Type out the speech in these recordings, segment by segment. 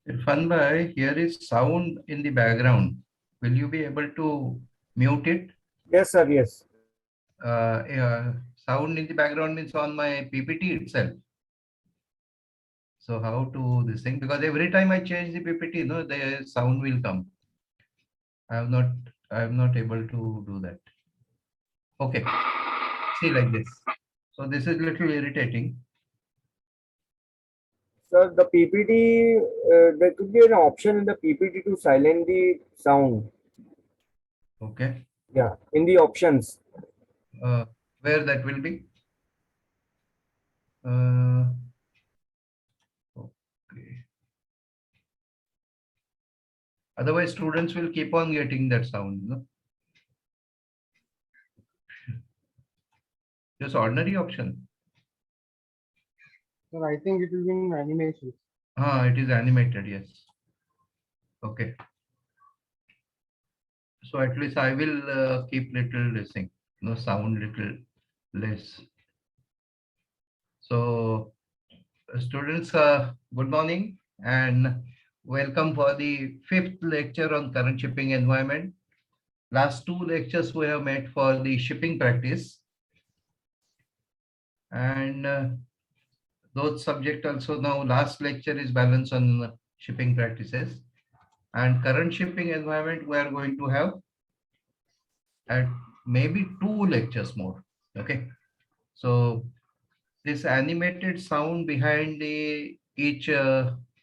Irfan bhai, here is sound in the background. Will you be able to mute it? Yes, sir. Yes. Sound in the background means on my PPT itself. So how to this thing? Because every time I change the PPT, the sound will come. I have not, I am not able to do that. Okay, see like this. So this is little irritating. Sir, the PPT, there could be an option in the PPT to silence the sound. Okay, Yeah, in the options. uh, where that will be? Uh, okay. Otherwise, students will keep on getting that sound. Just ordinary option. Sir, I think it will be in animations. Ah, it is animated. Yes. Okay. So at least I will keep little listening, sound little less. So students, good morning and welcome for the fifth lecture on current shipping environment. Last two lectures we have made for the shipping practice, and those subject also now last lecture is balance on shipping practices, and current shipping environment we are going to have at maybe two lectures more. Okay. So this animated sound behind the each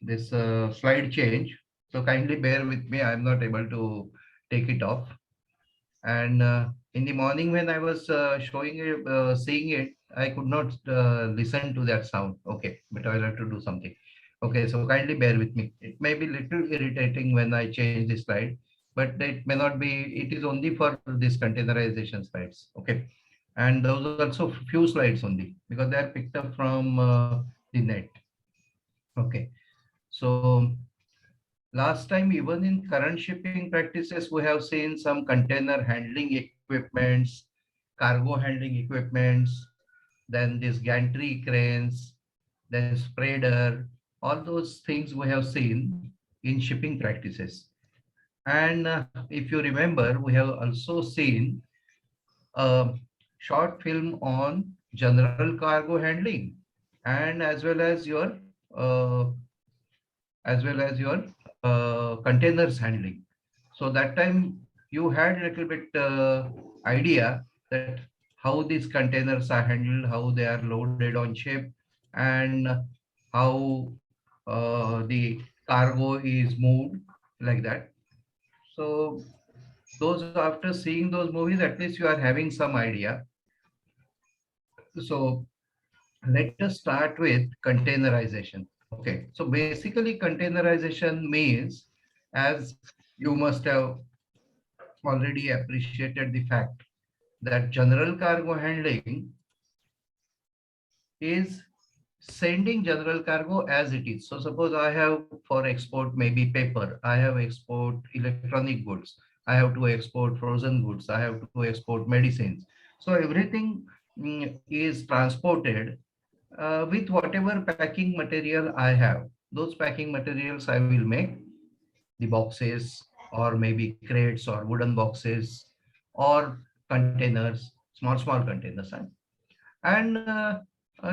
this slide change. So kindly bear with me. I'm not able to take it off. And in the morning when I was showing it, seeing it, I could not listen to that sound. Okay, but I'll have to do something. Okay, so kindly bear with me. It may be little irritating when I change the slide, but it may not be. It is only for this containerization slides. Okay, and those are also few slides only because they are picked up from the net. Okay, so last time, even in current shipping practices, we have seen some container handling equipments, cargo handling equipments, then these gantry cranes, then spreader, all those things we have seen in shipping practices. And if you remember, we have also seen a short film on general cargo handling and uh, as well as your containers handling. So that time you had a little bit idea that how these containers are handled, how they are loaded on ship, and how the cargo is moved like that. So those after seeing those movies, at least you are having some idea. So let us start with containerization. Okay, so basically containerization means, as you must have already appreciated the fact that general cargo handling is sending general cargo as it is. So suppose I have for export maybe paper, I have export electronic goods, I have to export frozen goods, I have to export medicines. So everything is transported with whatever packing material I have. Those packing materials I will make the boxes or maybe crates or wooden boxes or containers, small containers. And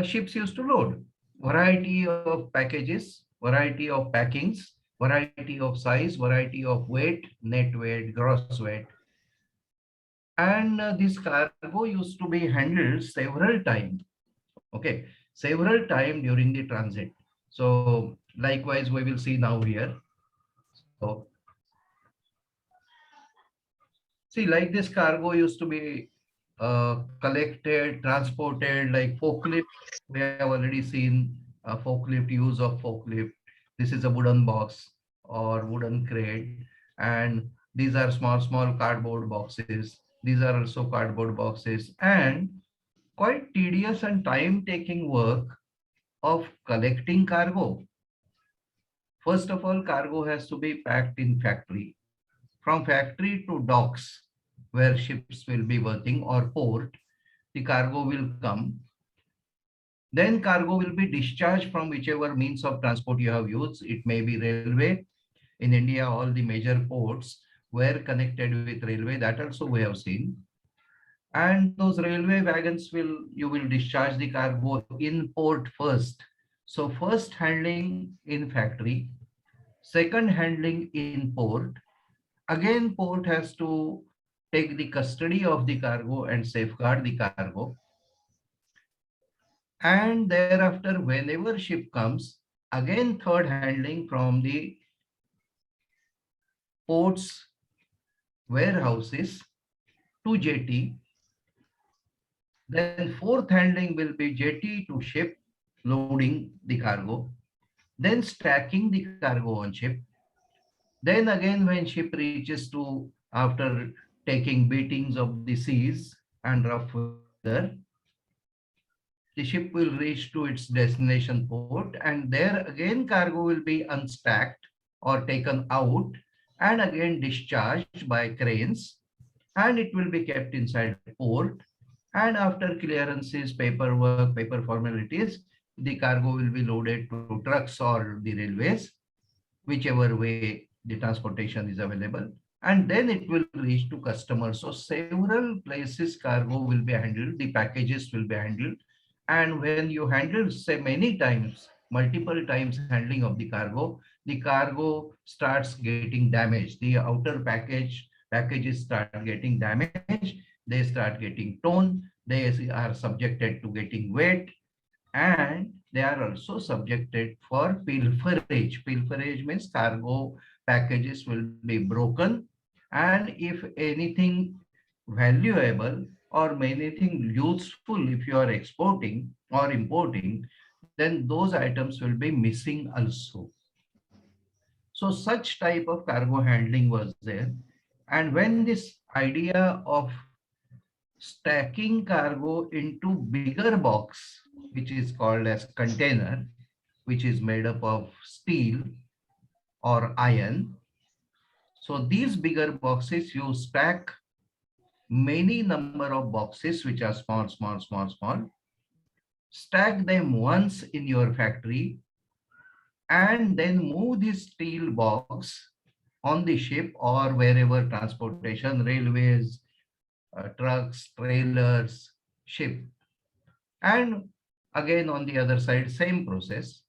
ships used to load variety of packages, variety of packings, variety of size, variety of weight, net weight, gross weight. And this cargo used to be handled several times. Okay, several times during the transit. So likewise, we will see now here. So see, like this cargo used to be collected, transported, like forklift. We have already seen forklift, use of forklift. This is a wooden box or wooden crate, and these are small cardboard boxes. These are also cardboard boxes, and quite tedious and time-taking work of collecting cargo. First of all, cargo has to be packed in factory. From factory to docks, where ships will be working, or port, the cargo will come. Then cargo will be discharged from whichever means of transport you have used. It may be railway. In India, all the major ports were connected with railway. That also we have seen. And those railway wagons you will discharge the cargo in port first. So first handling in factory, second handling in port. Again, port has to take the custody of the cargo and safeguard the cargo. And thereafter, whenever ship comes, again third handling from the ports, warehouses to jetty. Then fourth handling will be jetty to ship, loading the cargo, then stacking the cargo on ship. Then again, when ship reaches to, after taking beatings of the seas and rough weather, the ship will reach to its destination port, and there again cargo will be unstacked or taken out and again discharged by cranes, and it will be kept inside port. And after clearances, paperwork, paper formalities, the cargo will be loaded to trucks or the railways, whichever way the transportation is available, and then it will reach to customers. So several places cargo will be handled, the packages will be handled. And when you handle, say, many times, multiple times handling of the cargo starts getting damaged. The outer packages start getting damaged, they start getting torn, they are subjected to getting wet, and they are also subjected for pilferage. Pilferage means cargo packages will be broken, and if anything valuable or anything useful, if you are exporting or importing, then those items will be missing also. So such type of cargo handling was there. And when this idea of stacking cargo into bigger box, which is called as container, which is made up of steel or iron. So these bigger boxes, you stack many number of boxes, which are small, small, small, small, stack them once in your factory, and then move this steel box on the ship or wherever transportation, railways, trucks, trailers, ship. And again on the other side, same process.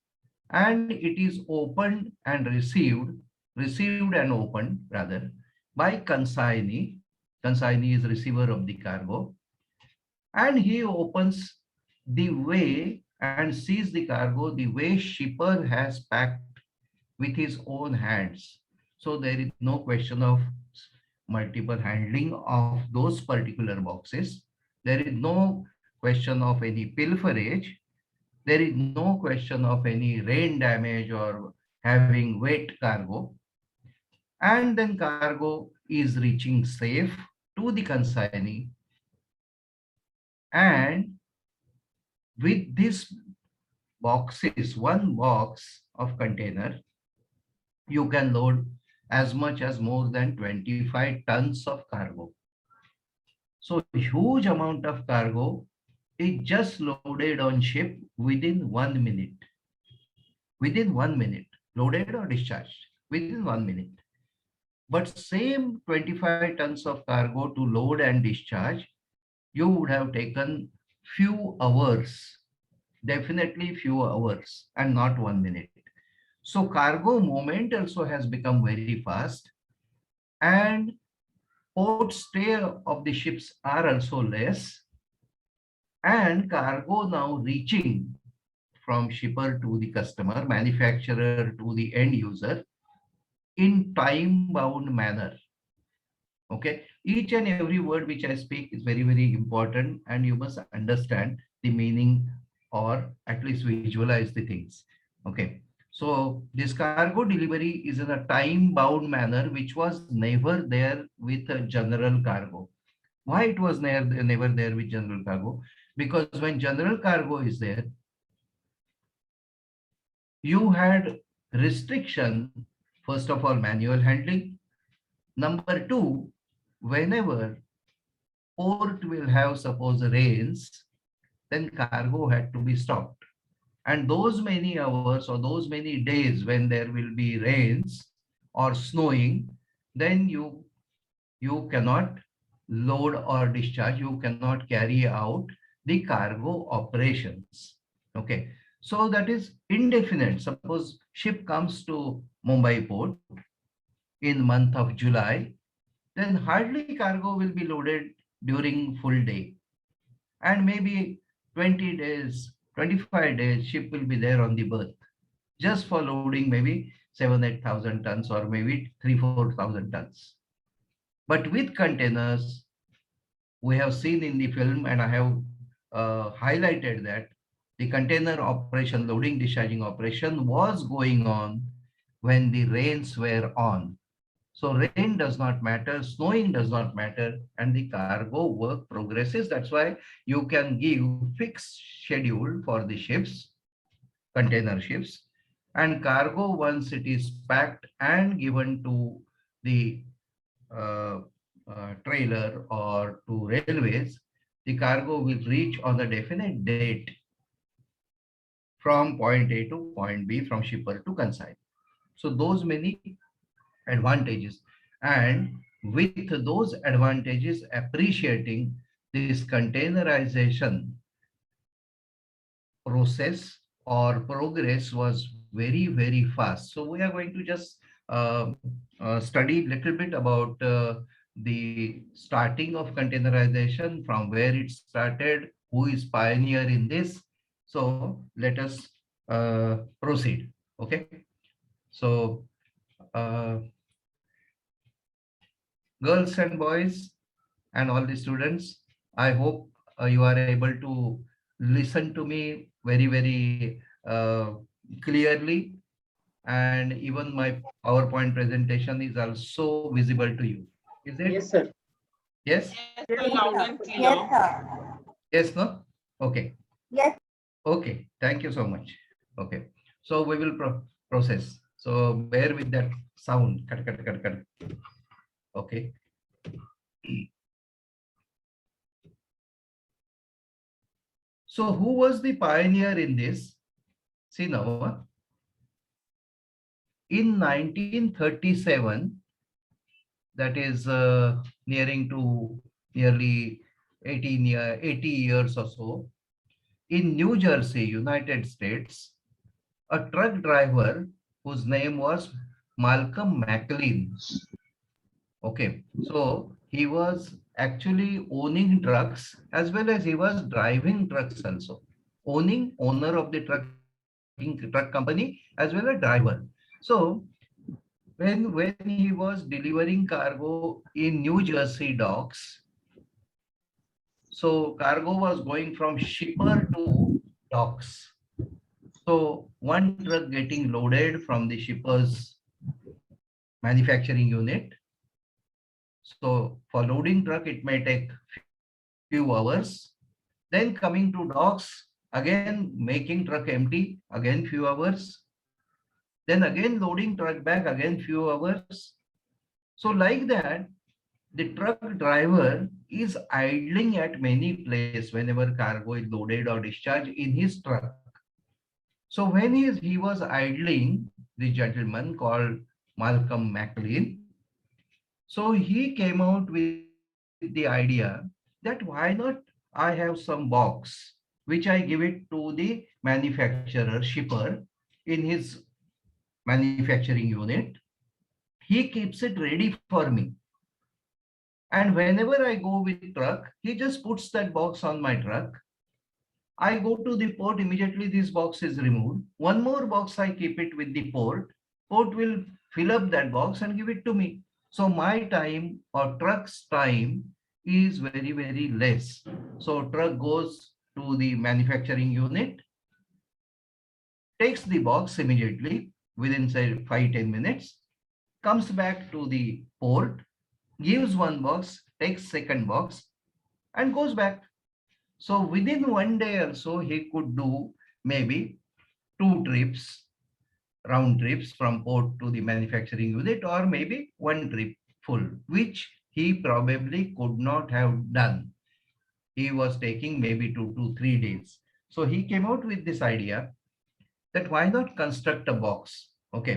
And it is opened and received and opened rather by consignee. Consignee is receiver of the cargo. And he opens the way and sees the cargo the way shipper has packed with his own hands. So there is no question of multiple handling of those particular boxes. There is no question of any pilferage. There is no question of any rain damage or having wet cargo. And then cargo is reaching safe to the consignee. And with this boxes, one box of container, you can load as much as more than 25 tons of cargo. So huge amount of cargo is just loaded on ship within 1 minute. Within 1 minute, loaded or discharged within 1 minute. But same 25 tons of cargo to load and discharge, you would have taken few hours, definitely few hours, and not 1 minute. So cargo movement also has become very fast, and port stay of the ships are also less, and cargo now reaching from shipper to the customer, manufacturer to the end user in time bound manner. Okay, each and every word which I speak is very, very important, and you must understand the meaning or at least visualize the things. Okay, so this cargo delivery is in a time bound manner, which was never there with a general cargo. Why it was never there with general cargo? Because when general cargo is there, you had restriction, first of all, manual handling. Number two, whenever port will have, suppose, rains, then cargo had to be stopped. And those many hours or those many days when there will be rains or snowing, then you cannot load or discharge, you cannot carry out the cargo operations. Okay. So that is indefinite. Suppose ship comes to Mumbai port in month of July, then hardly cargo will be loaded during full day. And maybe 20 days, 25 days, ship will be there on the berth just for loading maybe 7,000-8,000 tons or maybe 3,000-4,000 tons. But with containers, we have seen in the film, and I have highlighted that the container operation, loading discharging operation was going on when the rains were on. So rain does not matter, snowing does not matter, and the cargo work progresses. That's why you can give fixed schedule for the ships, container ships, and cargo once it is packed and given to the uh, trailer or to railways, the cargo will reach on a definite date from point A to point B, from shipper to consign. So those many advantages, and with those advantages appreciating, this containerization process or progress was very fast. So we are going to just uh, study a little bit about the starting of containerization, from where it started, who is pioneer in this. So let us proceed. Okay. So uh, girls and boys and all the students, I hope you are able to listen to me very clearly, and even my PowerPoint presentation is also visible to you. Is it? Yes, sir. Yes? Yes, sir, loud and Yes, clear. sir. Yes, no? Okay. Yes. Okay. Thank you so much. Okay. So we will process. So bear with that sound. Cut, cut, cut, cut. Okay. So who was the pioneer in this? See now, in 1937, that is nearing to nearly 80 years or so, in New Jersey, United States, a truck driver whose name was Malcolm McLean. Okay, so he was actually owning trucks as well as he was driving trucks also. Owner of the truck company as well as driver. So when he was delivering cargo in New Jersey docks, so cargo was going from shipper to docks. So one truck getting loaded from the shipper's manufacturing unit. So for loading truck, it may take few hours. Then coming to docks, again making truck empty, again few hours. Then again loading truck back, again few hours. So like that, the truck driver is idling at many places whenever cargo is loaded or discharged in his truck. So when he was idling, the gentleman called Malcolm McLean, so he came out with the idea that why not I have some box which I give it to the manufacturer, shipper, in his manufacturing unit. He keeps it ready for me. And whenever I go with truck, he just puts that box on my truck. I go to the port, immediately this box is removed. One more box I keep it with the port. Port will fill up that box and give it to me. So my time or truck's time is very less. So truck goes to the manufacturing unit, takes the box immediately within say 5-10 minutes, comes back to the port, gives one box, takes second box and goes back. So within one day or so, he could do maybe 2 trips, round trips from port to the manufacturing unit, or maybe one trip full, which he probably could not have done he was taking maybe 2 to 3 days. So he came out with this idea that why not construct a box? Okay.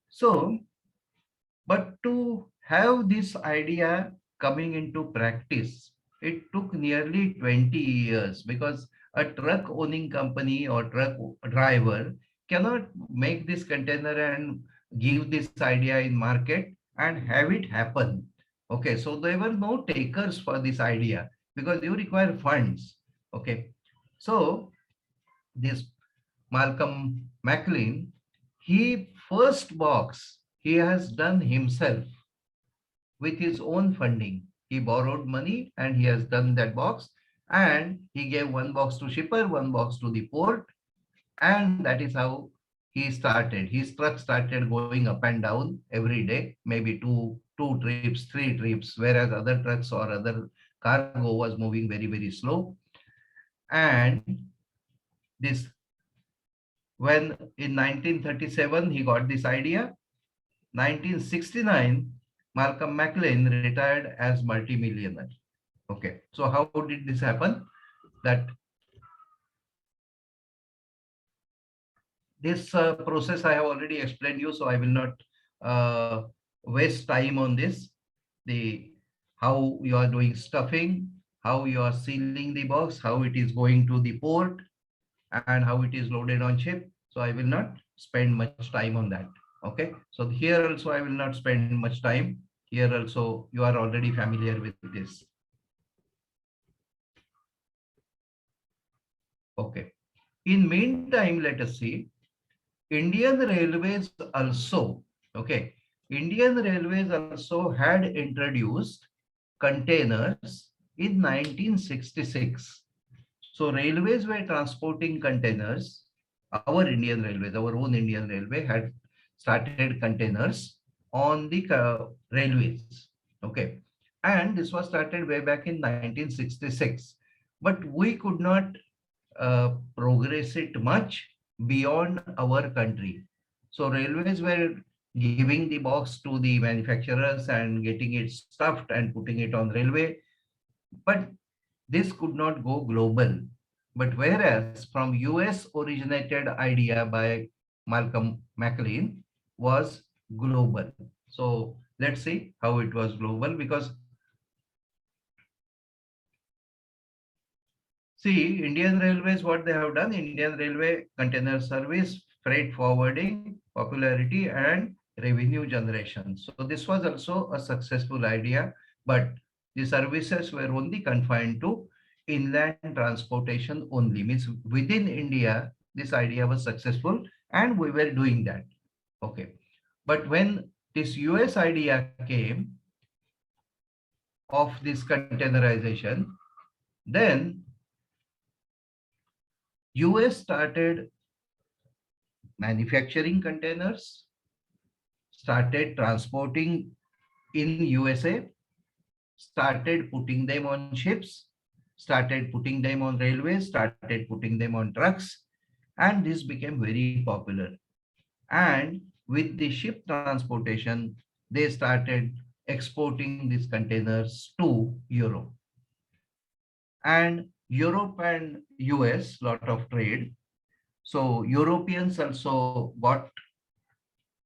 So, but to have this idea coming into practice, it took nearly 20 years because a truck owning company or truck driver cannot make this container and give this idea in market and have it happen. Okay, so there were no takers for this idea because you require funds. Okay, so this Malcolm McLean, he first box he has done himself with his own funding. He borrowed money and he has done that box, and he gave one box to shipper, one box to the port, and that is how he started. His truck started going up and down every day, maybe two trips, 3 trips, whereas other trucks or other cargo was moving very, very slow. And this when in 1937 he got this idea. 1969, Malcolm McLean retired as multimillionaire. Okay, so how did this happen? That this process I have already explained you, so I will not waste time on this. The how you are doing stuffing, how you are sealing the box, how it is going to the port, and how it is loaded on ship. So I will not spend much time on that. Okay, so here also I will not spend much time. Here also you are already familiar with this. Okay. In meantime, let us see. Indian Railways also, okay, Indian Railways also had introduced containers in 1966. So railways were transporting containers. Our Indian Railways, our own Indian Railway had started containers on the railways. Okay. And this was started way back in 1966. But we could not progress it much beyond our country. So railways were giving the box to the manufacturers and getting it stuffed and putting it on railway. But this could not go global. But whereas from US originated idea by Malcolm McLean was global. So let's see how it was global because see, Indian Railways, what they have done, Indian Railway container service, freight forwarding, popularity, and revenue generation. So this was also a successful idea, but the services were only confined to inland transportation only. Means within India, this idea was successful and we were doing that. Okay. But when this US idea came of this containerization, then US started manufacturing containers, started transporting in USA, started putting them on ships, started putting them on railways, started putting them on trucks, and this became very popular. And with the ship transportation, they started exporting these containers to Europe. And Europe and US, lot of trade. So Europeans also got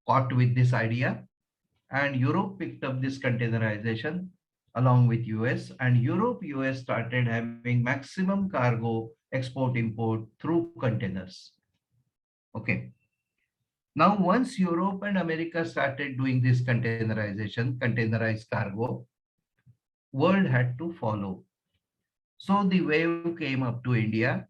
caught with this idea, and Europe picked up this containerization along with US, and Europe US started having maximum cargo export import through containers. Okay. Now once Europe and America started doing this containerization, containerized cargo, world had to follow. So the wave came up to India,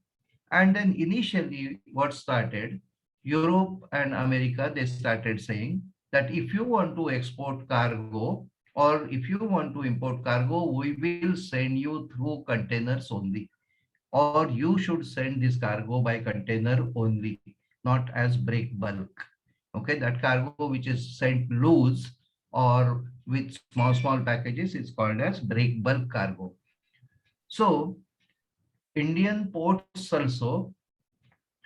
and then initially what started, Europe and America, they started saying that if you want to export cargo or if you want to import cargo, we will send you through containers only. Or you should send this cargo by container only, not as break bulk. Okay, that cargo which is sent loose or with small, small packages is called as break bulk cargo. So Indian ports also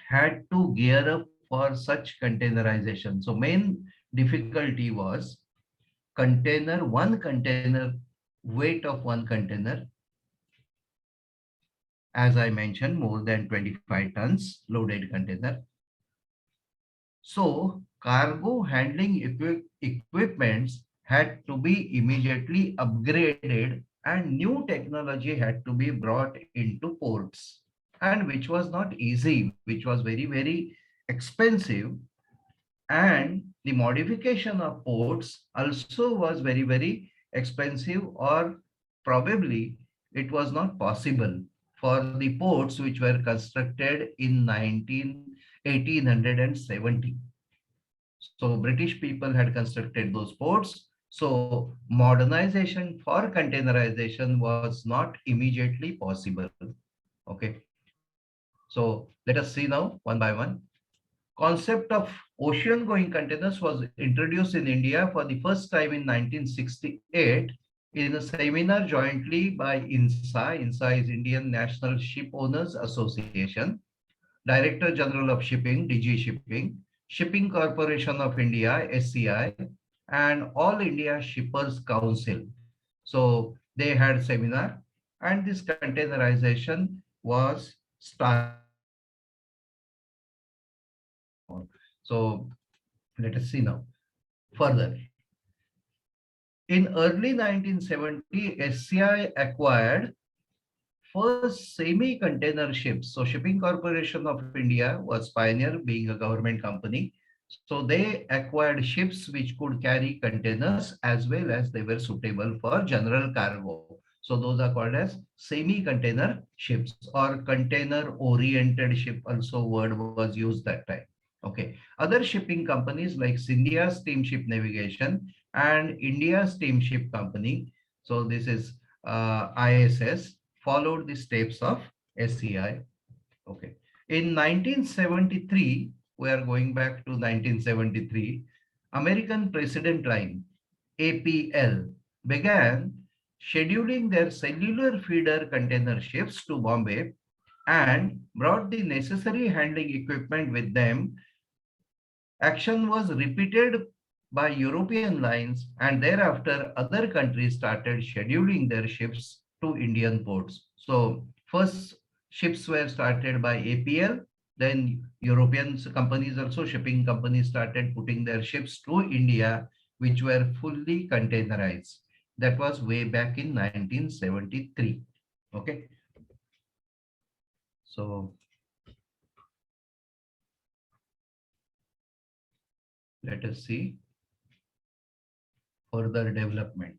had to gear up for such containerization. So main difficulty was one container, weight of one container as I mentioned, more than 25 tons loaded container. So cargo handling equipments had to be immediately upgraded and new technology had to be brought into ports, and which was not easy, which was very expensive. And the modification of ports also was very expensive, or probably it was not possible for the ports which were constructed in 1870. So British people had constructed those ports. So modernization for containerization was not immediately possible. Okay. So let us see now one by one. Concept of ocean going containers was introduced in India for the first time in 1968 in a seminar jointly by INSA. INSA is Indian National Ship Owners Association, Director General of Shipping, DG Shipping, Shipping Corporation of India, SCI, and All India Shippers Council. So they had seminar, and this containerization was started. So let us see now further. In early 1970, SCI acquired first semi-container ships. So Shipping Corporation of India was pioneer, being a government company. So they acquired ships which could carry containers as well as they were suitable for general cargo. So those are called as semi-container ships, or container-oriented ship also word was used that time. Okay. Other shipping companies like India Steamship Navigation and India Steamship Company. So this is ISS, followed the steps of SCI. Okay. In 1973, we are going back to 1973, American President Line, APL, began scheduling their cellular feeder container ships to Bombay and brought the necessary handling equipment with them. Action was repeated by European lines, and thereafter other countries started scheduling their ships to Indian ports. So first ships were started by APL, then European companies, also shipping companies, started putting their ships to India, which were fully containerized. That was way back in 1973. Okay. So let us see further development.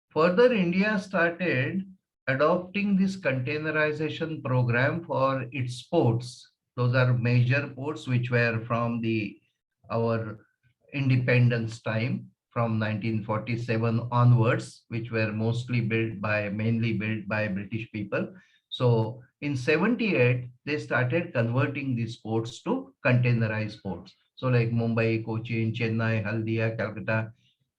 Further, India started adopting this containerization program for its ports. Those are major ports which were from the our independence time, from 1947 onwards, which were mainly built by British people. So in 78, they started converting these ports to containerized ports. So like Mumbai, Cochin, Chennai, Haldia, Calcutta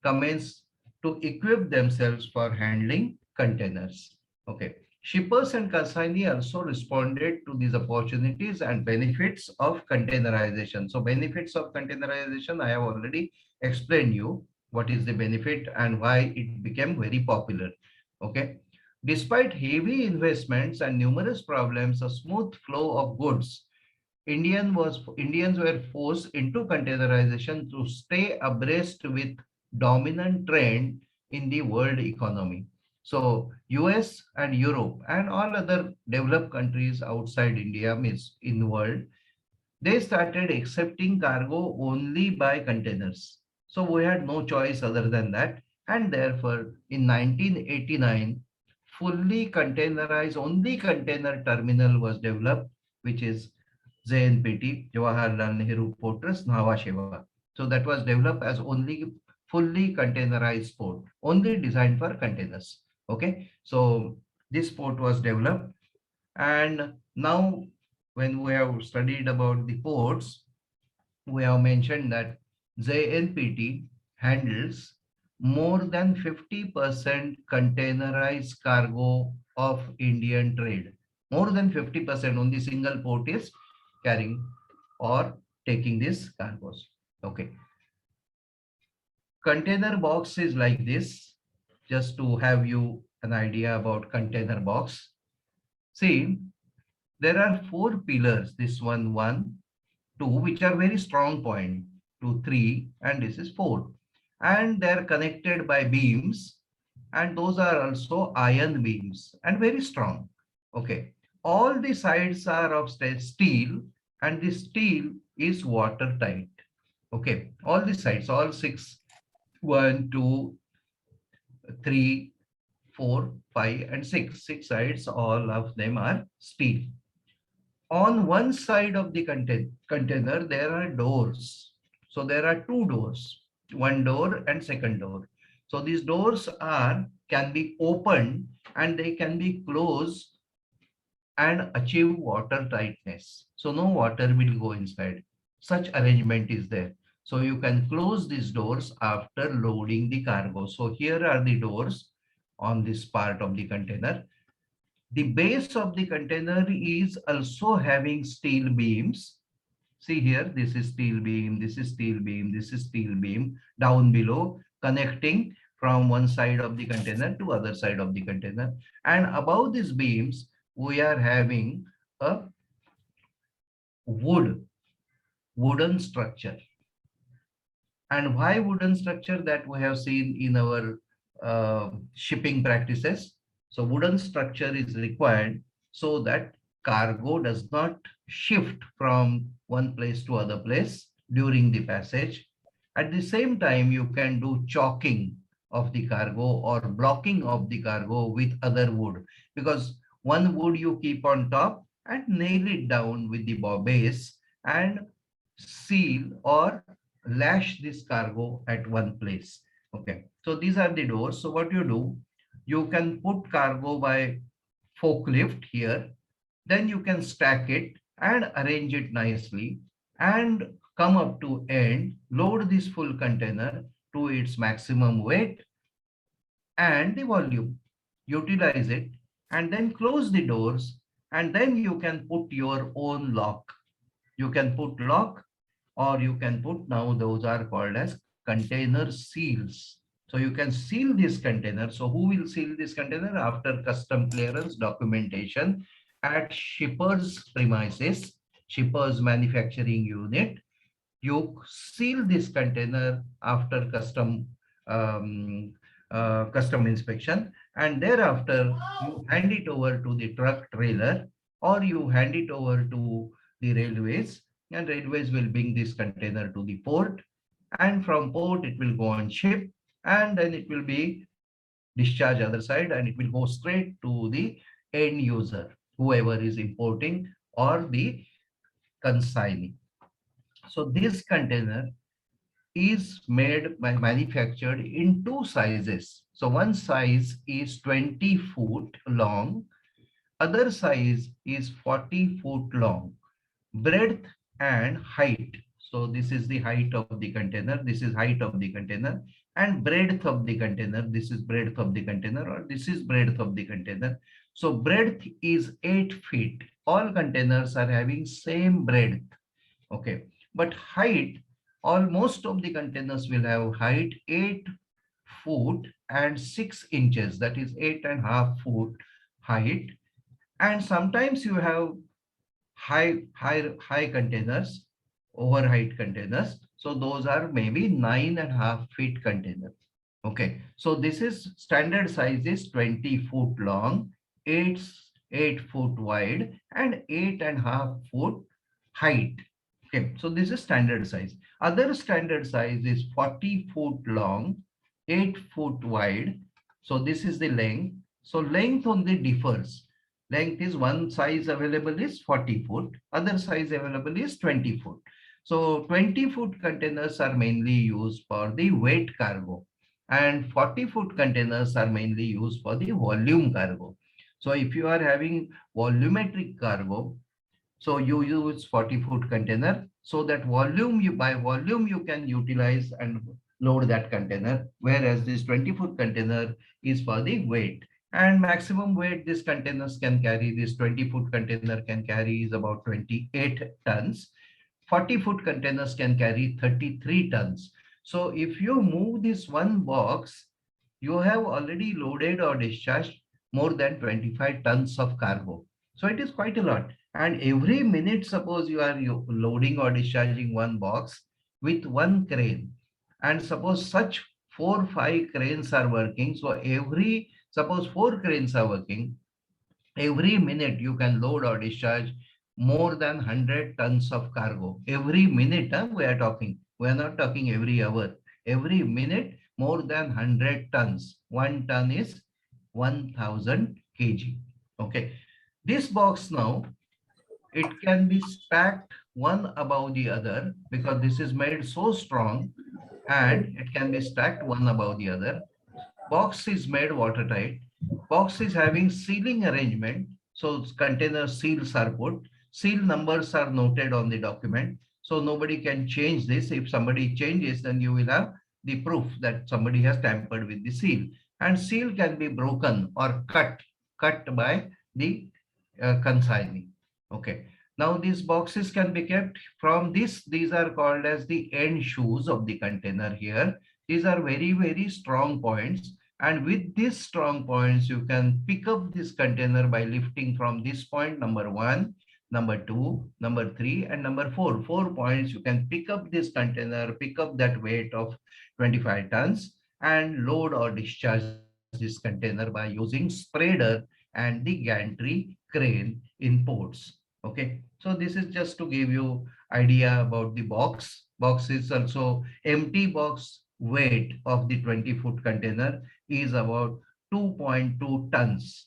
commenced to equip themselves for handling containers. Okay. Shippers and consignee also responded to these opportunities and benefits of containerization. So benefits of containerization, I have already explained you what is the benefit and why it became very popular. Okay. Despite heavy investments and numerous problems, a smooth flow of goods, Indians were forced into containerization to stay abreast with dominant trend in the world economy. So US and Europe and all other developed countries outside India, means in the world, they started accepting cargo only by containers. So we had no choice other than that. And therefore, in 1989, fully containerized, only container terminal was developed, which is JNPT, Jawaharlal Nehru Port Trust, Nhava Sheva. So that was developed as only fully containerized port, only designed for containers. Okay. So this port was developed, and now, when we have studied about the ports, we have mentioned that JNPT handles more than 50% containerized cargo of Indian trade. More than 50% on the single port is carrying or taking these cargoes. Okay. container box is like this, just to have you an idea about container box. See, there are four pillars, this one, two, which are very strong point, 2, 3, and this is 4. And they're connected by beams, and those are also iron beams and very strong. Okay. All the sides are of steel, and the steel is watertight. Okay. All the sides, all six, 1, 2, 3, 4, 5, and 6. Six sides, all of them are steel. On one side of the container, there are doors. So there are two doors, one door and second door. So these doors can be opened and they can be closed and achieve water tightness. So no water will go inside. Such arrangement is there. So you can close these doors after loading the cargo. So here are the doors on this part of the container. The base of the container is also having steel beams. See here, this is steel beam, this is steel beam, this is steel beam down below, connecting from one side of the container to other side of the container. And above these beams, we are having a wooden structure. And why wooden structure? That we have seen in our shipping practices. So wooden structure is required so that cargo does not shift from one place to other place during the passage. At the same time, you can do choking of the cargo or blocking of the cargo with other wood, because one wood you keep on top and nail it down with the base and seal or lash this cargo at one place. Okay, so these are the doors. So what you do, you can put cargo by forklift here, then you can stack it and arrange it nicely and come up to end, load this full container to its maximum weight and the volume, utilize it, and then close the doors, and then you can put your own lock. You can put lock, or you can put, now those are called as container seals. So you can seal this container. So who will seal this container? After custom clearance documentation at shipper's premises, shipper's manufacturing unit, you seal this container after custom inspection, and thereafter you hand it over to the truck trailer, or you hand it over to the railways, and railways will bring this container to the port, and from port it will go on ship, and then it will be discharged other side, and it will go straight to the end user, whoever is importing or the consignee. So this container is manufactured in two sizes. So one size is 20 foot long, other size is 40 foot long, breadth and height. So this is the height of the container, this is height of the container, and breadth of the container, this is breadth of the container, or this is breadth of the container. So breadth is 8 feet. All containers are having same breadth. Okay, but height, almost of the containers will have height 8 foot and 6 inches, that is 8.5 foot height. And sometimes you have high containers, over height containers. So those are maybe 9.5 feet container. Okay, so this is standard size is 20 foot long, 8 foot wide, and 8.5 foot height. Okay, so this is standard size. Other standard size is 40 foot long, 8 foot wide. So this is the length. So length only differs. Length is one size available is 40 foot, other size available is 20 foot. So 20 foot containers are mainly used for the weight cargo, and 40 foot containers are mainly used for the volume cargo. So if you are having volumetric cargo, so you use 40 foot container, so that by volume you can utilize and load that container, whereas this 20 foot container is for the weight. And maximum weight this containers can carry, this 20 foot container can carry is about 28 tons. 40 foot containers can carry 33 tons. So if you move this one box, you have already loaded or discharged more than 25 tons of cargo. So it is quite a lot. And every minute, suppose you loading or discharging one box with one crane. And suppose such 4 5 cranes are working. So suppose 4 cranes are working, every minute you can load or discharge more than 100 tons of cargo. Every minute, we are talking. We are not talking every hour. Every minute, more than 100 tons. 1 ton is 1000 kg. Okay. This box now, it can be stacked one above the other because this is made so strong, and it can be stacked one above the other. Box is made watertight. Box is having sealing arrangement. So container seals are put. Seal numbers are noted on the document. So nobody can change this. If somebody changes, then you will have the proof that somebody has tampered with the seal. And seal can be broken or cut by the consignee. Okay. Now these boxes can be kept from this. These are called as the end shoes of the container here. These are very, very strong points. And with these strong points, you can pick up this container by lifting from this point, number 1, number 2, number 3, and number 4. 4 points, you can pick up this container, pick up that weight of 25 tons, and load or discharge this container by using spreader and the gantry crane in ports. Okay, so this is just to give you idea about the box. Box is also empty box weight of the 20-foot container is about 2.2 tons.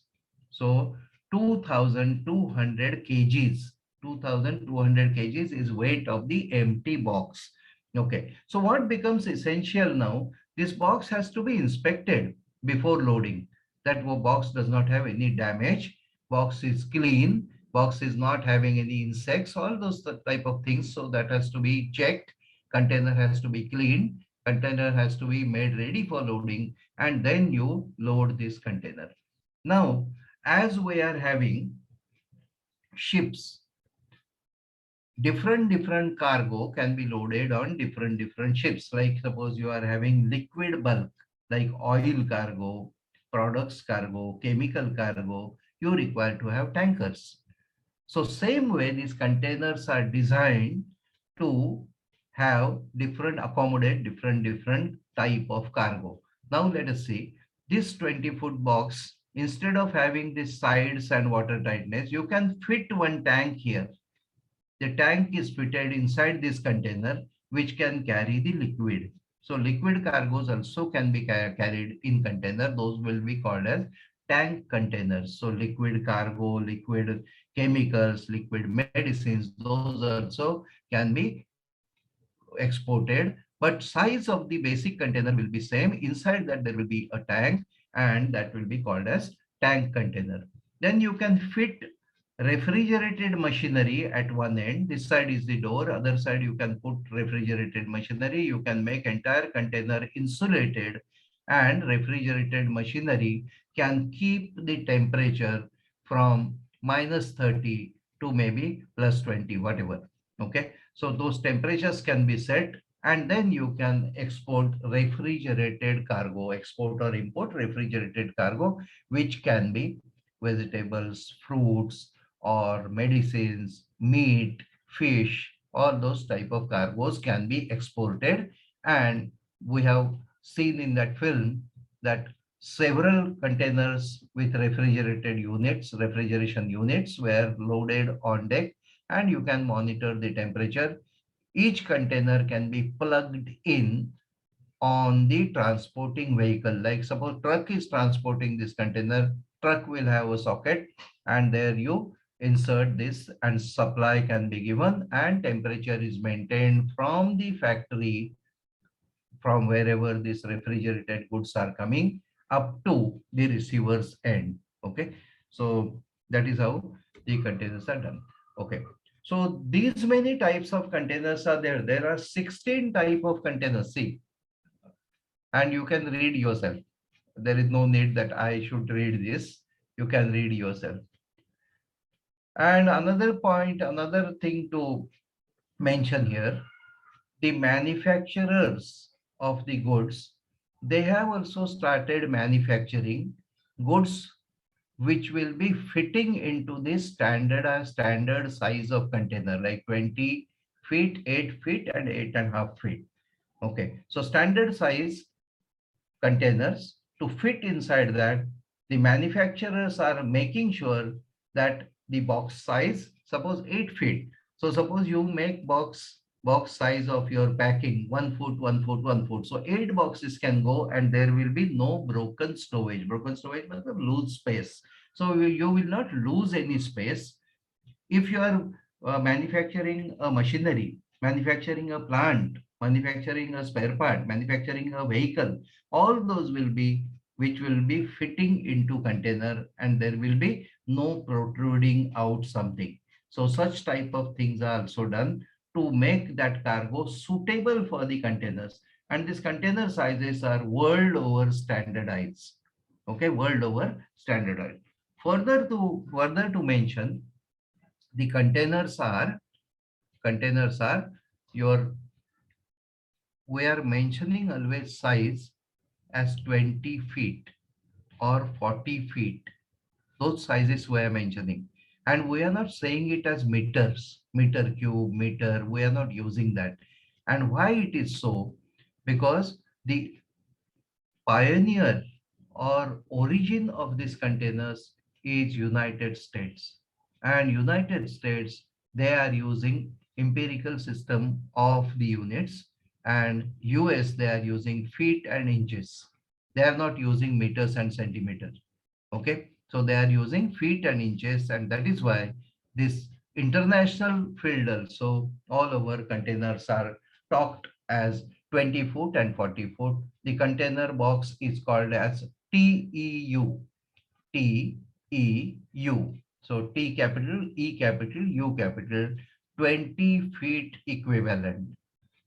So 2200 kgs. 2200 kgs is weight of the empty box. Okay, so what becomes essential now? This box has to be inspected before loading. That box does not have any damage. Box is clean. Box is not having any insects, all those type of things. So that has to be checked. Container has to be cleaned. Container has to be made ready for loading, and then you load this container. Now, as we are having ships, different cargo can be loaded on different ships. Like suppose you are having liquid bulk, like oil cargo, products cargo, chemical cargo, you require to have tankers. So same way, these containers are designed to have accommodate different type of cargo. Now let us see this 20-foot box. Instead of having the sides and water tightness, you can fit one tank here. The tank is fitted inside this container, which can carry the liquid. So liquid cargoes also can be carried in container. Those will be called as tank containers. So liquid cargo, liquid chemicals, liquid medicines, those also can be exported. But size of the basic container will be same. Inside that there will be a tank, and that will be called as tank container. Then you can fit refrigerated machinery at one end. This side is the door, other side you can put refrigerated machinery. You can make entire container insulated, and refrigerated machinery can keep the temperature from -30 to maybe +20, whatever. Okay, so those temperatures can be set, and then you can export refrigerated cargo, export or import refrigerated cargo, which can be vegetables, fruits, or medicines, meat, fish, all those type of cargoes can be exported. And we have seen in that film that several containers with refrigeration units were loaded on deck, and you can monitor the temperature. Each container can be plugged in on the transporting vehicle. Like suppose truck is transporting this container, truck will have a socket, and there you insert this, and supply can be given, and temperature is maintained from the factory, from wherever these refrigerated goods are coming up to the receiver's end. Okay, so that is how the containers are done. Okay, so these many types of containers are there. There are 16 type of containers. See, and you can read yourself. There is no need that I should read this. You can read yourself. And another point, another thing to mention here, the manufacturers of the goods, they have also started manufacturing goods which will be fitting into this standard size of container, like 20 feet, 8 feet, and 8.5 feet. Okay, so standard size containers to fit inside that, the manufacturers are making sure that the box size, suppose 8 feet. So suppose you make box size of your packing 1 foot, 1 foot, 1 foot. So 8 boxes can go and there will be no broken stowage. Broken stowage means lose space. So you will not lose any space. If you are manufacturing a machinery, manufacturing a plant, manufacturing a spare part, manufacturing a vehicle, all those will be which will be fitting into container and there will be no protruding out something. So such type of things are also done to make that cargo suitable for the containers. And these container sizes are world over standardized. Okay, world over standardized. Further to mention, the containers are your, we are mentioning always size as 20 feet or 40 feet. Those sizes we are mentioning. And we are not saying it as meters, meter cube, meter. We are not using that. And why it is so? Because the pioneer or origin of these containers is United States. And United States, they are using empirical system of the units, and US, they are using feet and inches. They are not using meters and centimeters. Okay, so they are using feet and inches, and that is why this international field also all over containers are talked as 20 foot and 40 foot. The container box is called as TEU. TEU. So T capital, E capital, U capital, 20 feet equivalent,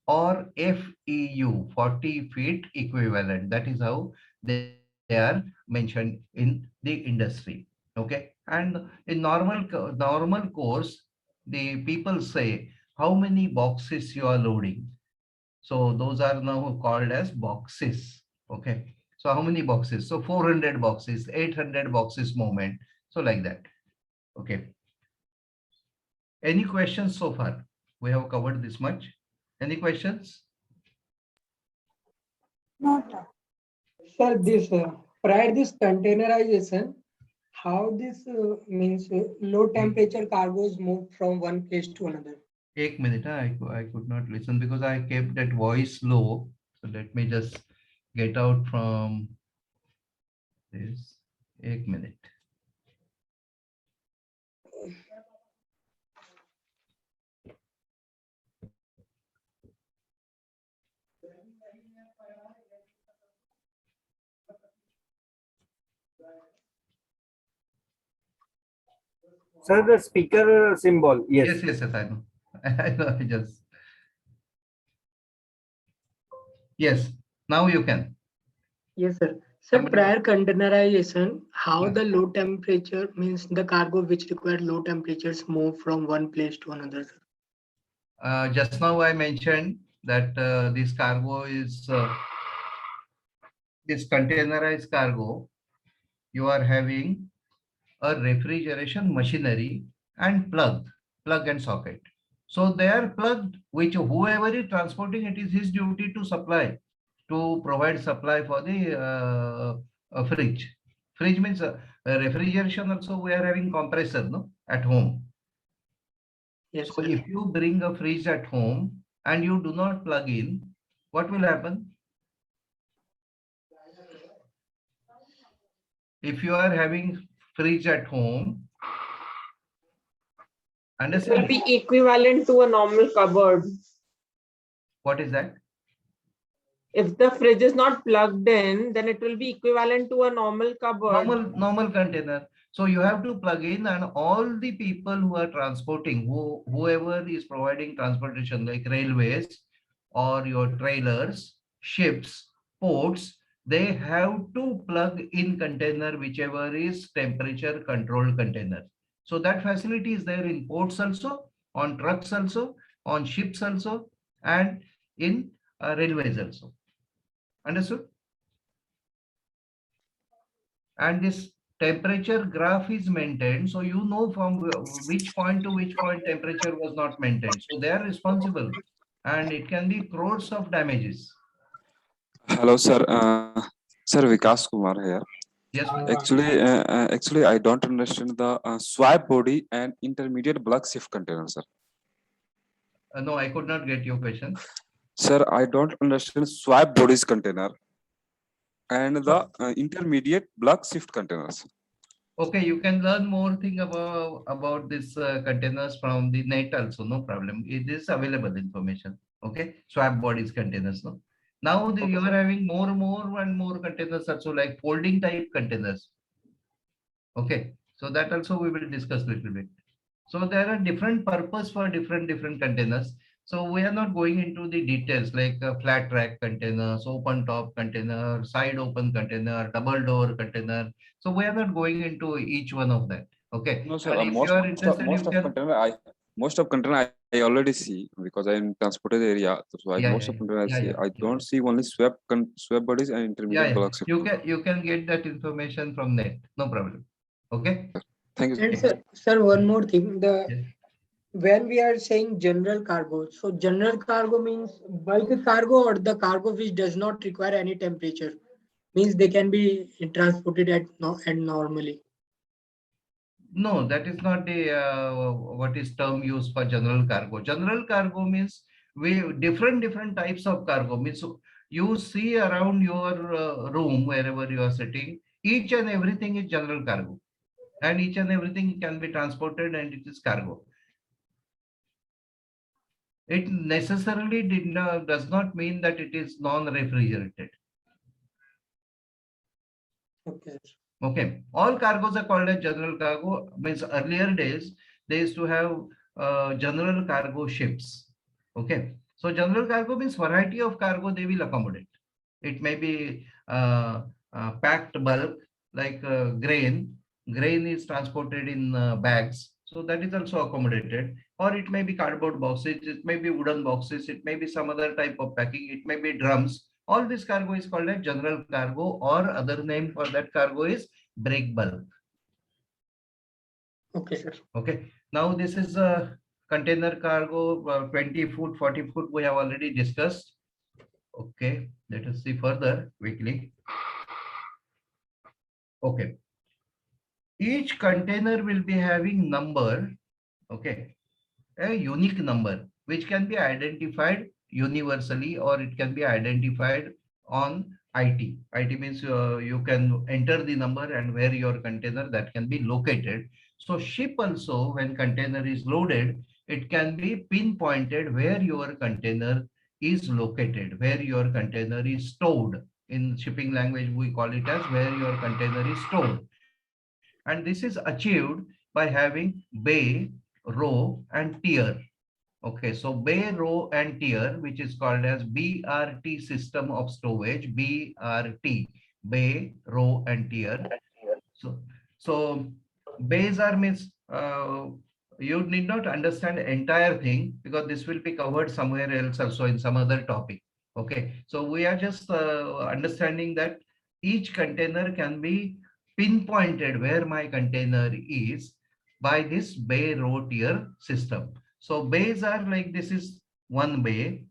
or FEU, 40 feet equivalent. That is how they are mentioned in the industry. Okay. And in normal course, the people say how many boxes you are loading. So those are now called as boxes. Okay. So how many boxes? So 400 boxes, 800 boxes movement. So like that. Okay. Any questions so far? We have covered this much. Any questions? Not. Sir, this prior this containerization, how this means low temperature cargoes move from one place to another. Ek minute, I could not listen because I kept that voice low. So let me just get out from this. Ek minute. Sir, the speaker symbol. Yes. Yes, I know. I know, I just. Yes, now you can. Yes, sir. Sir, Somebody- prior containerization, how Yes. the low temperature means the cargo which require low temperatures move from one place to another. Just now I mentioned that this cargo is this containerized cargo. You are having a refrigeration machinery and plug and socket. So they are plugged, which whoever is transporting it is his duty to supply, to provide supply for the fridge. Fridge means refrigeration also we are having compressor, no, at home. Yes, So sir. if you bring a fridge at home and you do not plug in, what will happen? If you are having fridge at home, It will understand be equivalent to a normal cupboard. what is that? If the fridge is not plugged in, then it will be equivalent to a normal cupboard. Normal container. So you have to plug in, and all the people who are transporting, whoever is providing transportation like railways or your trailers, ships, ports, they have to plug in container whichever is temperature controlled container. So that facility is there in ports also, on trucks also, on ships also, and in railways also. Understood? And this temperature graph is maintained, so you know from which point to which point temperature was not maintained. So they are responsible, and it can be crores of damages. Hello, sir. Sir, Vikas Kumar here. Yes, please. Actually, I don't understand the swap body and intermediate block shift container, sir. No, I could not get your question. Sir, I don't understand swap bodies container and the intermediate block shift containers. Okay, you can learn more thing about this containers from the net also, no problem. It is available information. Okay, swap bodies containers. No, now you are having more and more containers also, like folding type containers. Okay, so that also we will discuss little bit. So there are different purpose for different containers. So we are not going into the details like flat rack containers, open top container, side open container, double door container. So we are not going into each one of that. Okay. No, sir. And if you are interested, you can. Most of container I already see because I am transported area. So most of container I see. I don't see only swap bodies and intermediate block shift. You can get that information from net. No problem. Okay. Thank you. And sir, one more thing. When we are saying general cargo, so general cargo means bulk cargo or the cargo which does not require any temperature, means they can be transported and normally. No, that is not the what is term used for general cargo. General cargo means different types of cargo means you see around your room wherever you are sitting. Each and everything is general cargo, and each and everything can be transported, and it is cargo. It necessarily does not mean that it is non-refrigerated. Okay. Okay, all cargos are called as general cargo. Means earlier days they used to have general cargo ships. Okay, so general cargo means variety of cargo they will accommodate. It may be packed bulk like grain. Grain is transported in bags, so that is also accommodated. Or it may be cardboard boxes, it may be wooden boxes, it may be some other type of packing, it may be drums. All this cargo is called as general cargo, or other name for that cargo is break bulk. Okay, sir. Okay. Now this is a container cargo, 20 foot, 40 foot. We have already discussed. Okay. Let us see further quickly. Okay. Each container will be having number. Okay. A unique number which can be identified universally, or it can be identified on IT. IT means you can enter the number and where your container that can be located. So ship also, when container is loaded, it can be pinpointed where your container is located, where your container is stored. In shipping language, we call it as where your container is stored. And this is achieved by having bay, row, and tier. Okay, so bay, row, and tier, which is called as BRT system of stowage, BRT, bay, row, and tier. So bays are means you need not understand the entire thing, because this will be covered somewhere else also in some other topic. Okay, so we are just understanding that each container can be pinpointed where my container is by this bay, row, tier system. So bays are like, this is one bay,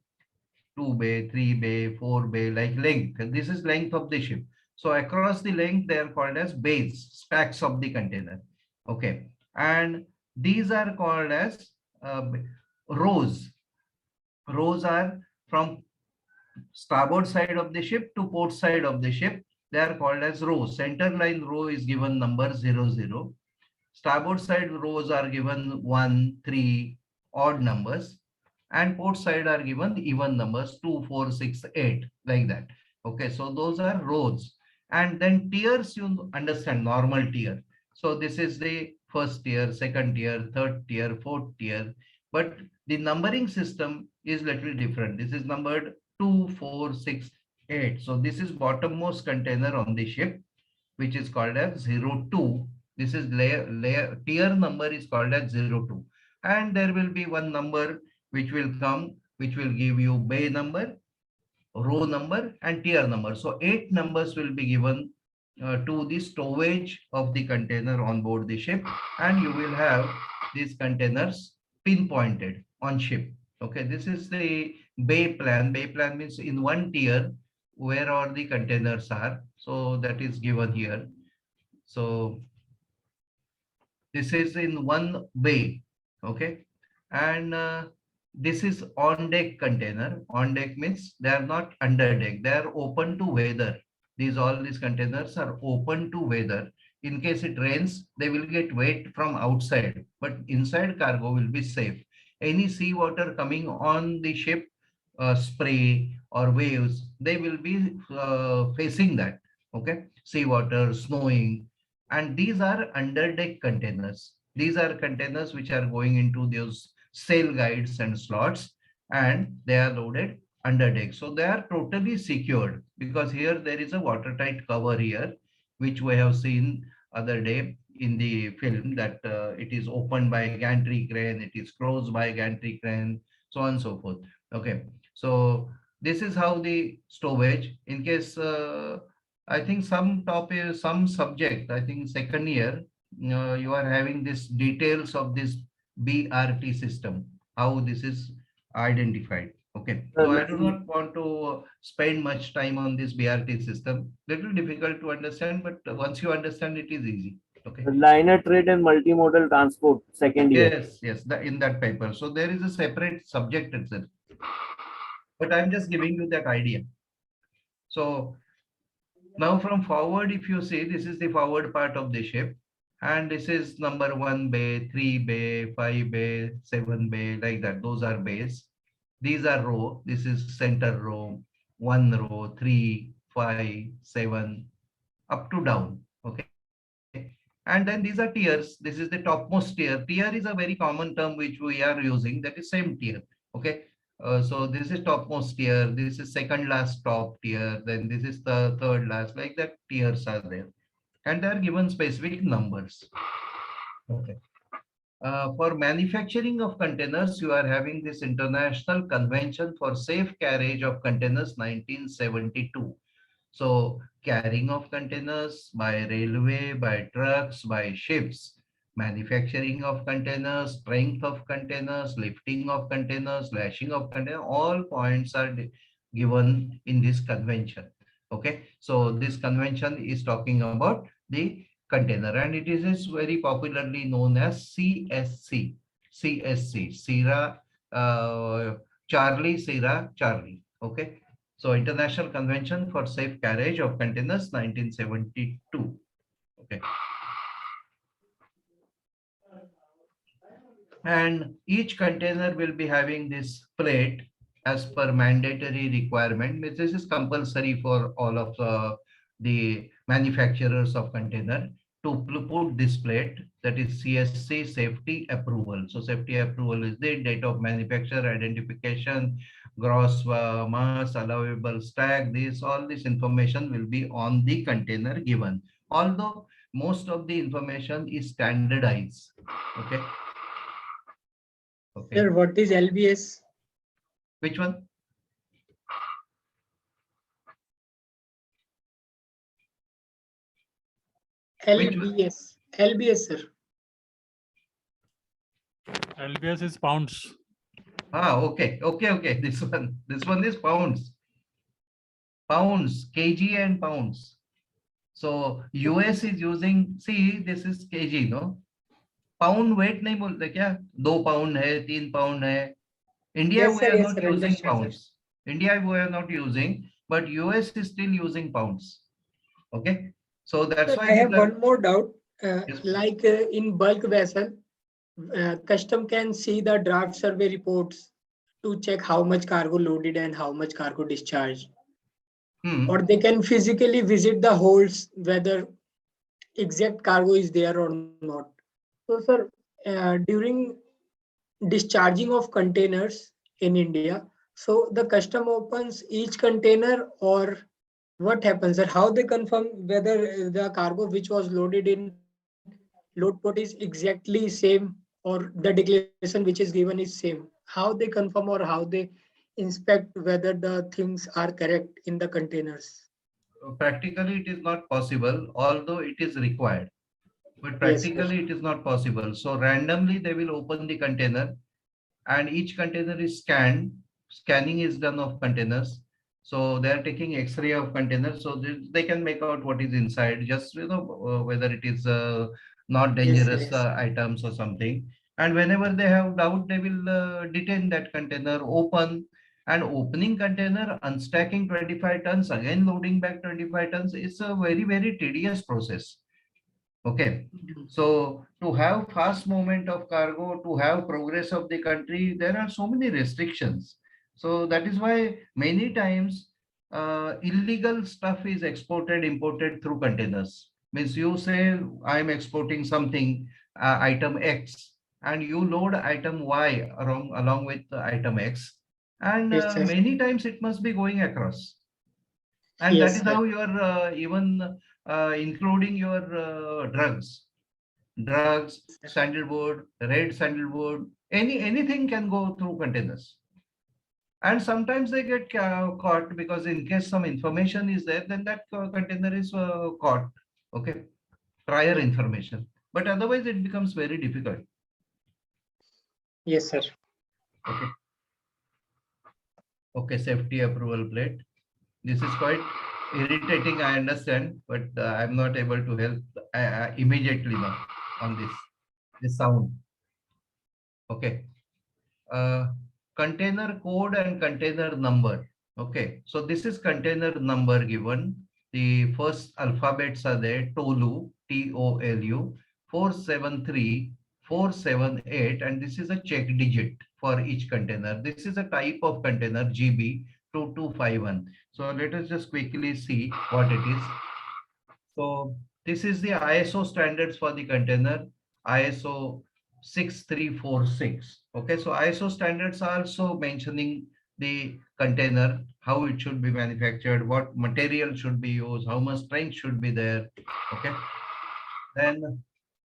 2 bay, 3 bay, 4 bay, like length. And this is length of the ship. So across the length, they are called as bays, stacks of the container. Okay. And these are called as rows. Rows are from starboard side of the ship to port side of the ship. They are called as rows. Center line row is given number 00. Starboard side rows are given 1, 3, odd numbers, and port side are given even numbers 2, 4, 6, 8, like that. Okay, so those are rows. And then tiers, you understand, normal tier. So this is the first tier, second tier, third tier, fourth tier. But the numbering system is little different. This is numbered 2, 4, 6, 8. So this is bottommost container on the ship, which is called as 02. This is tier number is called as 02. And there will be one number which will come, which will give you bay number. row number and tier number. So 8 numbers will be given to the stowage of the container on board the ship, and you will have these containers pinpointed on ship. Okay, this is the bay plan. Bay plan means in one tier where all the containers are. So that is given here. So this is in one bay. Okay, and this is on deck container. On deck means they are not under deck, they are open to weather. These containers are open to weather. In case it rains, they will get wet from outside, but inside cargo will be safe. Any sea water coming on the ship, spray or waves, they will be facing that. Okay, sea water, snowing, and these are under deck containers. These are containers which are going into those sail guides and slots, and they are loaded under deck. So they are totally secured, because here there is a watertight cover here, which we have seen other day in the film, that it is opened by gantry crane, it is closed by gantry crane, so on and so forth. Okay, so this is how the stowage. In case I think some topic, some subject, I think second year, you are having this details of this BRT system, how this is identified. Okay, so I do not want to spend much time on this BRT system. Little difficult to understand, but once you understand, it is easy. Okay. Liner trade and multimodal transport, second year. Yes, yes, in that paper. So there is a separate subject itself, but I'm just giving you that idea. So now from forward, if you see, this is the forward part of the ship, and this is number 1 bay, 3 bay, 5 bay, 7 bay, like that. Those are bays. These are row. This is center row, 1 row, 3, 5, 7, up to down. Okay. And then these are tiers. This is the topmost tier. Tier is a very common term which we are using. That is same tier. Okay. So this is topmost tier. This is second last top tier. Then this is the third last. Like that, tiers are there, and they are given specific numbers. Okay. For manufacturing of containers, you are having this International Convention for Safe Carriage of Containers 1972. So carrying of containers by railway, by trucks, by ships, manufacturing of containers, strength of containers, lifting of containers, lashing of containers, all points are given in this convention. Okay, so this convention is talking about the container, and it is very popularly known as CSC. CSC, Sierra Charlie, Sierra Charlie. Okay, so International Convention for Safe Carriage of Containers 1972. Okay. And each container will be having this plate as per mandatory requirement. This is compulsory for all of the manufacturers of container to put this plate, that is CSC safety approval. So safety approval is the date of manufacture, identification, gross mass, allowable stack. All this information will be on the container given. Although most of the information is standardized. Okay. Okay. Sir, what is LBS? Which one? LBS. LBS, sir. LBS is pounds. Okay. This one is pounds. Pounds, kg and pounds. So US is using, see, this is kg, no? Pound weight नहीं बोलते क्या? 2 pound है, 3 pound है. India, Yes, we sir, are yes, not sir, using understand, sir. pounds. India, we are not using, but US is still using pounds. Okay, so that's Sir, why I have these are- one more doubt. Yes. Like in bulk vessel, custom can see the draft survey reports to check how much cargo loaded and how much cargo discharged. Or they can physically visit the holds whether exact cargo is there or not. So, sir, during discharging of containers in India, so the custom opens each container, or what happens, sir? How they confirm whether the cargo which was loaded in load port is exactly same, or the declaration which is given is same? How they confirm, or how they inspect whether the things are correct in the containers? Practically, it is not possible, although it is required. But Yes, sir. practically, it is not possible. So randomly, they will open the container, and each container is scanned. Scanning is done of containers. So they are taking X-ray of containers, so they can make out what is inside. Just whether it is not Yes, sir, dangerous yes. items or something. And whenever they have doubt, they will detain that container, open, and opening container, unstacking 25 tons, again loading back 25 tons. It's a very tedious process. Okay, so to have fast movement of cargo, to have progress of the country, there are so many restrictions. So that is why many times illegal stuff is exported, imported through containers. Means you say I'm exporting something, item X, and you load item Y along with the item X, and Yes, sir. many times it must be going across. And that Yes, is sir. how you are even including your drugs, sandalwood, red sandalwood, anything can go through containers. And sometimes they get caught because in case some information is there, then that container is caught. Okay, prior information. But otherwise, it becomes very difficult. Yes, sir. Okay. Okay, safety approval plate. This is quite irritating, I understand, but I'm not able to help immediately now on this sound. Okay. Container code and container number. Okay, so this is container number given. The first alphabets are there: TOLU, TOLU, 473, 478, and this is a check digit for each container. This is a type of container, GB 2251. So let us just quickly see what it is. So this is the ISO standards for the container, ISO 6346. Okay, so ISO standards are also mentioning the container, how it should be manufactured, what material should be used, how much strength should be there. Okay, then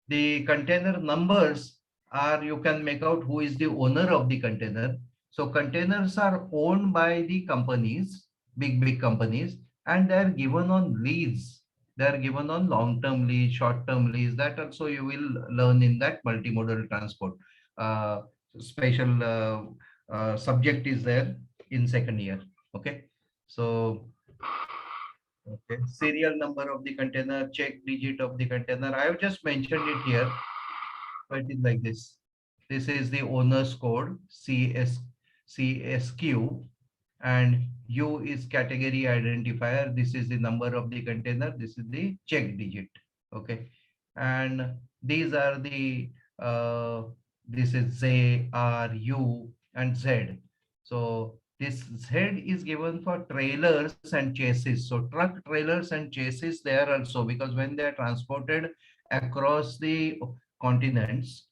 the container numbers are, you can make out who is the owner of the container. So containers are owned by the companies, big companies, and they are given on lease. They are given on long-term lease, short-term lease. That also you will learn in that multimodal transport. Uh, Special subject is there in second year. Okay, so okay, serial number of the container, check digit of the container. I have just mentioned it here. So it is like this. This is the owner's code, CSQ, and U is category identifier. This is the number of the container. This is the check digit. Okay, and these are the this is Z, R, U, and Z. So this Z is given for trailers and chassis. So truck, trailers, and chassis there also, because when they are transported across the continents,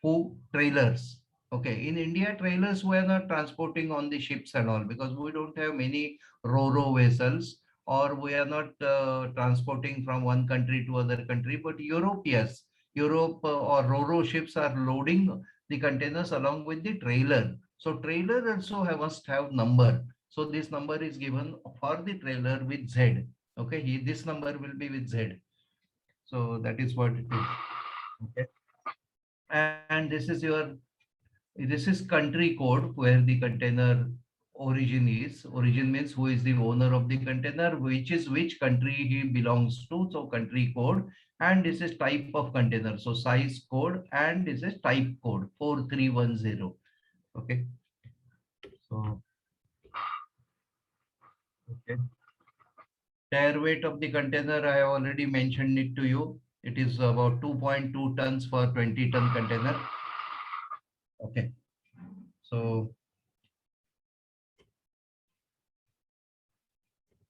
who trailers. Okay, in India, trailers were not transporting on the ships and all, because we don't have many ro-ro vessels, or we are not transporting from one country to other country. But Europe or ro-ro ships are loading the containers along with the trailer. So trailer also must have number. So this number is given for the trailer with Z. Okay, this number will be with Z. So that is what it is. Okay, and this is country code, where the container origin is. Origin means who is the owner of the container, which country he belongs to. So country code, and this is type of container. So size code, and this is type code 4310. Okay. So okay. Tare weight of the container, I have already mentioned it to you. It is about 2.2 tons for 20-ton container. Okay. So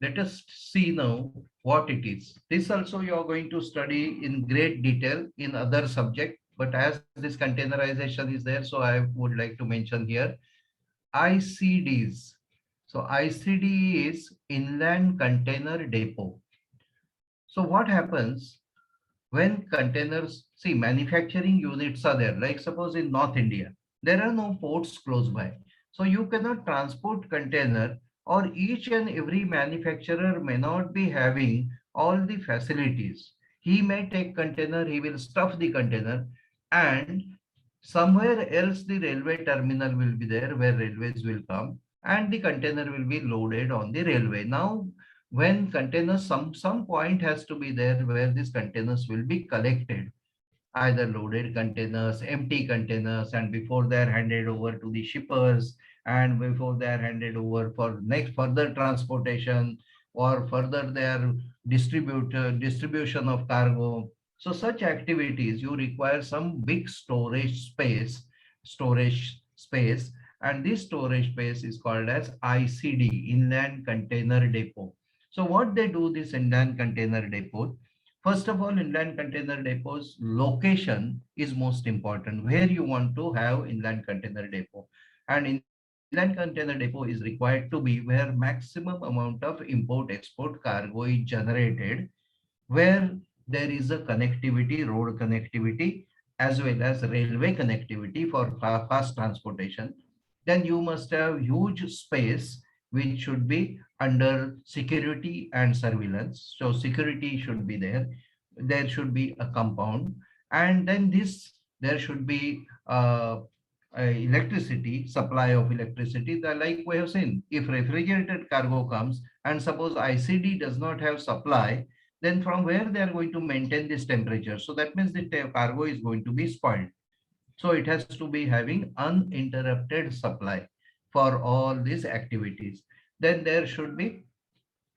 let us see now what it is. This also you are going to study in great detail in other subject, but as this containerization is there, so I would like to mention here ICDs. So ICD is Inland Container Depot. So what happens when containers, see, manufacturing units are there, like suppose in North India, there are no ports close by. So you cannot transport container, or each and every manufacturer may not be having all the facilities. He may take container, he will stuff the container, and somewhere else the railway terminal will be there where railways will come and the container will be loaded on the railway. Now, when containers, some point has to be there where these containers will be collected, either loaded containers, empty containers, and before they are handed over to the shippers, and before they are handed over for next further transportation, or further their distribution of cargo. So such activities, you require some big storage space, and this storage space is called as ICD, Inland Container Depot. So what they do, this inland container depot, first of all, inland container depot's location is most important. Where you want to have inland container depot, and inland container depot is required to be where maximum amount of import-export cargo is generated, where there is a connectivity, road connectivity, as well as railway connectivity for fast transportation. Then you must have huge space which should be under security and surveillance. So security should be there. There should be a compound, and then there should be electricity, supply of electricity. Like we have seen, if refrigerated cargo comes and suppose ICD does not have supply, then from where they are going to maintain this temperature? So that means the cargo is going to be spoiled. So it has to be having uninterrupted supply for all these activities. Then there should be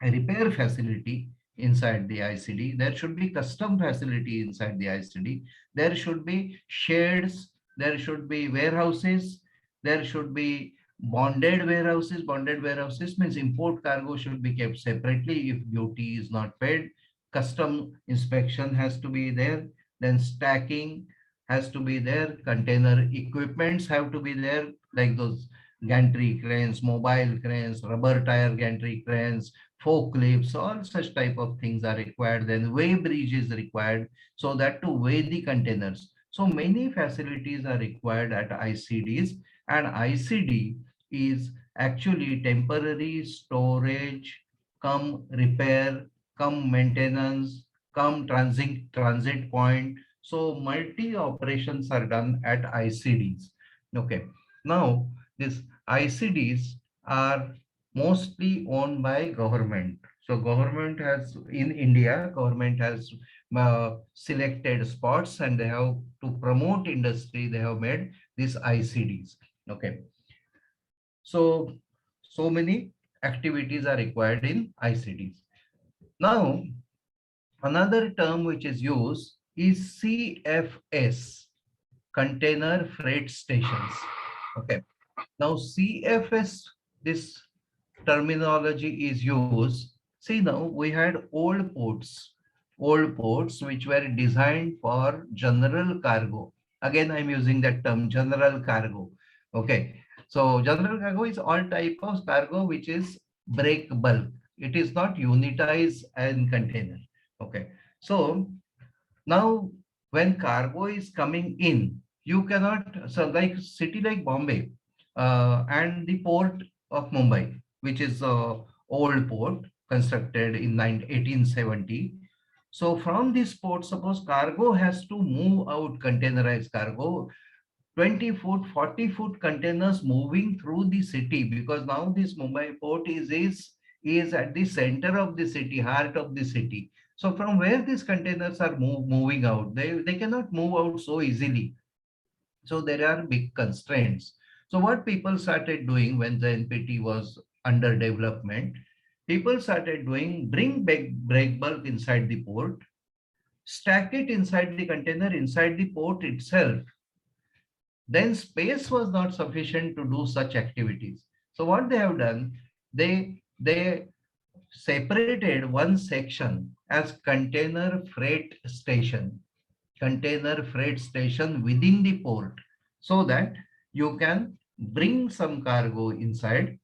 a repair facility inside the ICD. There should be custom facility inside the ICD. There should be sheds. There should be warehouses. There should be bonded warehouses. Bonded warehouses means import cargo should be kept separately if duty is not paid. Custom inspection has to be there. Then stacking has to be there. Container equipments have to be there, like those gantry cranes, mobile cranes, rubber tire gantry cranes, forklifts, all such type of things are required. Then weigh bridge is required, so that to weigh the containers. So many facilities are required at ICDs, and ICD is actually temporary storage, come repair, come maintenance, come transit point. So multi operations are done at ICDs. Okay. Now these ICDs are mostly owned by government. So government has, in India, government has selected spots, and they have to promote industry. They have made these ICDs. Okay. So many activities are required in ICDs. Now, another term which is used is CFS, container freight stations. Okay. Now CFS, this terminology is used. See, now we had old ports which were designed for general cargo. Again, I'm using that term, general cargo. Okay. So general cargo is all type of cargo which is break bulk. It is not unitized and container. Okay. So now when cargo is coming in, you cannot, so like city like Bombay and the port of Mumbai, which is old port constructed in 1870. So from this port, suppose cargo has to move out, containerized cargo, 20-foot, 40-foot containers moving through the city, because now this Mumbai port is at the center of the city, heart of the city. So from where these containers are moving out, they cannot move out so easily. So there are big constraints. So what people started doing when the NPT was under development, people started doing, bring break bulk inside the port, stack it inside the container inside the port itself. Then space was not sufficient to do such activities. So what they have done, they separated one section as container freight station within the port, so that you can bring some cargo inside,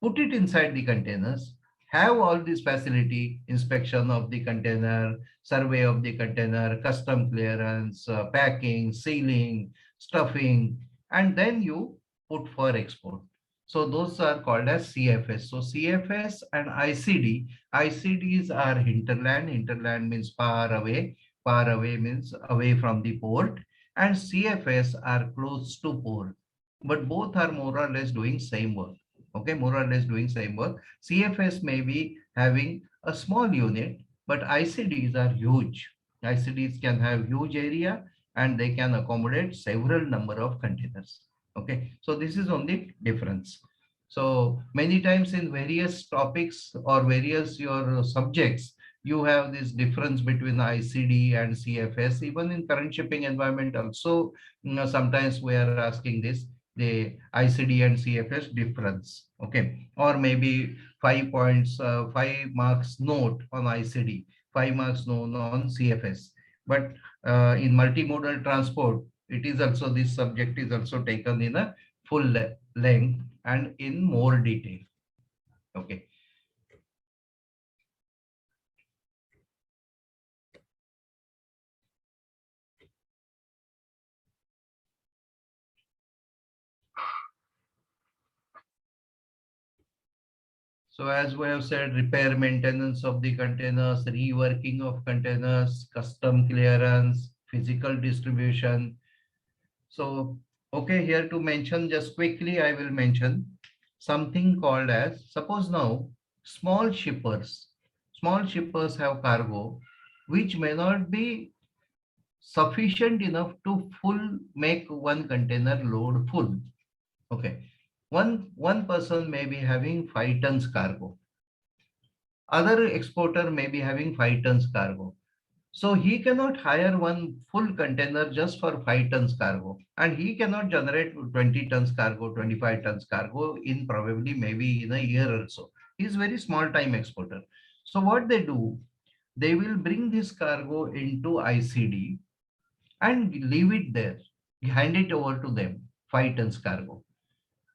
put it inside the containers, have all this facility, inspection of the container, survey of the container, custom clearance, packing, sealing, stuffing, and then you put for export. So those are called as CFS. So CFS and ICD, ICDs are hinterland. Hinterland means far away. Far away means away from the port. And CFS are close to port. But both are more or less doing same work. Okay, more or less doing same work. CFS may be having a small unit, but ICDs are huge. ICDs can have huge area and they can accommodate several number of containers. Okay, so this is only difference. So many times in various topics or various your subjects, you have this difference between ICD and CFS. Even in current shipping environment also, sometimes we are asking this, the ICD and CFS difference. Okay, or maybe 5 points, 5 marks note on ICD, 5 marks note on CFS. But in multimodal transport, it is also, this subject is also taken in a full length and in more detail. Okay. So as we have said, repair, maintenance of the containers, reworking of containers, custom clearance, physical distribution. So, okay, here to mention just quickly, I will mention something called as, suppose now, small shippers. Small shippers have cargo which may not be sufficient enough to make one container load full. Okay. One person may be having 5 tons cargo. Other exporter may be having 5 tons cargo. So he cannot hire one full container just for 5 tons cargo. And he cannot generate 20 tons cargo, 25 tons cargo in probably maybe in a year or so. He is very small time exporter. So what they do, they will bring this cargo into ICD and leave it there, hand it over to them, 5 tons cargo.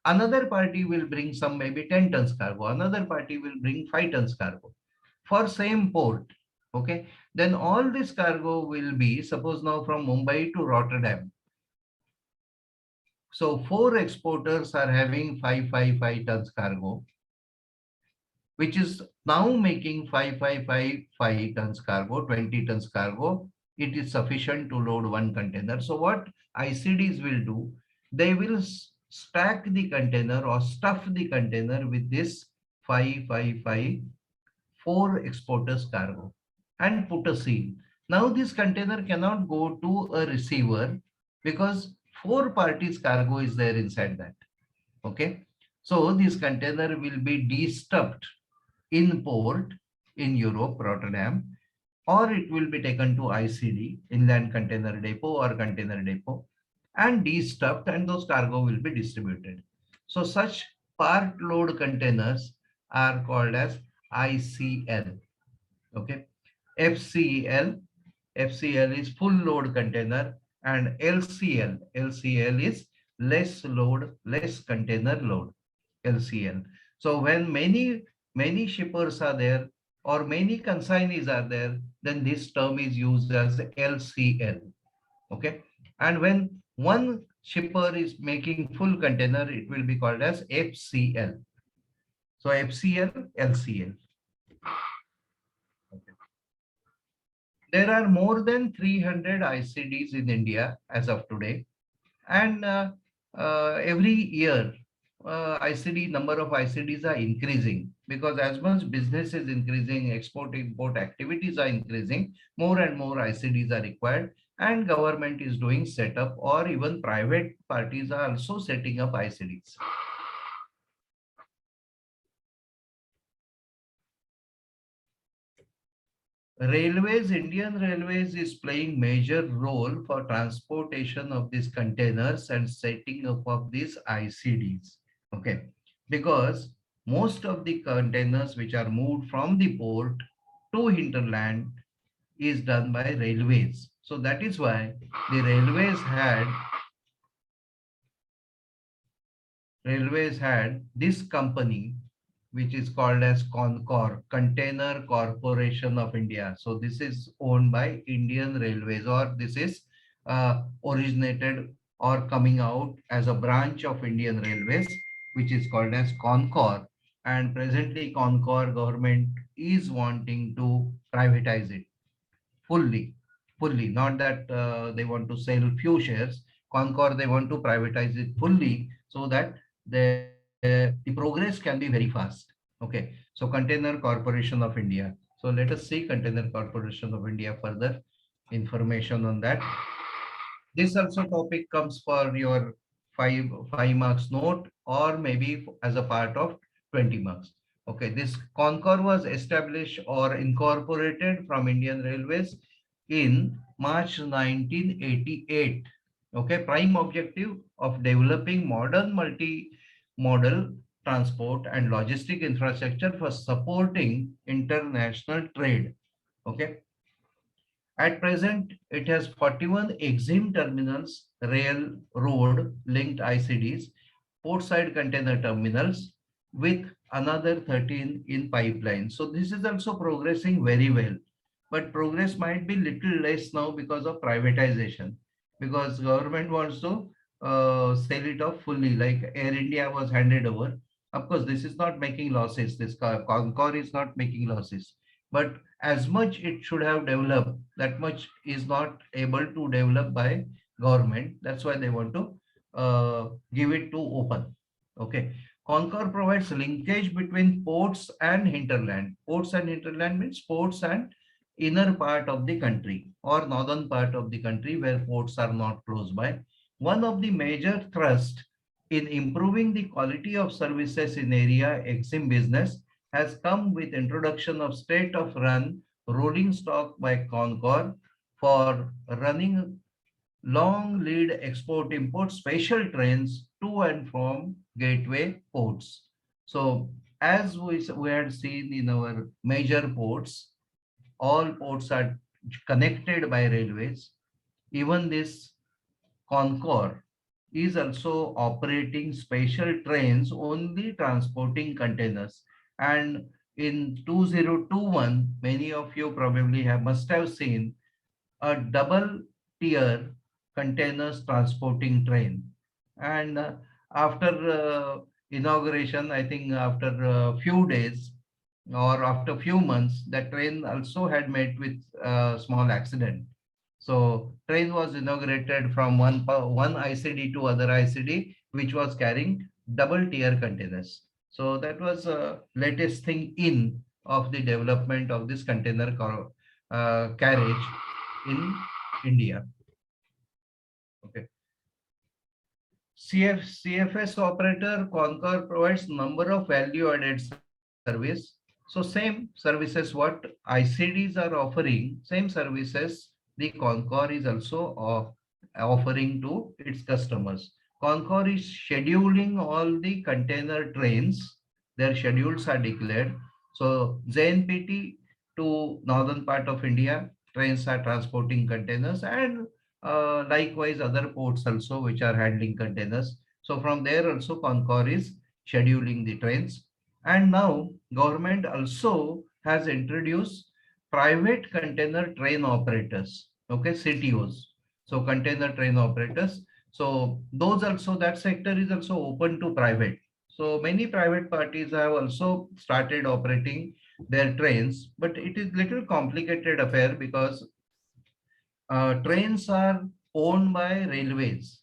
Another party will bring some maybe 10 tons cargo. Another party will bring 5 tons cargo for same port. Okay, then all this cargo will be, suppose now from Mumbai to Rotterdam. So 4 exporters are having 5 tons cargo, which is now making 5 tons cargo, 20 tons cargo. It is sufficient to load one container. So what ICDs will do, they will stack the container or stuff the container with this 4 exporters cargo and put a seal. Now this container cannot go to a receiver because 4 parties cargo is there inside that. Okay, so this container will be de-stuffed in port in Europe, Rotterdam, or it will be taken to ICD, Inland Container Depot or Container Depot, and de-stuffed, and those cargo will be distributed. So such part load containers are called as ICL. Okay, FCL is full load container, and LCL is less load, less container load, LCL. So when many shippers are there or many consignees are there, then this term is used as LCL. Okay, and when one shipper is making full container, it will be called as FCL. So FCL, LCL. Okay. There are more than 300 ICDs in India as of today, and every year number of ICDs are increasing, because as much business is increasing, export import activities are increasing, more and more ICDs are required, and government is doing setup, or even private parties are also setting up ICDs. Railways, Indian Railways is playing major role for transportation of these containers and setting up of these ICDs. Okay, because most of the containers which are moved from the port to hinterland is done by railways. So that is why the railways had this company, which is called as CONCOR, Container Corporation of India. So this is owned by Indian Railways, or this is originated or coming out as a branch of Indian Railways, which is called as Concor. And presently Concor government is wanting to privatize it fully, not that they want to sell few shares. Concor, they want to privatize it fully so that the progress can be very fast. Okay, so Container Corporation of India. So let us see Container Corporation of India further information on that. This also topic comes for your five marks note, or maybe as a part of 20 marks. Okay, this Concor was established or incorporated from Indian Railways in March 1988. Okay, prime objective of developing modern multi-modal transport and logistic infrastructure for supporting international trade. Okay, at present, it has 41 EXIM terminals, railroad linked ICDs, portside container terminals, with another 13 in pipeline. So this is also progressing very well, but progress might be little less now because of privatization, because government wants to sell it off fully, like Air India was handed over. Of course, this is not making losses. This Concor is not making losses, but as much it should have developed, that much is not able to develop by government. That's why they want to give it to open. Okay, Concor provides linkage between ports and hinterland. Ports and hinterland means ports and inner part of the country or northern part of the country where ports are not close by. One of the major thrust in improving the quality of services in area EXIM business has come with introduction of state-of-run rolling stock by Concor for running long lead export import special trains to and from gateway ports. So as we had seen in our major ports, all ports are connected by railways. Even this Concor is also operating special trains only transporting containers. And in 2021, many of you probably must have seen a double tier containers transporting train. And after inauguration, I think after a few days or after few months, that train also had met with a small accident. So train was inaugurated from one ICD to other ICD, which was carrying double tier containers. So that was latest thing in of the development of this container carriage in India. Okay. CFS operator Concor provides number of value-added service. So same services what ICDs are offering, same services the Concor is also offering to its customers. Concor is scheduling all the container trains. Their schedules are declared. So JNPT to northern part of India, trains are transporting containers, and likewise other ports also which are handling containers. So from there also Concor is scheduling the trains. And now government also has introduced private container train operators, okay, CTOs. So container train operators. So those also, that sector is also open to private. So many private parties have also started operating their trains, but it is little complicated affair because trains are owned by railways.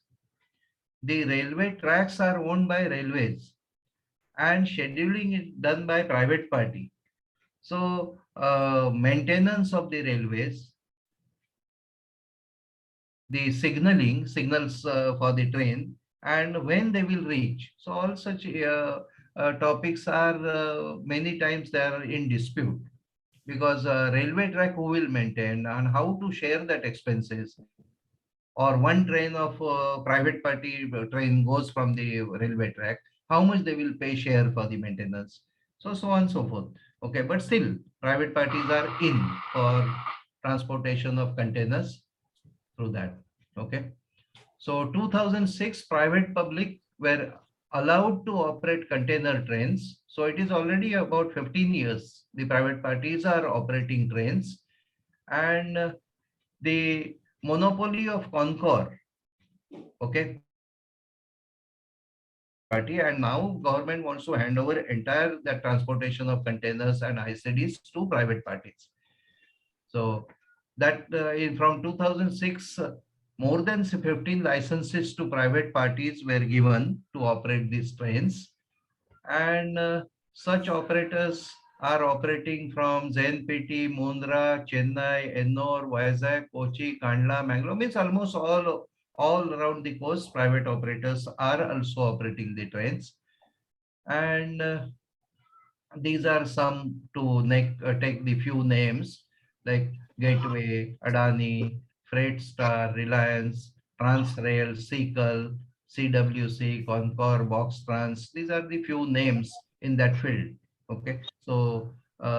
The railway tracks are owned by railways, and scheduling is done by private party. So maintenance of the railways, the signals for the train, and when they will reach. So all such topics are many times they are in dispute, because railway track who will maintain and how to share that expenses, or one train of private party train goes from the railway track, how much they will pay share for the maintenance. So on and so forth. Okay, but still private parties are in for transportation of containers through that. Okay, so 2006 private public were allowed to operate container trains. So it is already about 15 years the private parties are operating trains. And the monopoly of Concor Okay. Party, and now government wants to hand over entire the transportation of containers and ICDs to private parties. So that from 2006, more than 15 licenses to private parties were given to operate these trains, and such operators are operating from JNPT, Mundra, Chennai, Ennore, Vizag, Kochi, Kandla, Mangalore. Means almost all around the coast, private operators are also operating the trains. And these are some to take the few names like Gateway, Adani, Freight Star, Reliance, Transrail, Sequel, CWC, Concor, Box Trans. These are the few names in that field. Okay, so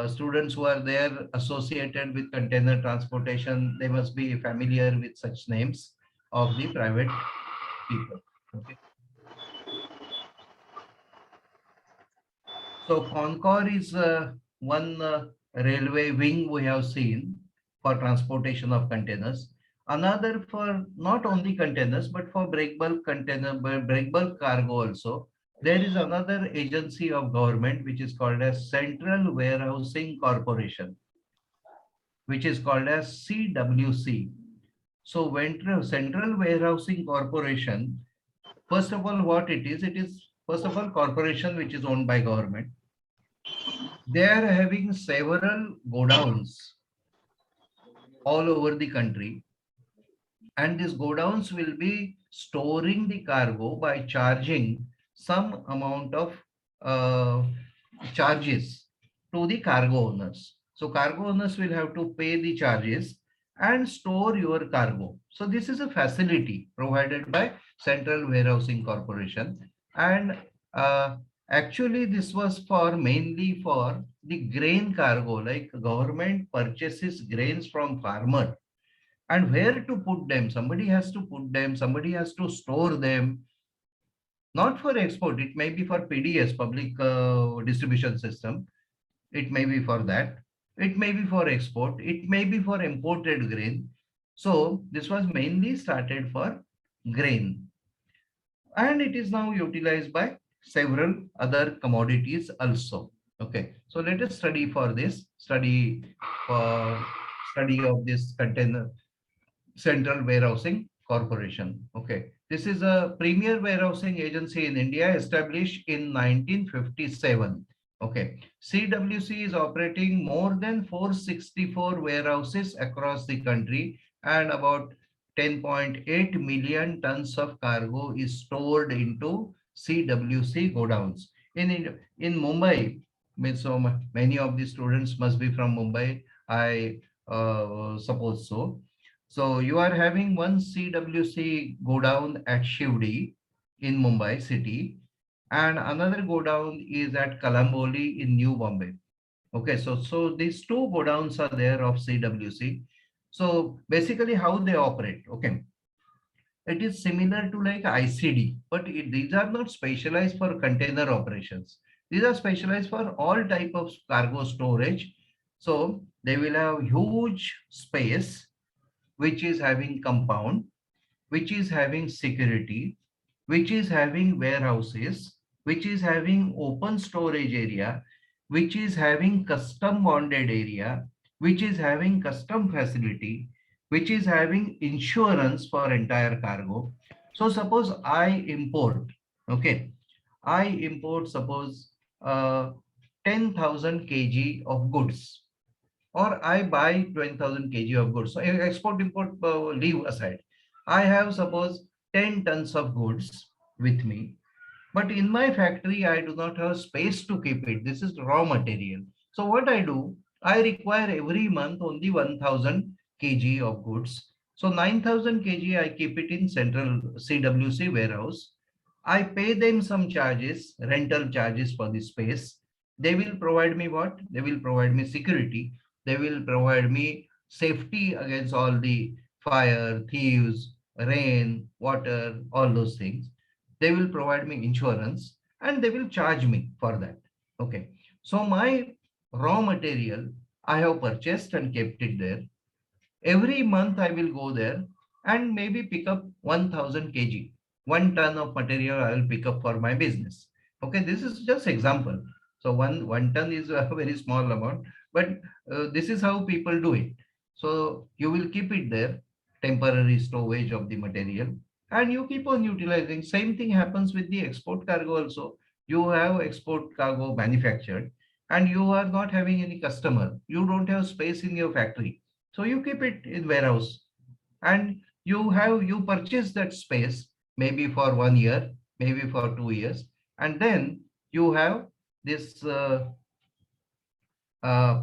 students who are there associated with container transportation, they must be familiar with such names of the private people. Okay. So Concor is one railway wing we have seen for transportation of containers. Another for not only containers but for break bulk container, break bulk cargo also. There is another agency of government which is called as Central Warehousing Corporation, which is called as CWC. So when Central Warehousing Corporation, first of all, what it is first of all corporation which is owned by government. They are having several godowns all over the country, and these godowns will be storing the cargo by charging some amount of uh, charges to the cargo owners. So cargo owners will have to pay the charges and store your cargo. So this is a facility provided by Central Warehousing Corporation, and uh, actually this was for mainly for the grain cargo, like government purchases grains from farmer, and where to put them? Somebody has to put them, somebody has to store them, not for export. It may be for PDS, public distribution system. It may be for that. It may be for export. It may be for imported grain. So this was mainly started for grain, and it is now utilized by several other commodities also. Okay, so let us study for this study of this container Central Warehousing Corporation. Okay, this is a premier warehousing agency in India established in 1957. Okay, CWC is operating more than 464 warehouses across the country, and about 10.8 million tons of cargo is stored into CWC godowns. In Mumbai, means so many of the students must be from Mumbai, I suppose so. So you are having one CWC go down at Shivdi in Mumbai city, and another go down is at Kalamboli in New Bombay. Okay, so these two go downs are there of CWC. So basically how they operate, okay, it is similar to like ICD, but these are not specialized for container operations. These are specialized for all type of cargo storage. So they will have huge space which is having compound, which is having security, which is having warehouses, which is having open storage area, which is having custom bonded area, which is having custom facility, which is having insurance for entire cargo. So suppose I import, okay, I import suppose 10,000 kg of goods, or I buy 20,000 kg of goods. So export import leave aside, I have suppose 10 tons of goods with me, but in my factory I do not have space to keep it. This is raw material. So what I do, I require every month only 1,000 kg of goods. So 9,000 kg I keep it in central CWC warehouse. I pay them some charges, rental charges for the space. They will provide me what? They will provide me security. They will provide me safety against all the fire, thieves, rain, water, all those things. They will provide me insurance, and they will charge me for that. Okay. So my raw material I have purchased and kept it there. Every month I will go there. and maybe pick up 1000 kg, 1 ton of material I will pick up for my business. Okay, this is just example. So one ton is a very small amount, but this is how people do it. So you will keep it there, temporary storage of the material, and you keep on utilizing. Same thing happens with the export cargo also. You have export cargo manufactured, and you are not having any customer. You don't have space in your factory, so you keep it in warehouse, and you purchase that space maybe for 1 year, maybe for 2 years, and then you have this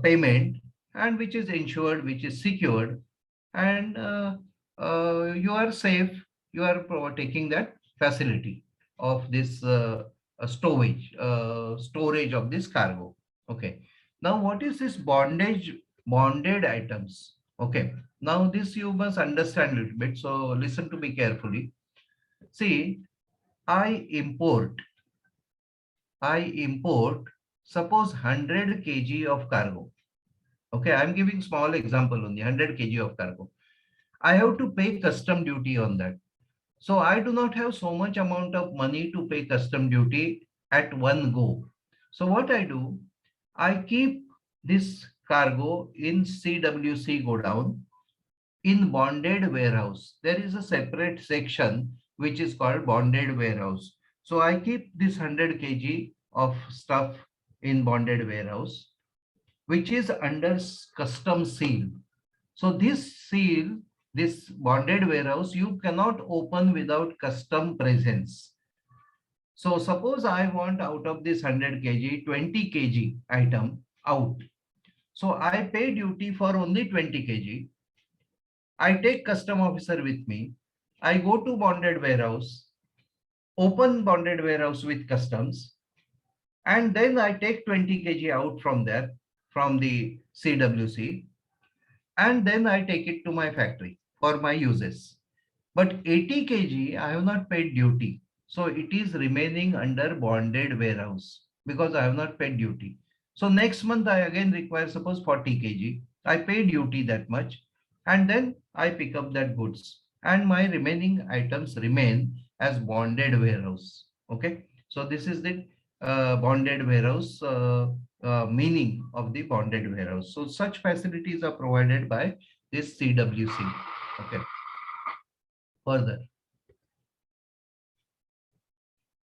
payment, and which is insured, which is secured, and you are safe. You are taking that facility of this storage of this cargo. Okay, now what is this bonded items? Okay, now this you must understand a little bit, so listen to me carefully. See, i import I import, suppose 100 kg of cargo. Okay, I'm giving small example only, 100 kg of cargo. I have to pay custom duty on that. So I do not have so much amount of money to pay custom duty at one go. So what I do, I keep this cargo in CWC godown in bonded warehouse. There is a separate section which is called bonded warehouse. So I keep this 100 kg of stuff in bonded warehouse, which is under custom seal. So this seal, this bonded warehouse, you cannot open without custom presence. So suppose I want out of this 100 kg, 20 kg item out. So I pay duty for only 20 kg. I take custom officer with me. I go to bonded warehouse, open bonded warehouse with customs, and then I take 20 kg out from there, from the CWC, and then I take it to my factory for my uses. But 80 kg, I have not paid duty. So it is remaining under bonded warehouse because I have not paid duty. So next month I again require suppose 40 kg. I pay duty that much, and then I pick up that goods, and my remaining items remain as bonded warehouse. Okay. So this is the bonded warehouse meaning of the bonded warehouse. So such facilities are provided by this CWC. Okay. Further,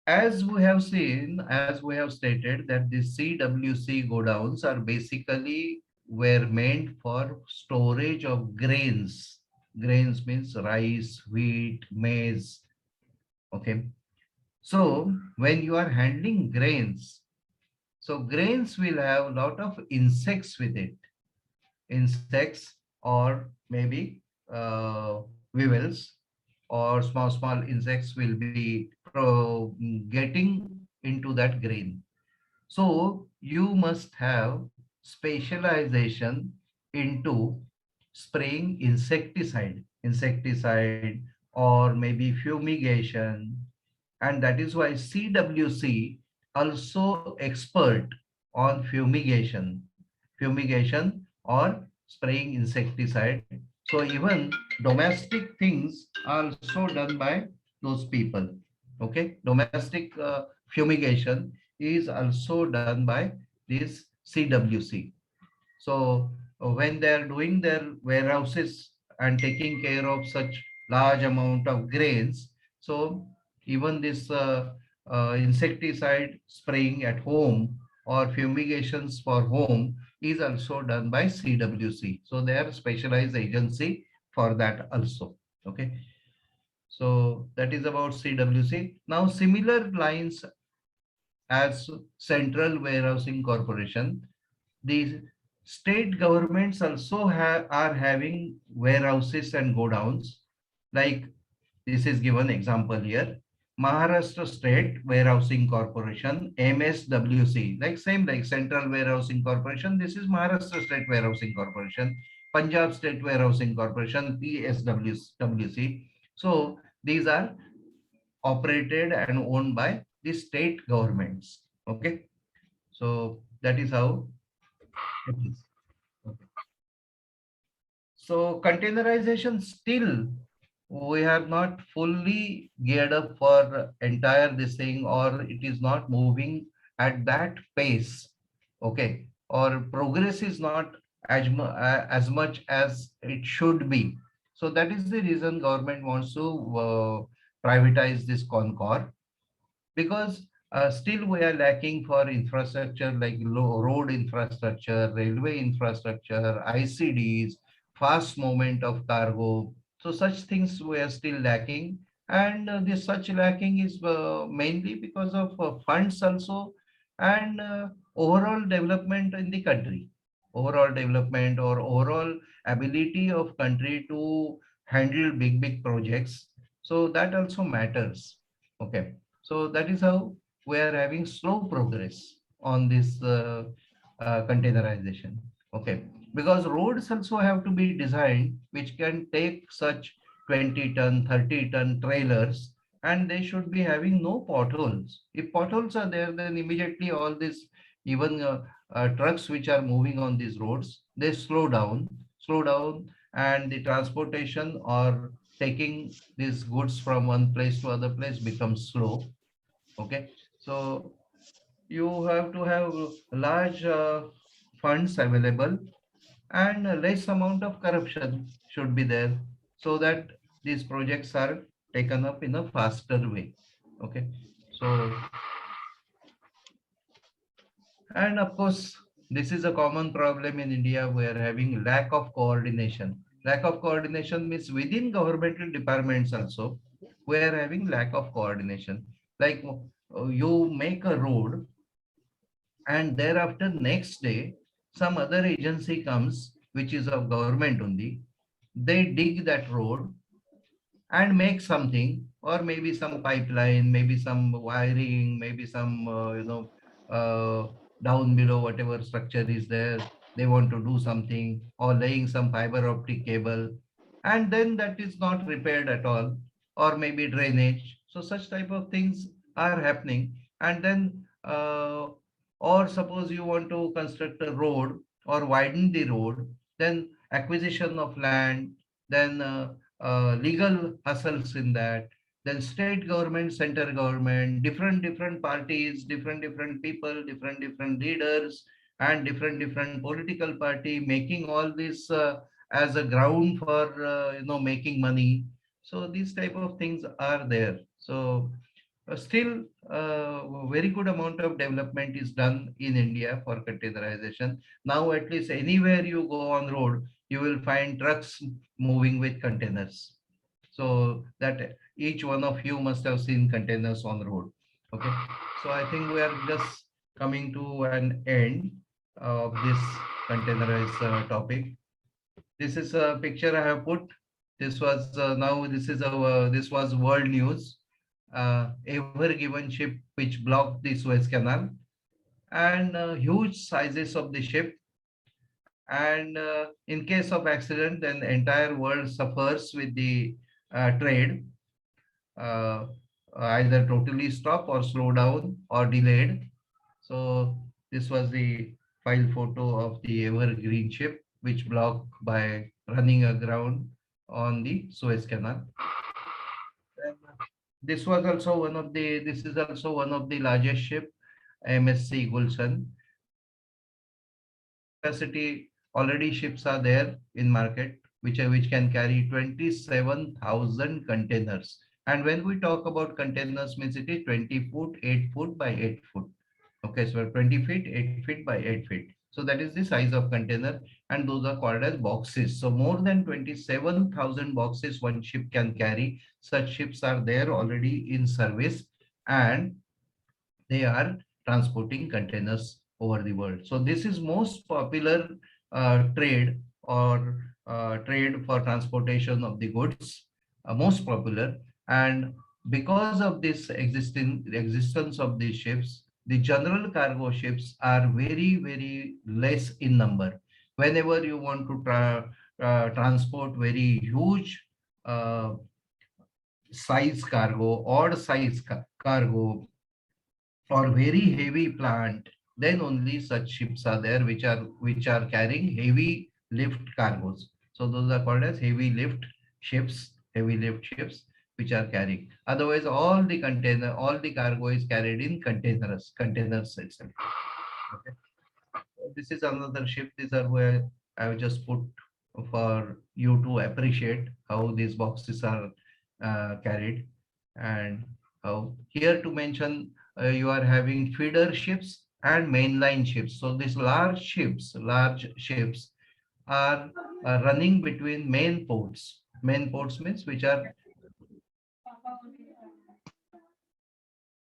as we have seen, as we have stated, that the CWC godowns are basically were meant for storage of grains. Grains means rice, wheat, maize. Okay. So when you are handling grains, so grains will have a lot of insects with it. Insects, or maybe weevils, or small insects will be getting into that grain. So you must have specialization into spraying insecticide, or maybe fumigation, and that is why CWC also expert on fumigation or spraying insecticide. So even domestic things are also done by those people. Okay, domestic fumigation is also done by this CWC. So when they are doing their warehouses and taking care of such large amount of grains, so even this insecticide spraying at home or fumigations for home is also done by CWC. So they are specialized agency for that also. Okay. So that is about CWC. Now similar lines as Central Warehousing Corporation, the state governments also are having warehouses and godowns. Like this is given example here. Maharashtra State Warehousing Corporation, MSWC, like same like Central Warehousing Corporation. This is Maharashtra State Warehousing Corporation. Punjab State Warehousing Corporation, PSWC. So these are operated and owned by the state governments. Okay. So that is how it is. Okay. So containerization still we are not fully geared up for entire this thing, or it is not moving at that pace. Okay, or progress is not as much as it should be. So that is the reason government wants to privatize this Concor, because still we are lacking for infrastructure like road infrastructure, railway infrastructure, ICDs, fast movement of cargo. So such things we are still lacking, and this such lacking is mainly because of funds also, and overall development in the country, overall development or overall ability of country to handle big projects. So that also matters. Okay. So that is how we are having slow progress on this containerization. Okay, because roads also have to be designed which can take such 20-ton, 30-ton trailers, and they should be having no potholes. If potholes are there, then immediately all this, even trucks which are moving on these roads, they slow down, and the transportation or taking these goods from one place to other place becomes slow. Okay, so you have to have large funds available, and a less amount of corruption should be there, so that these projects are taken up in a faster way. Okay, so, and of course, this is a common problem in India. We are having lack of coordination. Lack of coordination means within governmental departments also, we are having lack of coordination. Like you make a road, and thereafter next day some other agency comes which is of government only. They dig that road and make something, or maybe some pipeline, maybe some wiring, maybe some down below whatever structure is there, they want to do something, or laying some fiber optic cable, and then that is not repaired at all, or maybe drainage. So such type of things are happening. And then or suppose you want to construct a road or widen the road, then acquisition of land, then legal hustles in that, then state government, center government, different parties, different people, different leaders, and different political party making all this as a ground for making money. So these type of things are there. So still very good amount of development is done in India for containerization. Now at least anywhere you go on road, you will find trucks moving with containers. So that each one of you must have seen containers on the road. Okay, so I think we are just coming to an end of this containerized topic. This is a picture I have put. This was now this was world news. Ever given ship which blocked the Suez Canal, and huge sizes of the ship. And in case of accident, then the entire world suffers with the trade, uh, either totally stop or slow down or delayed. So this was the file photo of the evergreen ship which blocked by running aground on the Suez Canal. And this was also one of the. This is also one of the largest ship, MSC Gulshan. Capacity already ships are there in market which can carry 27,000 containers. And when we talk about containers, means it is 20 foot, 8 foot by 8 foot. Okay, so 20 feet, 8 feet by 8 feet. So that is the size of container, and those are called as boxes. So more than 27,000 boxes one ship can carry. Such ships are there already in service, and they are transporting containers over the world. So this is most popular trade, or trade for transportation of the goods, most popular. And because of this existence of these ships, the general cargo ships are very less in number. Whenever you want to transport very huge uh, size cargo, odd size cargo, for very heavy plant, then only such ships are there which are carrying heavy lift cargos. So those are called as heavy lift ships, heavy lift ships which are carrying. Otherwise, all the cargo is carried in containers itself. Okay. This is another ship. These are where I have just put for you to appreciate how these boxes are carried, and how here to mention you are having feeder ships and mainline ships. So these large ships are running between main ports. Main ports means which are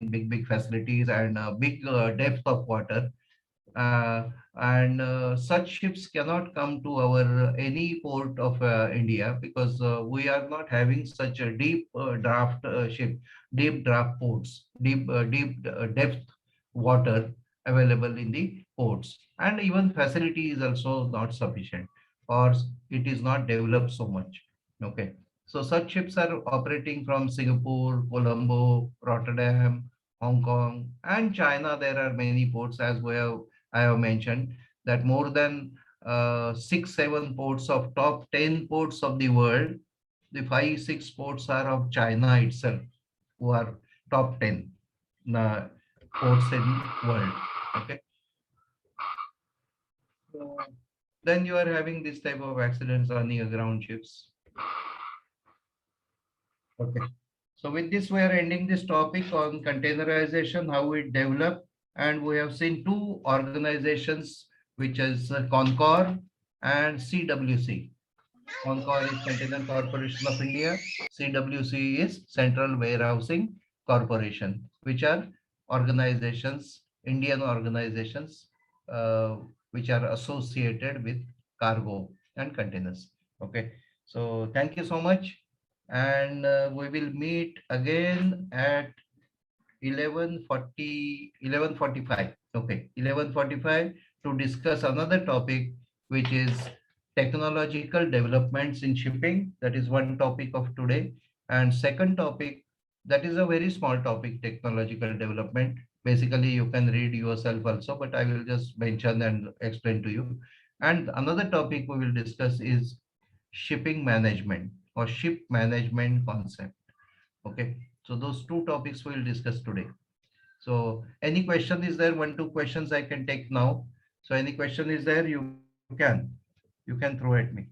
big facilities and big depth of water. And such ships cannot come to our any port of India, because we are not having such a deep draft ship, deep draft ports, deep depth water available in the ports, and even facility is also not sufficient, or it is not developed so much. Okay, so such ships are operating from Singapore, Colombo, Rotterdam, Hong Kong, and China. There are many ports, as I have mentioned that more than 6, 7 ports of top 10 ports of the world, the 5, 6 ports are of China itself, who are top 10 uh, ports in world. Okay. So then you are having this type of accidents on the ground ships. Okay. So with this, we are ending this topic on containerization, how it developed, and we have seen two organizations, which is Concor and CWC. Concor is Container Corporation of India. CWC is Central Warehousing Corporation, which are organizations, Indian organizations, which are associated with cargo and containers. Okay. So thank you so much. And we will meet again at 11:45. Okay, 11:45 to discuss another topic, which is technological developments in shipping. That is one topic of today. And second topic, that is a very small topic, technological development. Basically, you can read yourself also, but I will just mention and explain to you. And another topic we will discuss is shipping management or ship management concept. Okay, so those two topics we will discuss today. So any question is there? 1, 2 questions I can take now. So any question is there, you can throw at me.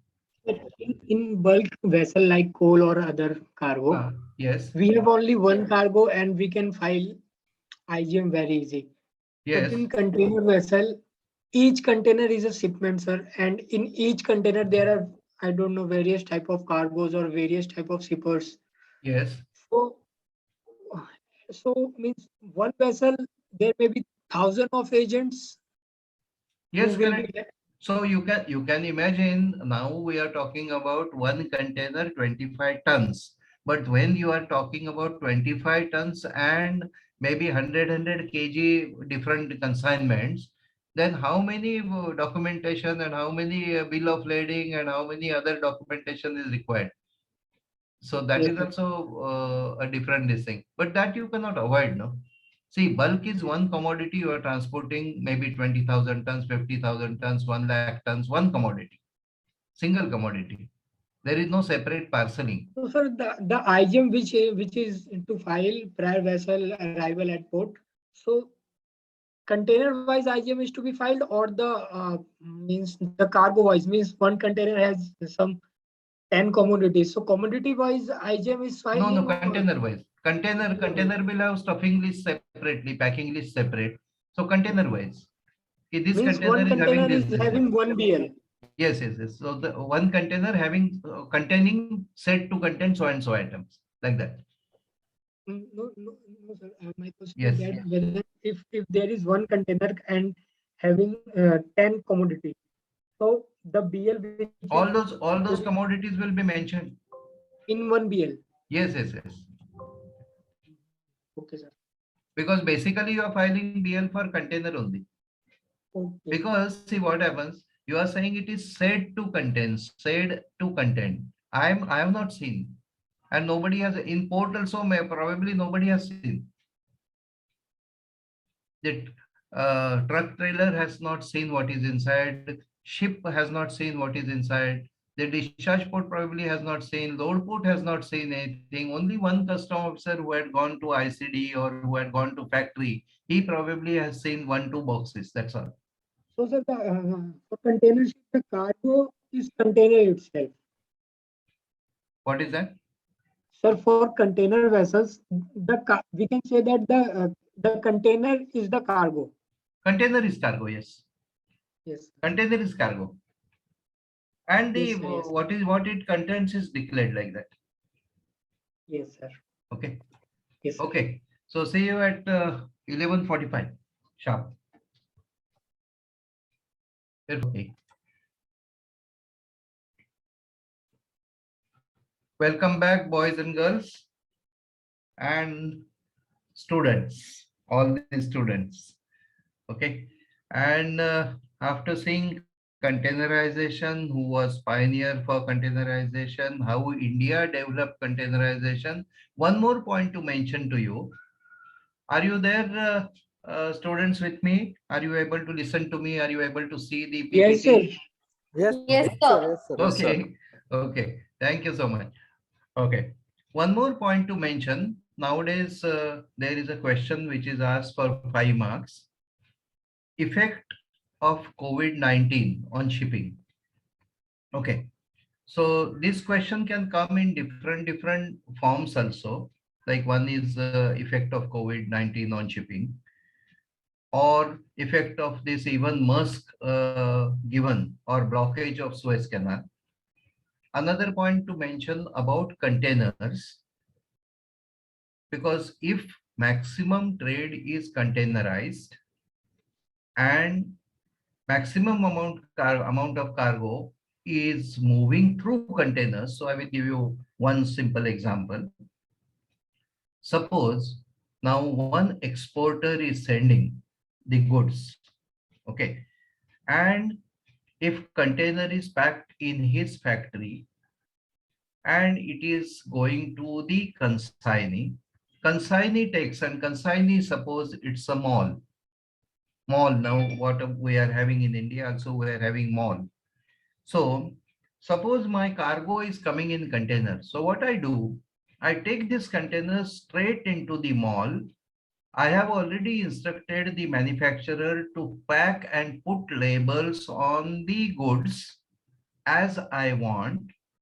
In bulk vessel like coal or other cargo, Yes, we have only one cargo and we can file IGM very easy. yes, But in container vessel, each container is a shipment, sir, and in each container there are, I don't know, various type of cargos or various type of shippers. yes, So, so means one vessel there may be thousand of agents who yes, will be correct. there. So you can imagine, now we are talking about one container 25 tons. But when you are talking about 25 tons and maybe 100 kg different consignments, then how many documentation and how many bill of lading and how many other documentation is required? So that Yes, is sir. also a different thing. But that you cannot avoid, no? See, bulk is one commodity you are transporting, maybe 20,000 tons, 50,000 tons, 1 lakh tons, one commodity, single commodity. There is no separate parceling. So, sir, the IGM which is to file prior vessel arrival at port. So container wise IGM is to be filed, or the means the cargo wise means one container has some 10 commodities. So commodity wise IGM is No, no, filing, or container wise. Container will have stuffing list separately, packing list separate. So container wise. This means container one is having container is this thing. having one BL. Yes, yes, yes. So the one container having containing said to contain so and so items, like that. No, sir. My question is Yes. that whether if there is one container and having 10 commodity, so the BL which is All those commodities will be mentioned. in one BL. Yes, yes, yes. Okay, sir. Because basically you are filing BL for container only. Okay. Because see what happens, you are saying it is said to contain, said to contain. I have not seen, and nobody has in port also. Probably nobody has seen. The truck trailer has not seen what is inside. Ship has not seen what is inside. The discharge port probably has not seen, load port has not seen anything. Only one custom officer who had gone to ICD or who had gone to factory, he probably has seen 1-2 boxes. That's all. So, sir, for container ship, the cargo is container itself. What is that? Sir, for container vessels, we can say that the container is the cargo. Container is cargo, yes. Yes. Container is cargo. And the Yes, sir, yes. what it contains is declared like that. Yes, sir. Okay. Yes, sir. Okay. So see you at 11:45 sharp. Okay. Welcome back, boys and girls and students, all the students. Okay. And after seeing containerization, who was pioneer for containerization, how India developed containerization, one more point to mention to you. Are you there, students, with me? Are you able to listen to me? Are you able to see the PPT? Yes, sir. Yes, Yes, sir. yes, sir. Okay. Okay. Thank you so much. Okay. One more point to mention. Nowadays, there is a question which is asked for 5 marks. Effect of COVID-19 on shipping. Okay. So this question can come in different forms also. Like one is effect of COVID-19 on shipping, or effect of this even Musk given or blockage of Suez Canal. Another point to mention about containers, because if maximum trade is containerized and maximum amount of cargo is moving through containers. So I will give you one simple example. Suppose now one exporter is sending the goods, okay, and if container is packed in his factory and it is going to the consignee takes, and consignee, suppose it's a mall. Now what we are having in India, also we are having mall. So suppose my cargo is coming in container. So what I do, I take this container straight into the mall. I have already instructed the manufacturer to pack and put labels on the goods as I want,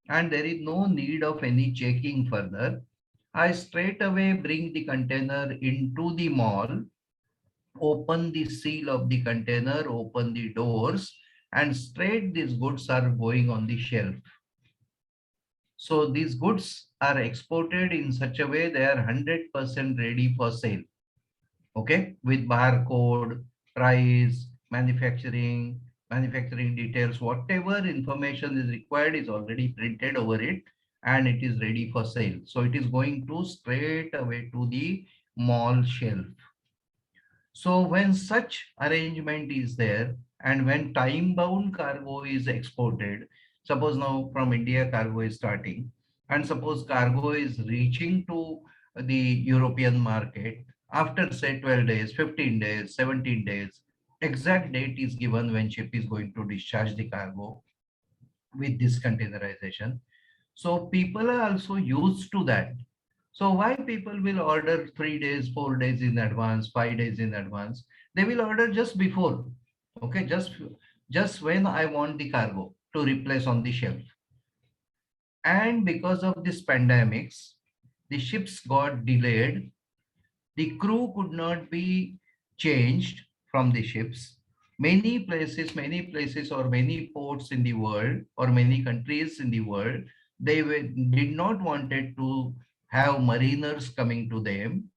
and there is no need of any checking further. I straight away bring the container into the mall, open the seal of the container, open the doors, and straight these goods are going on the shelf. So these goods are exported in such a way they are 100% ready for sale. Okay, with barcode, price, manufacturing details, whatever information is required is already printed over it and it is ready for sale. So it is going to straight away to the mall shelf. So when such arrangement is there and when time-bound cargo is exported, suppose now from India cargo is starting and suppose cargo is reaching to the European market after say 12 days, 15 days, 17 days, exact date is given when ship is going to discharge the cargo with this containerization. So people are also used to that. So why people will order 3 days, 4 days in advance, 5 days in advance? They will order just before, okay, just when I want the cargo to replace on the shelf. And because of this pandemics, the ships got delayed. The crew could not be changed from the ships. Many places or many ports in the world or many countries in the world, they did not wanted to have mariners coming to them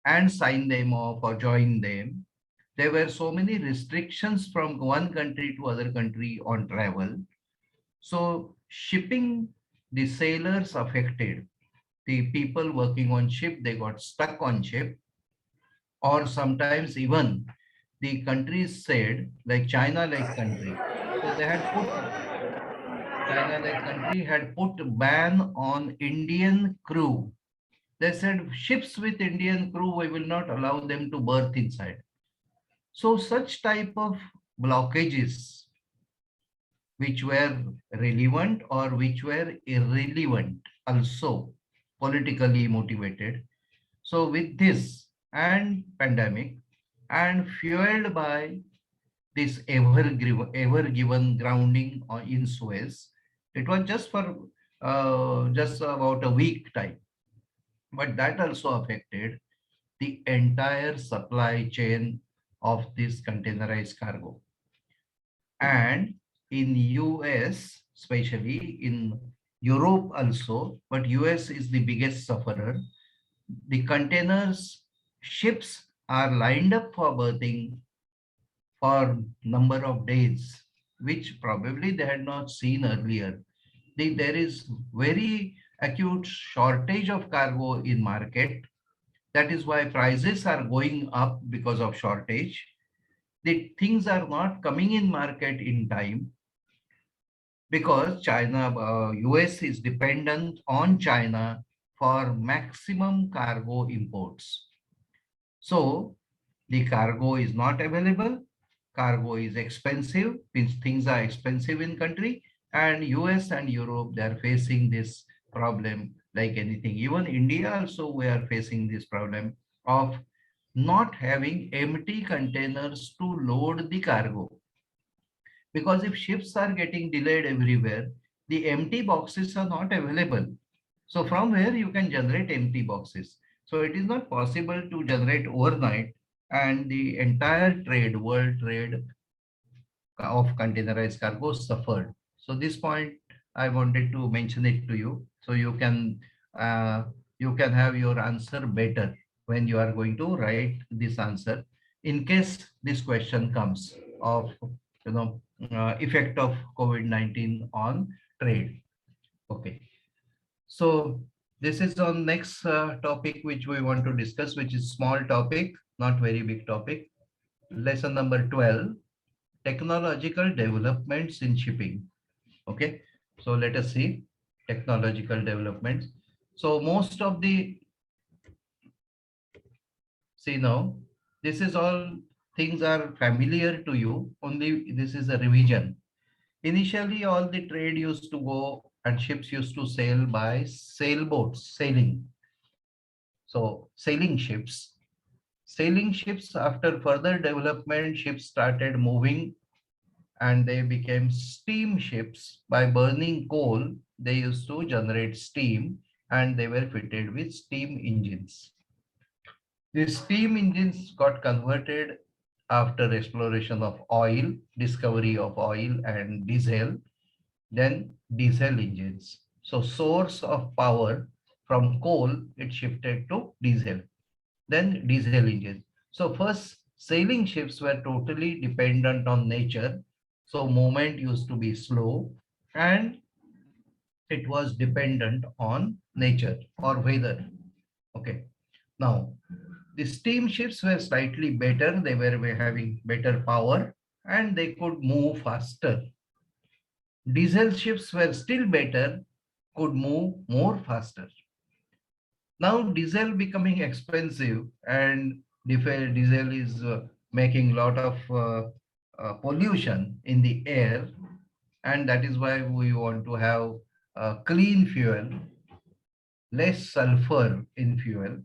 and sign them off or join them. There were so many restrictions from one country to other country on travel. So shipping, the sailors affected. The people working on ship, they got stuck on ship. Or sometimes even the countries said, like China like country, so they had put China like country had put ban on Indian crew. They said ships with Indian crew, we will not allow them to berth inside. So such type of blockages which were relevant or which were irrelevant, also politically motivated. So with this and pandemic and fueled by this ever given grounding in Suez, it was just for just about a week time, but that also affected the entire supply chain of this containerized cargo. And in US, especially in Europe also, but US is the biggest sufferer. The containers ships are lined up for berthing for number of days, which probably they had not seen earlier. There is very acute shortage of cargo in market. That is why prices are going up because of shortage. The things are not coming in market in time because US is dependent on China for maximum cargo imports. So the cargo is not available. Cargo is expensive, means things are expensive in country, and US and Europe, they are facing this problem like anything. Even India also, we are facing this problem of not having empty containers to load the cargo. Because if ships are getting delayed everywhere, the empty boxes are not available. So from where you can generate empty boxes? So it is not possible to generate overnight, and the entire trade, world trade of containerized cargo suffered. So this point I wanted to mention it to you, so uh, you can have your answer better when you are going to write this answer. In case this question comes of effect of COVID-19 on trade. Okay. So this is on next topic which we want to discuss, which is small topic, not very big topic. Lesson number 12, technological developments in shipping. Okay, so let us see technological developments. So most of the, see now, this is all things are familiar to you, only this is a revision. Initially, all the trade used to go and ships used to sail by sailboats, sailing. So sailing ships. Sailing ships, after further development, ships started moving and they became steam ships. By burning coal, they used to generate steam and they were fitted with steam engines. The steam engines got converted after exploration of oil, discovery of oil and diesel, then diesel engines. So source of power from coal, it shifted to diesel, then diesel engines. So first sailing ships were totally dependent on nature. So movement used to be slow and it was dependent on nature or weather. Okay. Now the steamships were slightly better. They were having better power and they could move faster. Diesel ships were still better, could move more faster. Now diesel becoming expensive and diesel is making a lot of pollution in the air, and that is why we want to have clean fuel, less sulfur in fuel.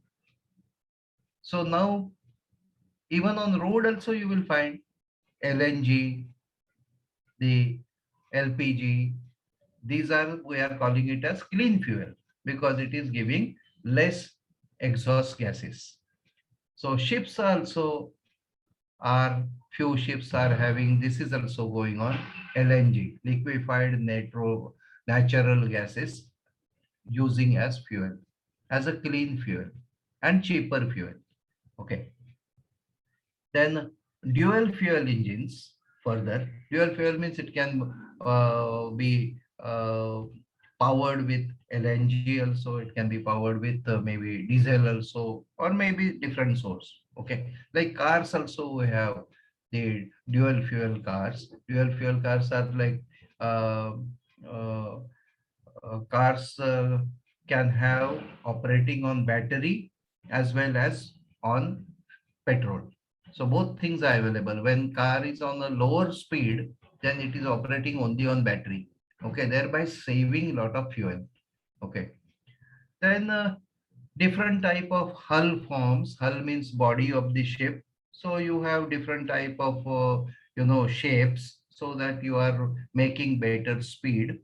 So now even on road also you will find LNG, the LPG. These are, we are calling it as clean fuel because it is giving less exhaust gases. So ships also are, few ships are having, this is also going on, LNG, liquefied natural gases, using as fuel, as a clean fuel and cheaper fuel. Okay. Then dual fuel engines, further, dual fuel means it can be powered with LNG also, it can be powered with maybe diesel also, or maybe different source. Okay, like cars also we have the dual fuel cars. Dual fuel cars are like uh, uh, cars can have operating on battery as well as on petrol. So both things are available. When car is on a lower speed, then it is operating only on battery. Okay, thereby saving a lot of fuel. Okay, then different type of hull forms. Hull means body of the ship. So you have different type of shapes so that you are making better speed.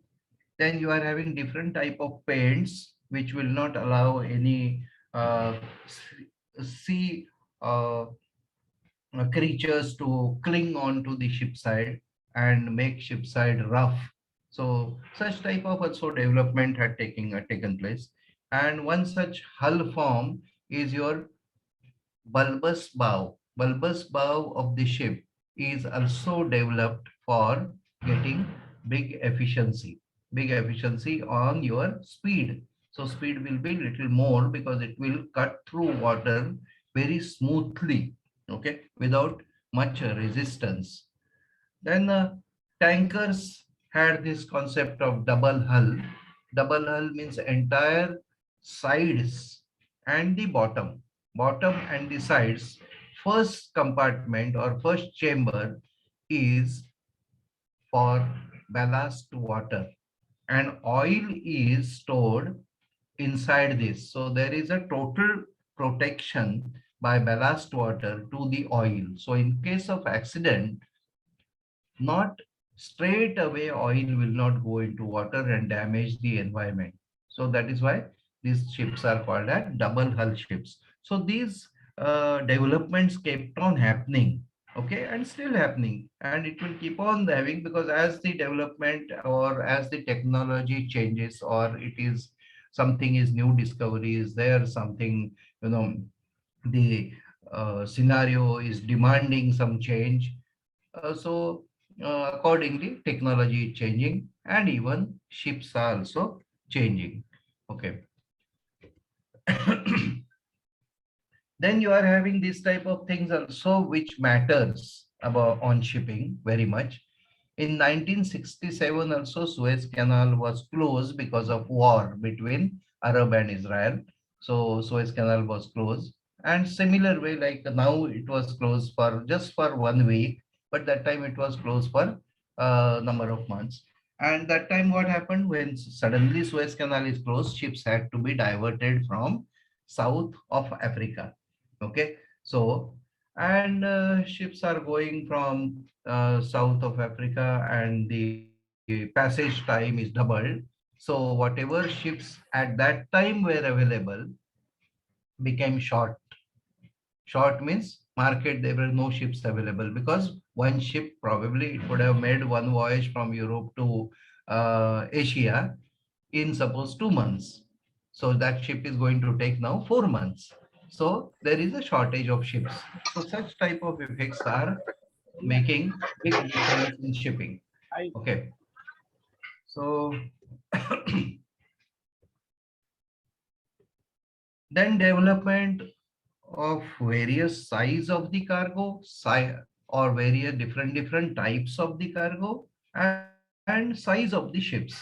Then you are having different type of paints which will not allow any sea creatures to cling on to the ship side and make ship side rough. So such type of also development had taken place. And one such hull form is your bulbous bow. Bulbous bow of the ship is also developed for getting big efficiency, big efficiency on your speed. So speed will be little more because it will cut through water very smoothly, okay, without much resistance. Then tankers had this concept of double hull. Double hull means entire sides and the bottom and the sides. First compartment or first chamber is for ballast water, and oil is stored inside this. So there is a total protection by ballast water to the oil. So in case of accident, not straight away oil will not go into water and damage the environment. So that is why these ships are called as double hull ships. So these developments kept on happening, okay, and still happening, and it will keep on having, because as the development or as the technology changes, or it is something is new discovery is there, something, the scenario is demanding some change. So accordingly, technology is changing and even ships are also changing. Okay. Then you are having this type of things also which matters about on shipping very much. In 1967 also Suez Canal was closed because of war between Arab and Israel. So Suez Canal was closed. And similar way, like now it was closed for just for 1 week, but that time it was closed for a number of months. And that time what happened, when suddenly Suez Canal is closed, ships had to be diverted from south of Africa. Okay, so and ships are going from south of Africa, and the passage time is doubled. So whatever ships at that time were available became short. Short means market, there were no ships available, because one ship probably it would have made one voyage from Europe to Asia in suppose 2 months. So that ship is going to take now 4 months. So there is a shortage of ships. So such type of effects are making big difference in shipping. Okay. So then development of various size of the cargo, or various different types of the cargo, and size of the ships.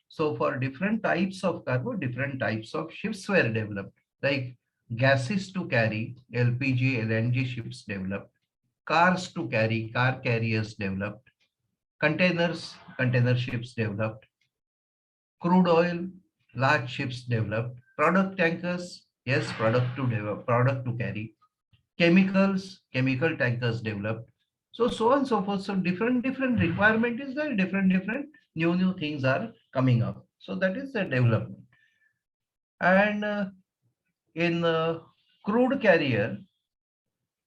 So for different types of cargo, different types of ships were developed. Like gases to carry, LPG, LNG ships developed. Cars to carry, car carriers developed. Containers, container ships developed. Crude oil, large ships developed. Product tankers, yes, product to carry. Chemicals, chemical tankers developed. So on and so forth. So different requirement is there, different new things are coming up. So that is the development. And in crude carrier,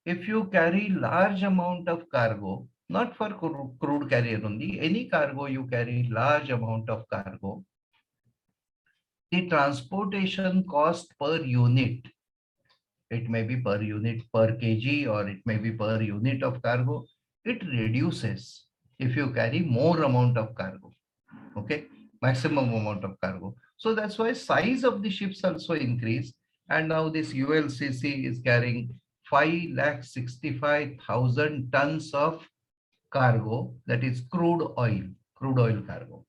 if you carry large amount of cargo, not for crude carrier only, any cargo you carry large amount of cargo, the transportation cost per unit, it may be per unit per kg, or it may be per unit of cargo, it reduces if you carry more amount of cargo. Okay, maximum amount of cargo. So that's why size of the ships also increase. And now this ULCC is carrying 5,65,000 tons of cargo, that is crude oil cargo.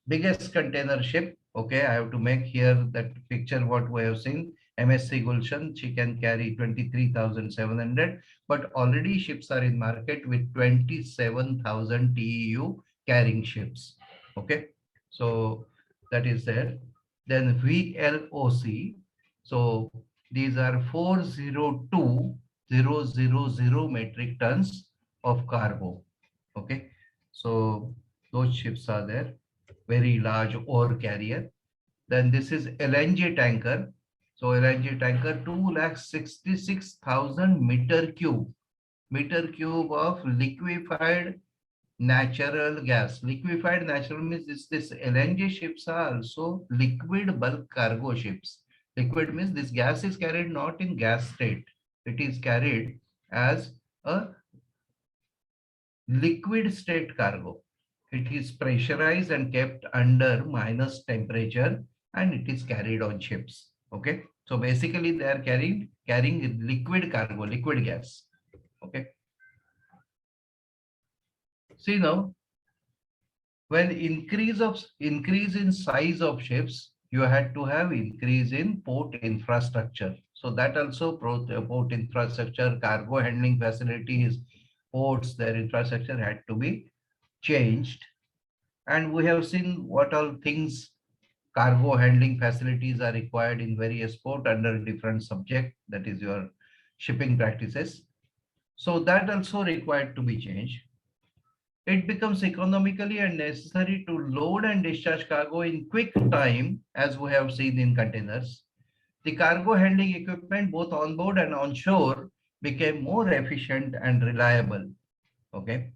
Biggest container ship, okay, I have to make here that picture what we have seen. MSC Gulshan, she can carry 23,700, but already ships are in market with 27,000 TEU carrying ships. Okay, so that is there. Then VLOC. So these are 402,000 metric tons of cargo. Okay, so those ships are there, very large ore carrier. Then this is LNG tanker. So LNG tanker 266,000 meter cube of liquefied natural gas. Liquefied natural means this LNG ships are also liquid bulk cargo ships. Liquid means this gas is carried not in gas state. It is carried as a liquid state cargo. It is pressurized and kept under minus temperature, and it is carried on ships. Okay. So basically they are carrying liquid cargo, liquid gas. Okay. See now, when increase in size of ships, you had to have increase in port infrastructure. So that also port infrastructure, cargo handling facilities, ports, their infrastructure had to be changed. And we have seen what all things cargo handling facilities are required in various port under different subject, that is your shipping practices. So that also required to be changed. It becomes economically and necessary to load and discharge cargo in quick time, as we have seen in containers. The cargo handling equipment, both on board and on shore, became more efficient and reliable. Okay.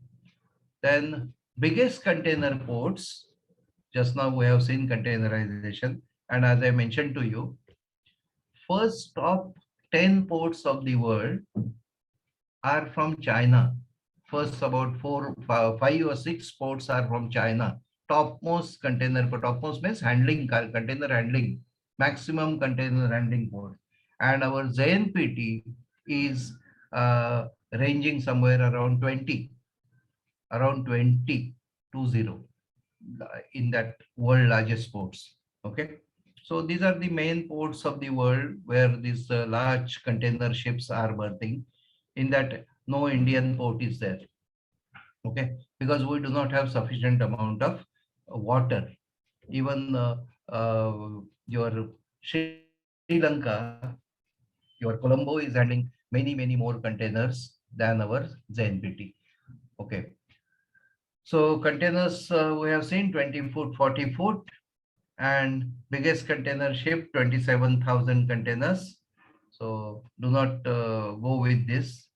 Then biggest container ports, just now we have seen containerization. And as I mentioned to you, first top 10 ports of the world are from China. First about 5 or 6 ports are from China. Topmost container, but topmost means handling, container handling, maximum container handling port. And our ZNPT is ranging somewhere around 20, in that world largest ports. Okay. So these are the main ports of the world where these large container ships are berthing. In that, no Indian port is there. Okay, because we do not have sufficient amount of water. Even your Sri Lanka, your Colombo is handling many more containers than our ZNPT. Okay. So containers we have seen 20 foot, 40 foot, and biggest container ship 27,000 containers. So do not go with this.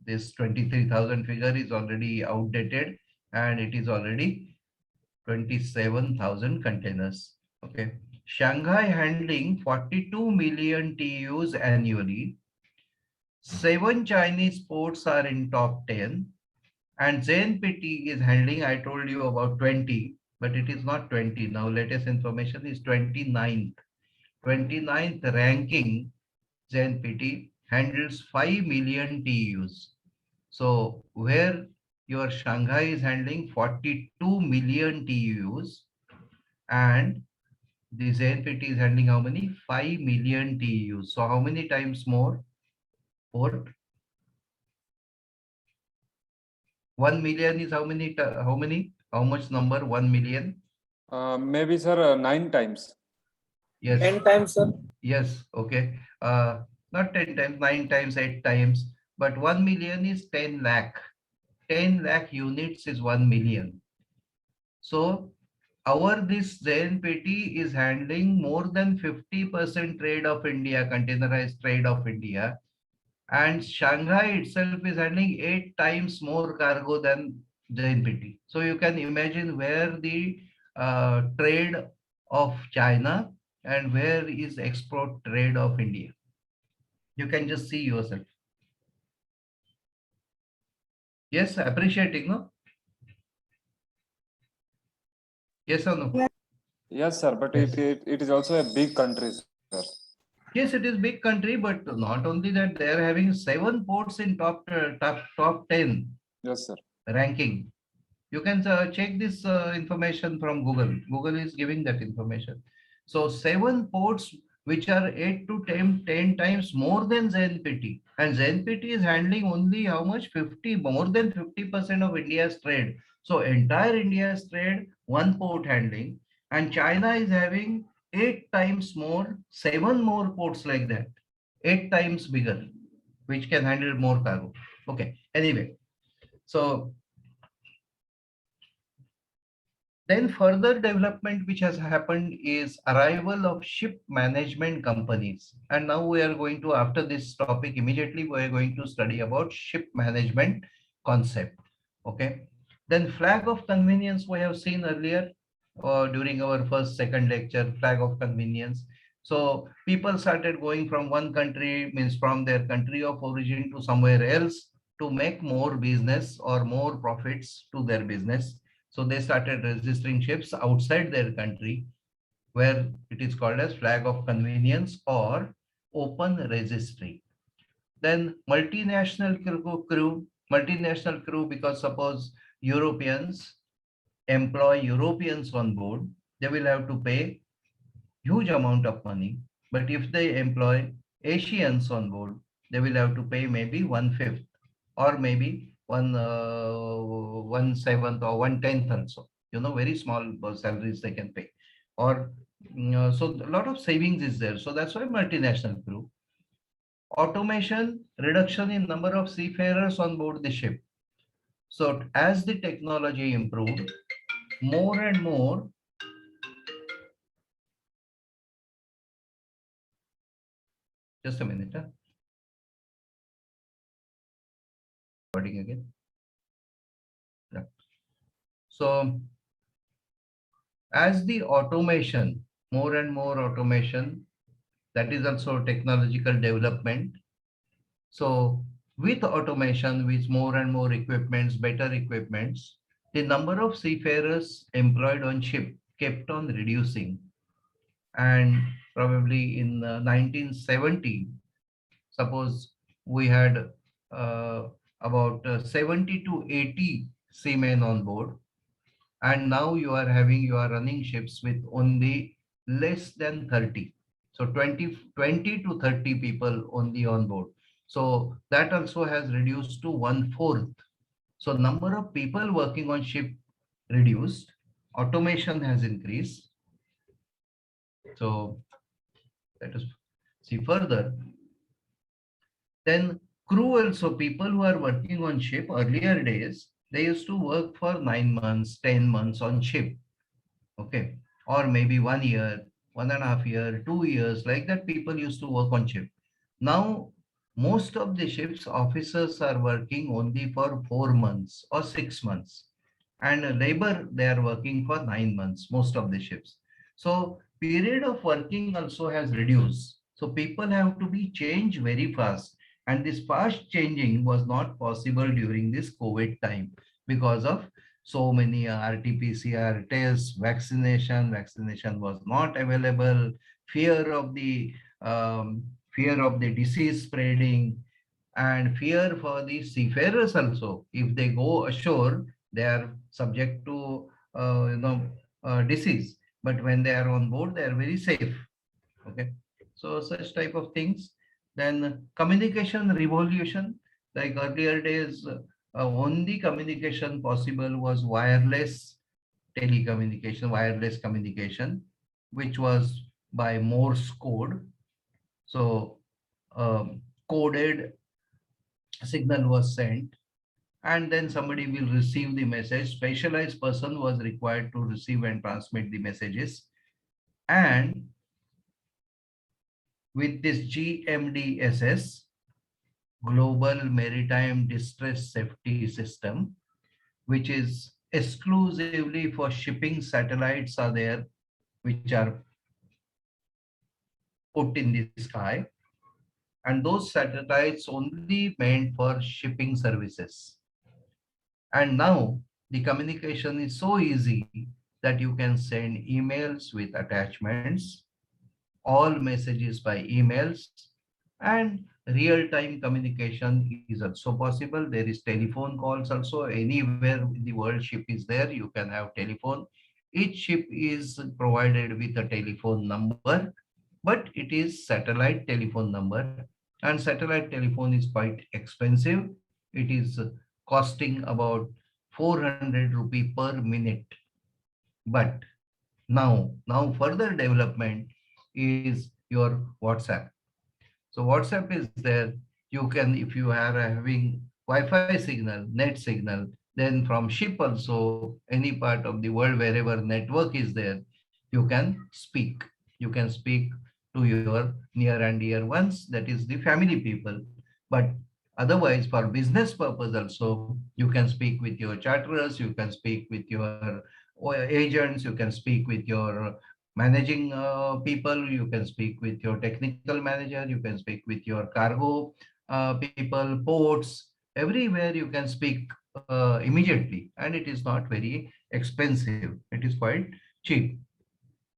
This 23,000 figure is already outdated, and it is already 27,000 containers. Okay. Shanghai handling 42 million TEUs annually. 7 Chinese ports are in top 10. And ZNPT is handling, I told you about 20, but it is not 20. Now latest information is 29th. 29th ranking ZNPT handles 5 million TEUs. So where your Shanghai is handling 42 million TEUs, and the ZNPT is handling how many? 5 million TEUs. So how many times more port? 1 million is how many? How much number? 1 million? Maybe sir 9 times. Yes. 10 times, sir. Yes. Okay. Not 10 times, 9 times, 8 times. But 1 million is 10 lakh. 10 lakh units is 1 million. So this ZNPT is handling more than 50% trade of India, containerized trade of India. And Shanghai itself is handling 8 times more cargo than ZNPT. So you can imagine where the trade of China and where is export trade of India. You can just see yourself. Yes, appreciating, no? Yes or no? Yes, sir. But Yes. it is also a big country, sir. Yes, it is big country, but not only that, they are having 7 ports in top 10 Yes, sir. ranking. You can check this information from Google. Google is giving that information. So 7 ports which are 8 to 10 times more than ZNPT. And ZNPT is handling only how much? 50, more than 50% of India's trade. So entire India's trade, one port handling, and China is having 8 times more, 7 more ports like that, 8 times bigger, which can handle more cargo. Okay, anyway, so then further development which has happened is arrival of ship management companies. And now we are going to, after this topic, immediately we are going to study about ship management concept. Okay. Then flag of convenience we have seen earlier during our second lecture, flag of convenience. So people started going from one country, means from their country of origin to somewhere else to make more business or more profits to their business. So they started registering ships outside their country, where it is called as flag of convenience or open registry. Then multinational crew, because suppose Europeans employ Europeans on board, they will have to pay huge amount of money. But if they employ Asians on board, they will have to pay maybe 1/5 or maybe 1/7 or 1/10 also. Very small salaries they can pay. Or so a lot of savings is there. So that's why multinational crew. Automation, reduction in number of seafarers on board the ship. So as the technology improved, more and more, just a minute, recording again. Yeah. So as the automation, more and more automation, that is also technological development. So with automation, with more and more equipments, better equipments, the number of seafarers employed on ship kept on reducing. And probably in 1970, suppose we had about 70 to 80 seamen on board, and now you are running ships with only less than 30. So 20 to 30 people only on board. So that also has reduced to 1/4. So number of people working on ship reduced, automation has increased. So let us see further. Then crew also, people who are working on ship, earlier days, they used to work for 9 months, 10 months on ship. Okay. Or maybe 1 year, 1.5 years, 2 years, like that people used to work on ship. Now, most of the ships officers are working only for 4 months or 6 months. And labor, they are working for 9 months, most of the ships. So period of working also has reduced. So people have to be changed very fast. And this fast changing was not possible during this COVID time because of so many RT-PCR tests, vaccination was not available, fear of the disease spreading, and fear for the seafarers also. If they go ashore, they are subject to disease. But when they are on board, they are very safe. Okay, so such type of things. Then communication revolution, like earlier days, only communication possible was wireless communication, which was by Morse code. So coded signal was sent, and then somebody will receive the message. Specialized person was required to receive and transmit the messages. And with this GMDSS, Global Maritime Distress Safety System, which is exclusively for shipping, satellites are there, which are put in the sky. And those satellites only meant for shipping services. And now the communication is so easy that you can send emails with attachments, all messages by emails, and real-time communication is also possible. There is telephone calls also. Anywhere in the world ship is there, you can have telephone. Each ship is provided with a telephone number, but it is satellite telephone number, and satellite telephone is quite expensive. It is costing about 400 rupee per minute. But now further development is your WhatsApp. So WhatsApp is there. You can, if you are having Wi-Fi signal, net signal, then from ship also, any part of the world wherever network is there, you can speak. You can speak to your near and dear ones, that is the family people. But otherwise, for business purpose also, you can speak with your charterers, you can speak with your agents, you can speak with your managing people, you can speak with your technical manager, you can speak with your cargo people, ports, everywhere you can speak immediately, and it is not very expensive. It is quite cheap.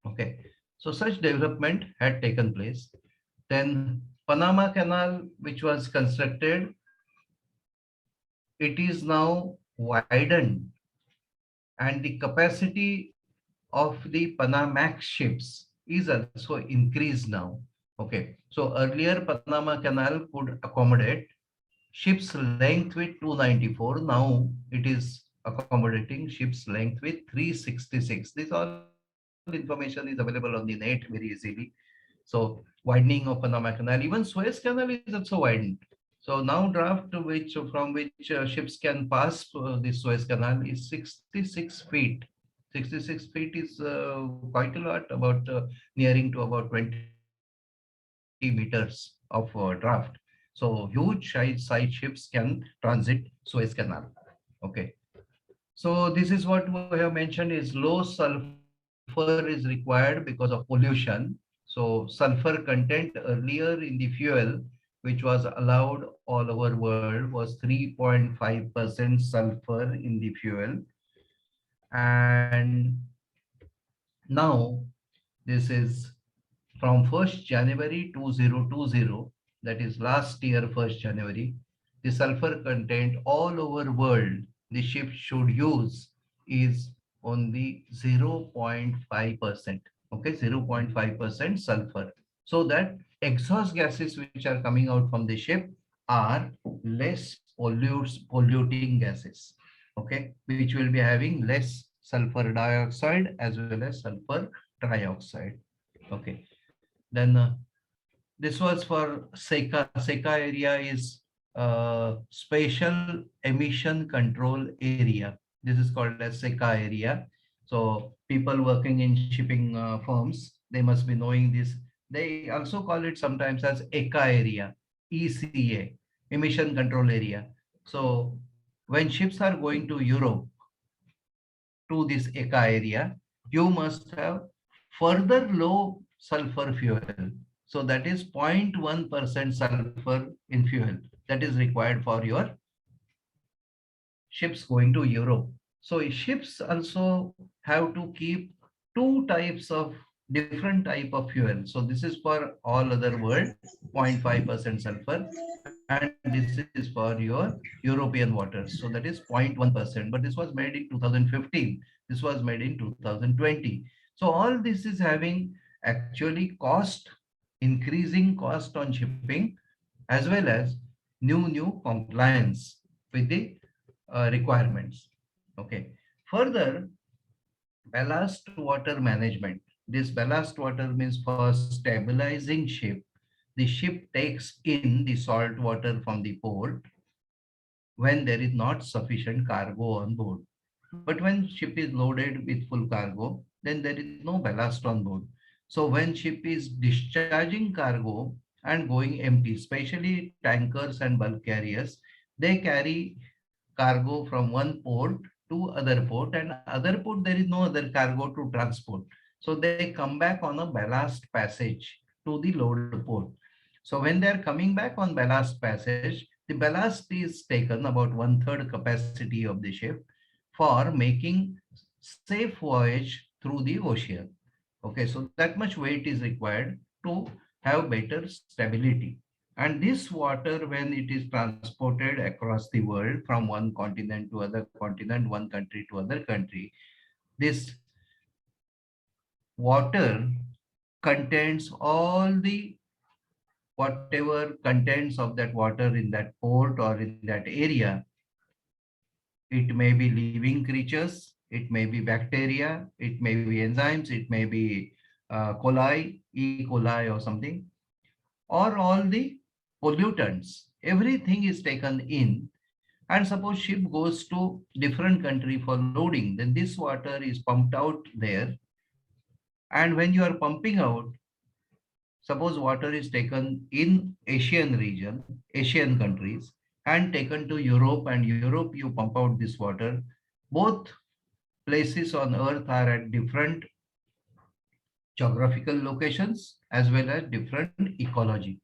Okay. So such development had taken place. Then Panama Canal, which was constructed, it is now widened, and the capacity of the Panamax ships is also increased now. Okay, so earlier Panama Canal could accommodate ships length with 294. Now it is accommodating ships length with 366. This all information is available on the net very easily. So widening of Panama Canal, even Suez Canal is also widened. So now draft which from which ships can pass the Suez Canal is 66 feet. 66 feet is quite a lot, about nearing to about 20 meters of draft. So huge size ships can transit Suez Canal. Okay. So this is what we have mentioned is low sulfur is required because of pollution. So sulfur content earlier in the fuel, which was allowed all over world, was 3.5% sulfur in the fuel. And now this is from 1st January 2020, that is last year 1st January, the sulfur content all over world the ship should use is only 0.5%. Okay, 0.5% sulfur. So that exhaust gases which are coming out from the ship are less polluting gases. Okay, which will be having less sulfur dioxide as well as sulfur trioxide. Okay. Then this was for SECA. SECA area is Special Emission Control Area. This is called as SECA area. So people working in shipping firms, they must be knowing this. They also call it sometimes as ECA area, ECA, Emission Control Area. So when ships are going to Europe, to this ECA area, you must have further low sulfur fuel. So that is 0.1% sulfur in fuel that is required for your ships going to Europe. So ships also have to keep two types of different type of fuel. So this is for all other world, 0.5% sulfur, and this is for your European waters. So that is 0.1%, but this was made in 2015. This was made in 2020. So all this is having actually cost, increasing cost on shipping, as well as new compliance with the requirements. Okay. Further, ballast water management. This ballast water means for stabilizing ship. The ship takes in the salt water from the port when there is not sufficient cargo on board. But when ship is loaded with full cargo, then there is no ballast on board. So when ship is discharging cargo and going empty, especially tankers and bulk carriers, they carry cargo from one port to other port, and other port there is no other cargo to transport. So they come back on a ballast passage to the load port. So when they are coming back on ballast passage, the ballast is taken about 1/3 capacity of the ship for making safe voyage through the ocean. Okay, so that much weight is required to have better stability. And this water, when it is transported across the world from one continent to other continent, one country to other country, this water contains all the whatever contents of that water in that port or in that area it may be living creatures, it may be bacteria, it may be enzymes, it may be coli, E. coli or something, or all the pollutants. Everything is taken in, and suppose ship goes to different country for loading, then this water is pumped out there. And when you are pumping out, suppose water is taken in Asian region, Asian countries, and taken to Europe, and Europe you pump out this water. Both places on earth are at different geographical locations as well as different ecology.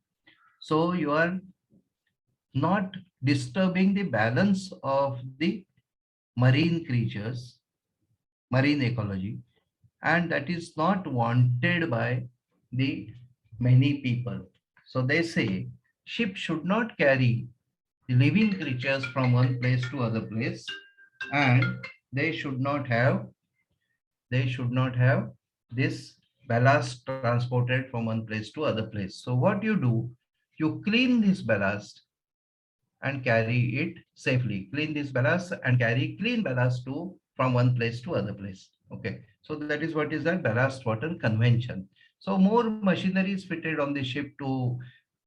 So you are not disturbing the balance of the marine creatures, marine ecology, and that is not wanted by the many people. So they say ship should not carry the living creatures from one place to other place, and they should not have this ballast transported from one place to other place. So what you do, you clean this ballast and carry it safely. Clean this ballast and carry clean ballast to from one place to other place. Okay, so that is what is that ballast water convention. So more machinery is fitted on the ship to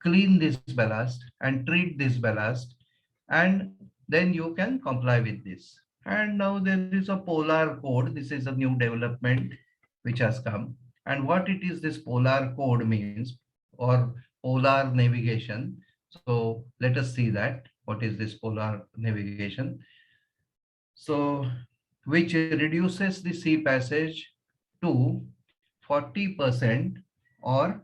clean this ballast and treat this ballast, and then you can comply with this. And now there is a polar code. This is a new development which has come. And what it is, this polar code means, or polar navigation. So let us see that. What is this polar navigation? So, which reduces the sea passage to 40% or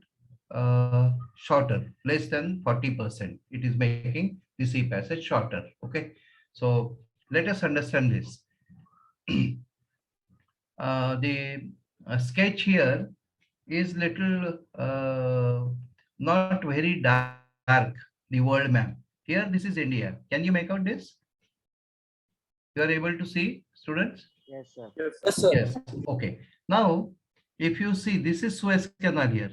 shorter, less than 40%. It is making the sea passage shorter. Okay. So let us understand this. The sketch here is little not very dark, the world map. Here, this is India. Can you make out this? You are able to see, students? Yes, sir. Yes, sir. Yes. Okay. Now, if you see, this is Suez Canal here.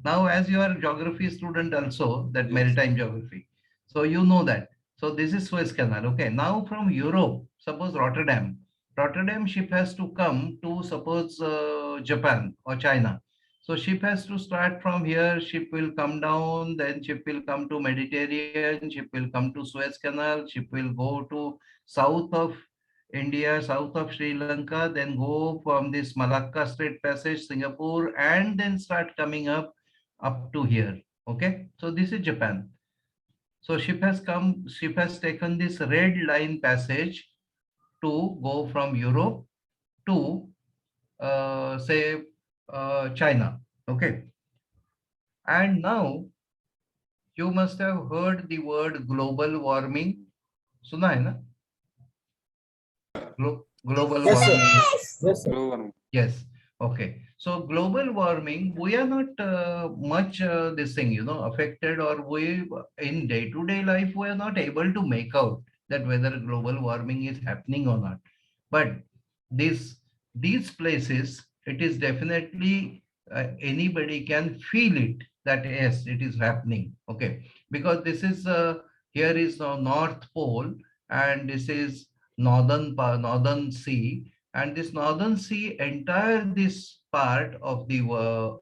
Now, as you are geography student also, that maritime geography, so you know that. So this is Suez Canal. Okay. Now from Europe, suppose Rotterdam ship has to come to suppose Japan or China. So ship has to start from here. Ship will come down, then ship will come to Mediterranean. Ship will come to Suez Canal. Ship will go to south of India, south of Sri Lanka, then go from this Malacca Strait Passage, Singapore, and then start coming up to here. Okay, so this is Japan. So ship has taken this red line passage to go from Europe to say China. Okay, and now you must have heard the word global warming. Suna hai na? Global Yes, sir. warming. Yes, sir. Yes. Okay. So global warming, we are not much this thing, affected, or we in day-to-day life, we are not able to make out that whether global warming is happening or not. But these places, it is definitely anybody can feel it that yes, it is happening. Okay. Because this is here is North Pole, and this is northern sea, and this northern sea, entire this part of the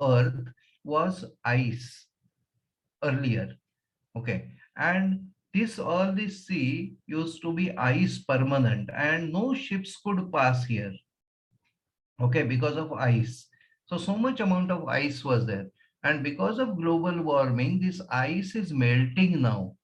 earth was ice earlier. Okay, and all this sea used to be ice permanent, and no ships could pass here. Okay, because of ice. So much amount of ice was there, and because of global warming, this ice is melting now.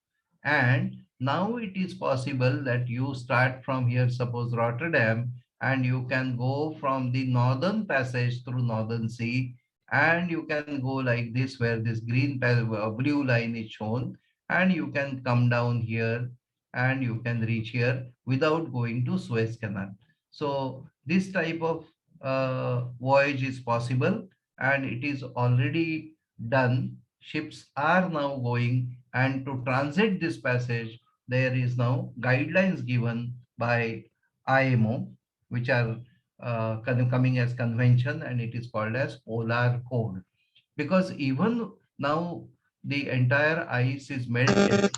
And now it is possible that you start from here, suppose Rotterdam, and you can go from the northern passage through Northern Sea, and you can go like this, where this blue line is shown, and you can come down here and you can reach here without going to Suez Canal. So this type of voyage is possible, and it is already done. Ships are now going, and to transit this passage, there is now guidelines given by IMO, which are coming as convention, and it is called as polar code. Because even now the entire ice is melted,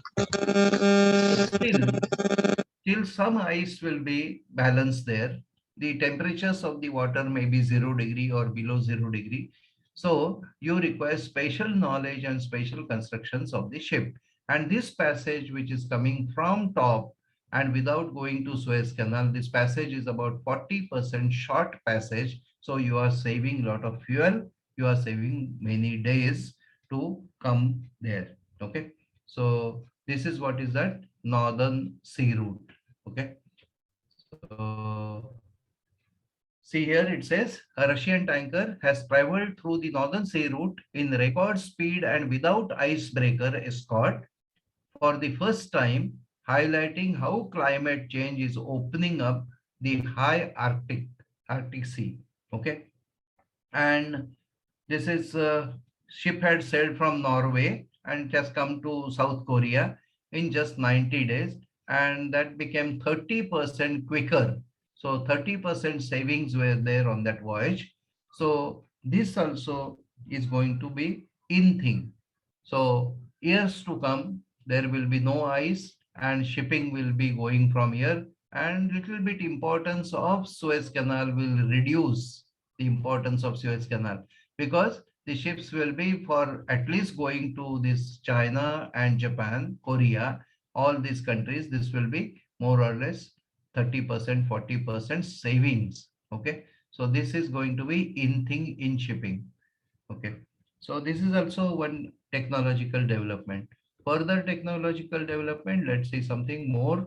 till some ice will be balanced there. The temperatures of the water may be 0 degree or below 0 degree. So you require special knowledge and special constructions of the ship. And this passage, which is coming from top and without going to Suez Canal, this passage is about 40% short passage. So you are saving a lot of fuel. You are saving many days to come there. Okay. So this is what is that northern sea route. Okay. So see here it says a Russian tanker has traveled through the northern sea route in record speed and without icebreaker escort for the first time, highlighting how climate change is opening up the high Arctic Sea. Okay. And this is ship had sailed from Norway and it has come to South Korea in just 90 days, and that became 30% quicker. So 30% savings were there on that voyage. So this also is going to be in thing. So years to come, there will be no ice and shipping will be going from here, and little bit importance of Suez Canal will reduce the importance of Suez Canal, because the ships will be for at least going to this China and Japan, Korea, all these countries. This will be more or less 30%, 40% savings. Okay. So this is going to be in thing in shipping. Okay. So this is also one technological development. Further technological development, let's see something more.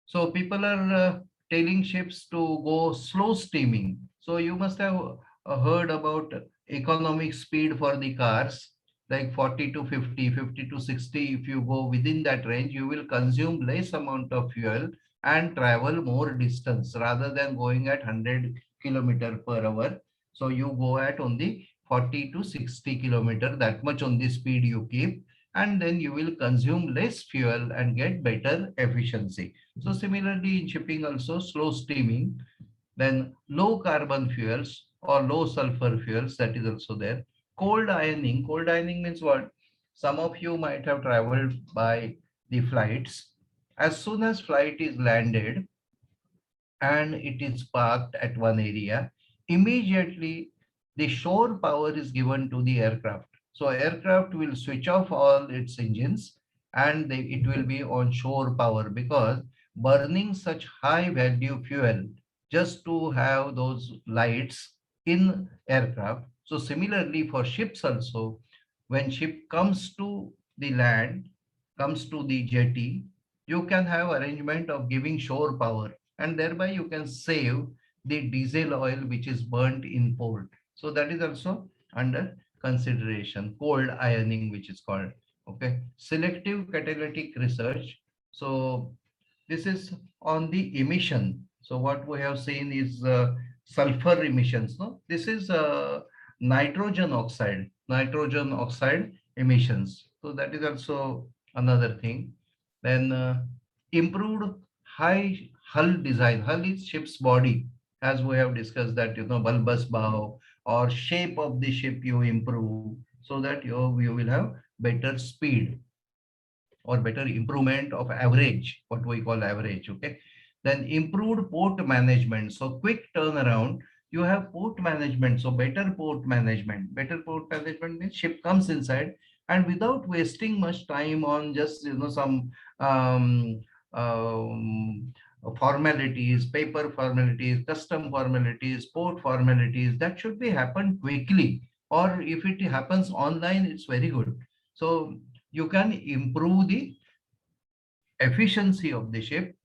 So people are tailing ships to go slow steaming. So you must have heard about economic speed for the cars, like 40 to 50, 50 to 60. If you go within that range, you will consume less amount of fuel and travel more distance rather than going at 100 kilometer per hour. So you go at only 40 to 60 kilometer, that much on the speed you keep, and then you will consume less fuel and get better efficiency. So similarly in shipping also, slow steaming, then low carbon fuels or low sulfur fuels, that is also there. Cold ironing. Cold ironing means what? Some of you might have traveled by the flights. As soon as flight is landed and it is parked at one area, immediately the shore power is given to the aircraft. So aircraft will switch off all its engines and it will be on shore power, because burning such high value fuel just to have those lights in aircraft. So similarly for ships also, when ship comes to the land, comes to the jetty, you can have arrangement of giving shore power, and thereby you can save the diesel oil which is burnt in port. So that is also under consideration. Cold ironing, which is called. Okay. Selective catalytic research. So this is on the emission. So what we have seen is sulfur emissions. No, this is nitrogen oxide emissions. So that is also another thing. Then improved high hull design. Hull is ship's body, as we have discussed that, bulbous bow or shape of the ship you improve, so that you will have better speed or better improvement of average, what we call average. Okay. Then improved port management. So quick turnaround. You have port management. So better port management. Better port management means ship comes inside and without wasting much time on just some um, formalities, paper formalities, custom formalities, port formalities, that should be happen quickly. Or if it happens online, it's very good. So you can improve the efficiency of the ship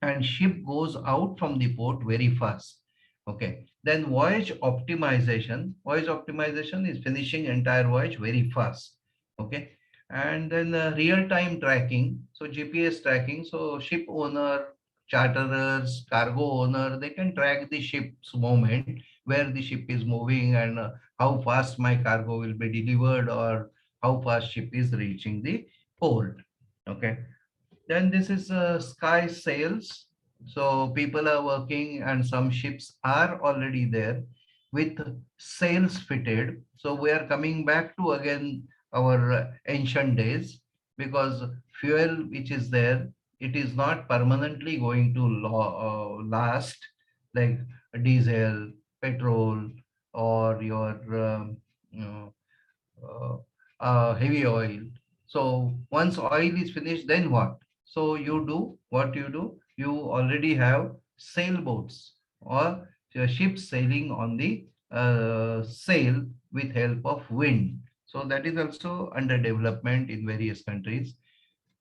and ship goes out from the port very fast. Okay. Then voyage optimization. Voyage optimization is finishing entire voyage very fast. Okay. And then real-time tracking. So GPS tracking. So ship owner, charterers, cargo owner, they can track the ship's movement, where the ship is moving and how fast my cargo will be delivered or how fast ship is reaching the port. Okay. Then this is sky sails. So people are working and some ships are already there with sails fitted. So we are coming back to again our ancient days. because fuel which is there, it is not permanently going to last, like diesel, petrol, or your you know, heavy oil. So once oil is finished, then what? So you do what you do. You already have sailboats or ships sailing on the sail with help of wind. So that is also under development in various countries.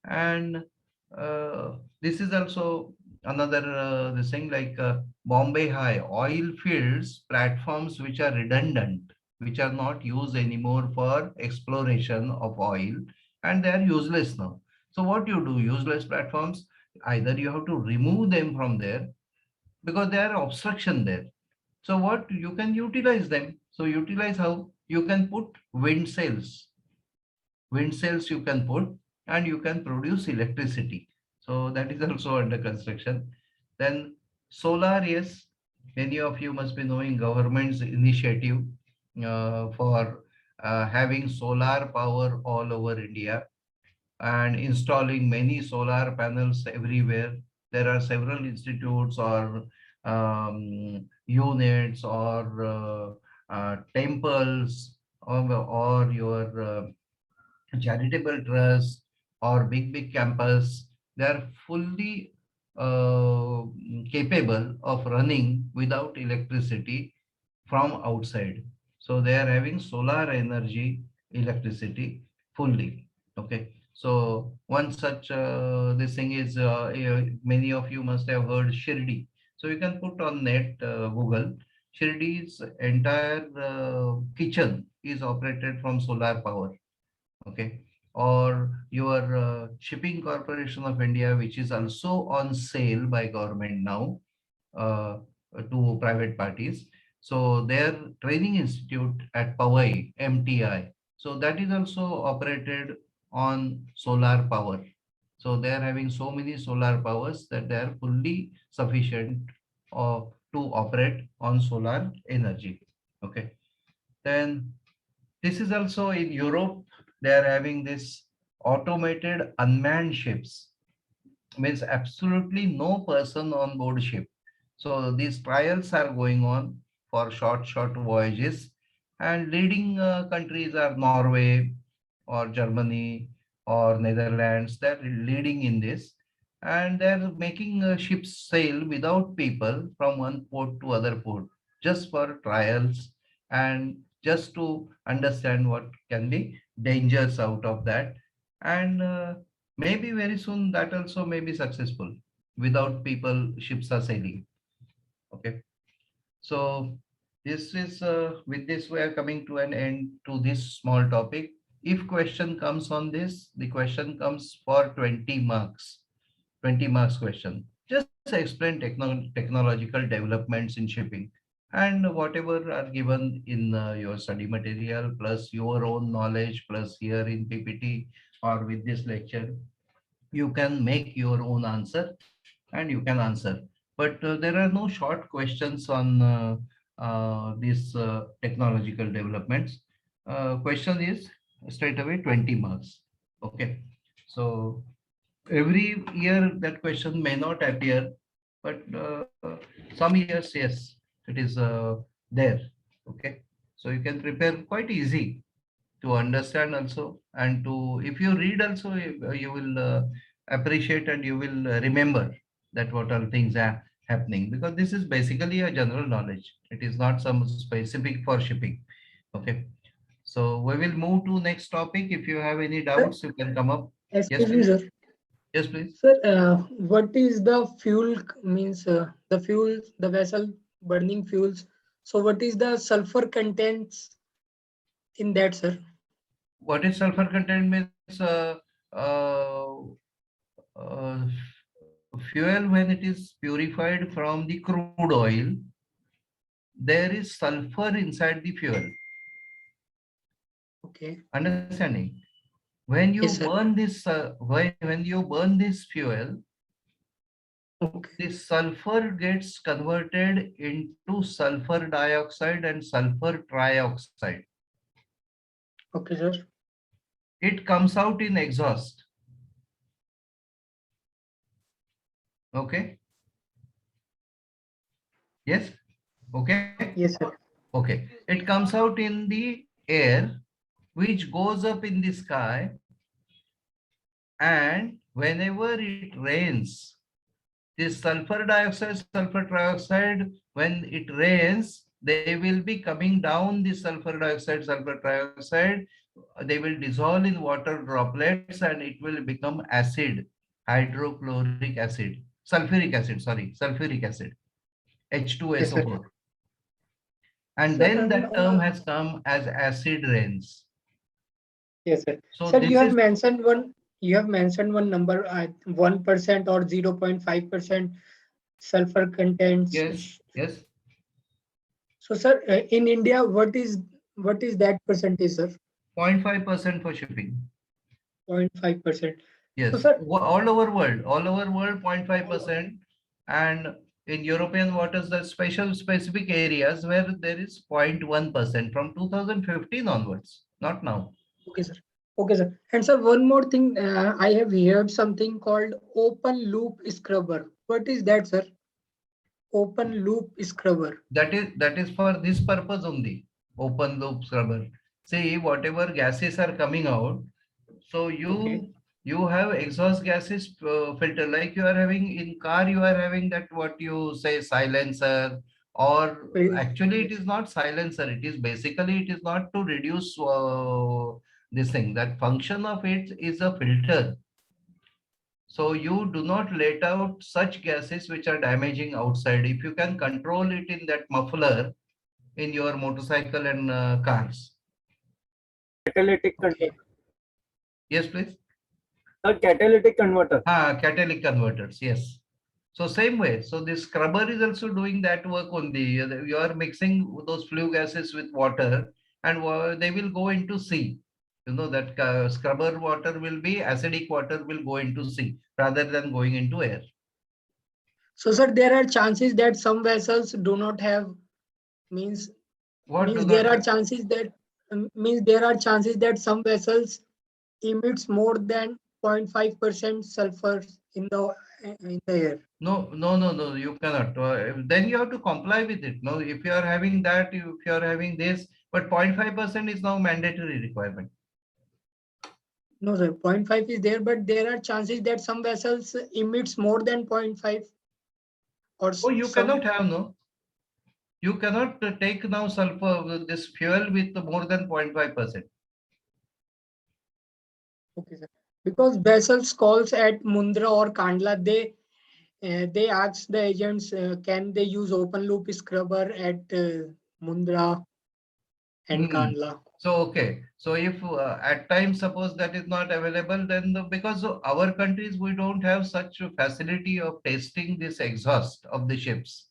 And this is also another this thing, like Bombay High oil fields platforms which are redundant, which are not used anymore for exploration of oil, and they are useless now. So what you do, useless platforms, either you have to remove them from there because they are obstruction there. So what you can utilize them. So utilize how? You can put wind sails you can put, and you can produce electricity. So that is also under construction. Then solar, yes, many of you must be knowing government's initiative for having solar power all over India and installing many solar panels everywhere. There are several institutes or units or temples, or your charitable trust or big campus. They are fully uh, capable of running without electricity from outside. So they are having solar energy electricity fully. Okay. So one such this thing is many of you must have heard Shirdi. So you can put on net Google. Shirdi's entire kitchen is operated from solar power. Okay. Or your Shipping Corporation of India, which is also on sale by government now uh, to private parties. So their training institute at Powai, MTI. So that is also operated on solar power. So they are having so many solar powers that they are fully sufficient to operate on solar energy. Okay. Then this is also in Europe. They are having this automated unmanned ships, means absolutely no person on board ship. So these trials are going on for short voyages, and leading countries are Norway or Germany or Netherlands. They're leading in this, and they're making ships sail without people from one port to other port, just for trials and just to understand what can be dangers out of that. And maybe very soon that also may be successful. Without people, ships are sailing. Okay. So this is with this we are coming to an end to this small topic. If question comes on this, the question comes for 20 marks. 20 marks question. Just explain technological developments in shipping and whatever are given in your study material, plus your own knowledge, plus here in PPT or with this lecture, you can make your own answer and you can answer. But there are no short questions on these technological developments. Question is straight away 20 marks. Okay. So every year that question may not appear, but some years, yes, it is there. Okay. So you can prepare quite easy to understand also, and to if you read also, you will appreciate and you will remember that what are things are happening, because this is basically a general knowledge. It is not some specific for shipping. Okay. So we will move to next topic. If you have any Sir, doubts, you can come up. Yes, excuse me, please. sir. Yes, please. Sir, what is the fuel means the fuel, the vessel burning fuels? So what is the sulfur contents in that, sir? What is sulfur content means uh, uh, fuel when it is purified from the crude oil, there is sulfur inside the fuel. Okay. Understanding? When you Yes, sir. burn this, when you burn this fuel, Okay. this sulfur gets converted into sulfur dioxide and sulfur trioxide. Okay, sir. it comes out in exhaust. Okay. Yes. Okay. Yes, sir. Okay. It comes out in the air, which goes up in the sky, and whenever it rains, this sulfur dioxide, when it rains, they will be coming down the sulfur dioxide, they will dissolve in water droplets and it will become acid, hydrochloric acid, sulfuric acid, Yes, sir. H2SO4. And Sir, then and that term has come as acid rains. yes, sir. So Sir, this is, you have mentioned one number, 1% or 0.5% sulfur contents. yes, So, sir, in India, what is that percentage, sir? 0.5% for shipping. 0.5%. So, Yes, sir, all over world, 0.5%, and in European waters, the specific areas where there is 0.1% from 2015 onwards, not now. okay, sir. Okay, sir. And sir, one more thing, I have heard something called open loop scrubber. What is that, sir? Open loop scrubber. That is for this purpose only, open loop scrubber. See, whatever gases are coming out, so Okay. you have exhaust gases filter, like you are having in car, you are having that what you say silencer, or actually it Yes. is not silencer, it is basically, it is not to reduce this thing, that function of it is a filter. So you do not let out such gases which are damaging outside. If you can control it in that muffler in your motorcycle and cars. Catalytic Okay. converter. Yes, please. A catalytic converter. Catalytic converters. Yes. So same way. So this scrubber is also doing that work only. You are mixing those flue gases with water, and they will go into sea. You know that scrubber water will be acidic water will go into sea rather than going into air. So, sir, there are chances that some vessels do not have means What do there not are have? chances that there are chances that some vessels emits more than 0.5% sulfur in the air. No. You cannot. Then you have to comply with it. No, if you are having that, if you are having this, but 0.5% is now mandatory requirement. No, sir, 0.5 is there, but there are chances that some vessels emits more than 0.5 or Oh, you some. cannot have, no. You cannot take now sulfur, this fuel with more than 0.5%. Okay, sir. Because vessels calls at Mundra or Kandla, they ask the agents, can they use open loop scrubber at Mundra and Hmm. Kandla? So, okay. So if at times suppose that is not available, then because of our countries, we don't have such a facility of testing this exhaust of the ships.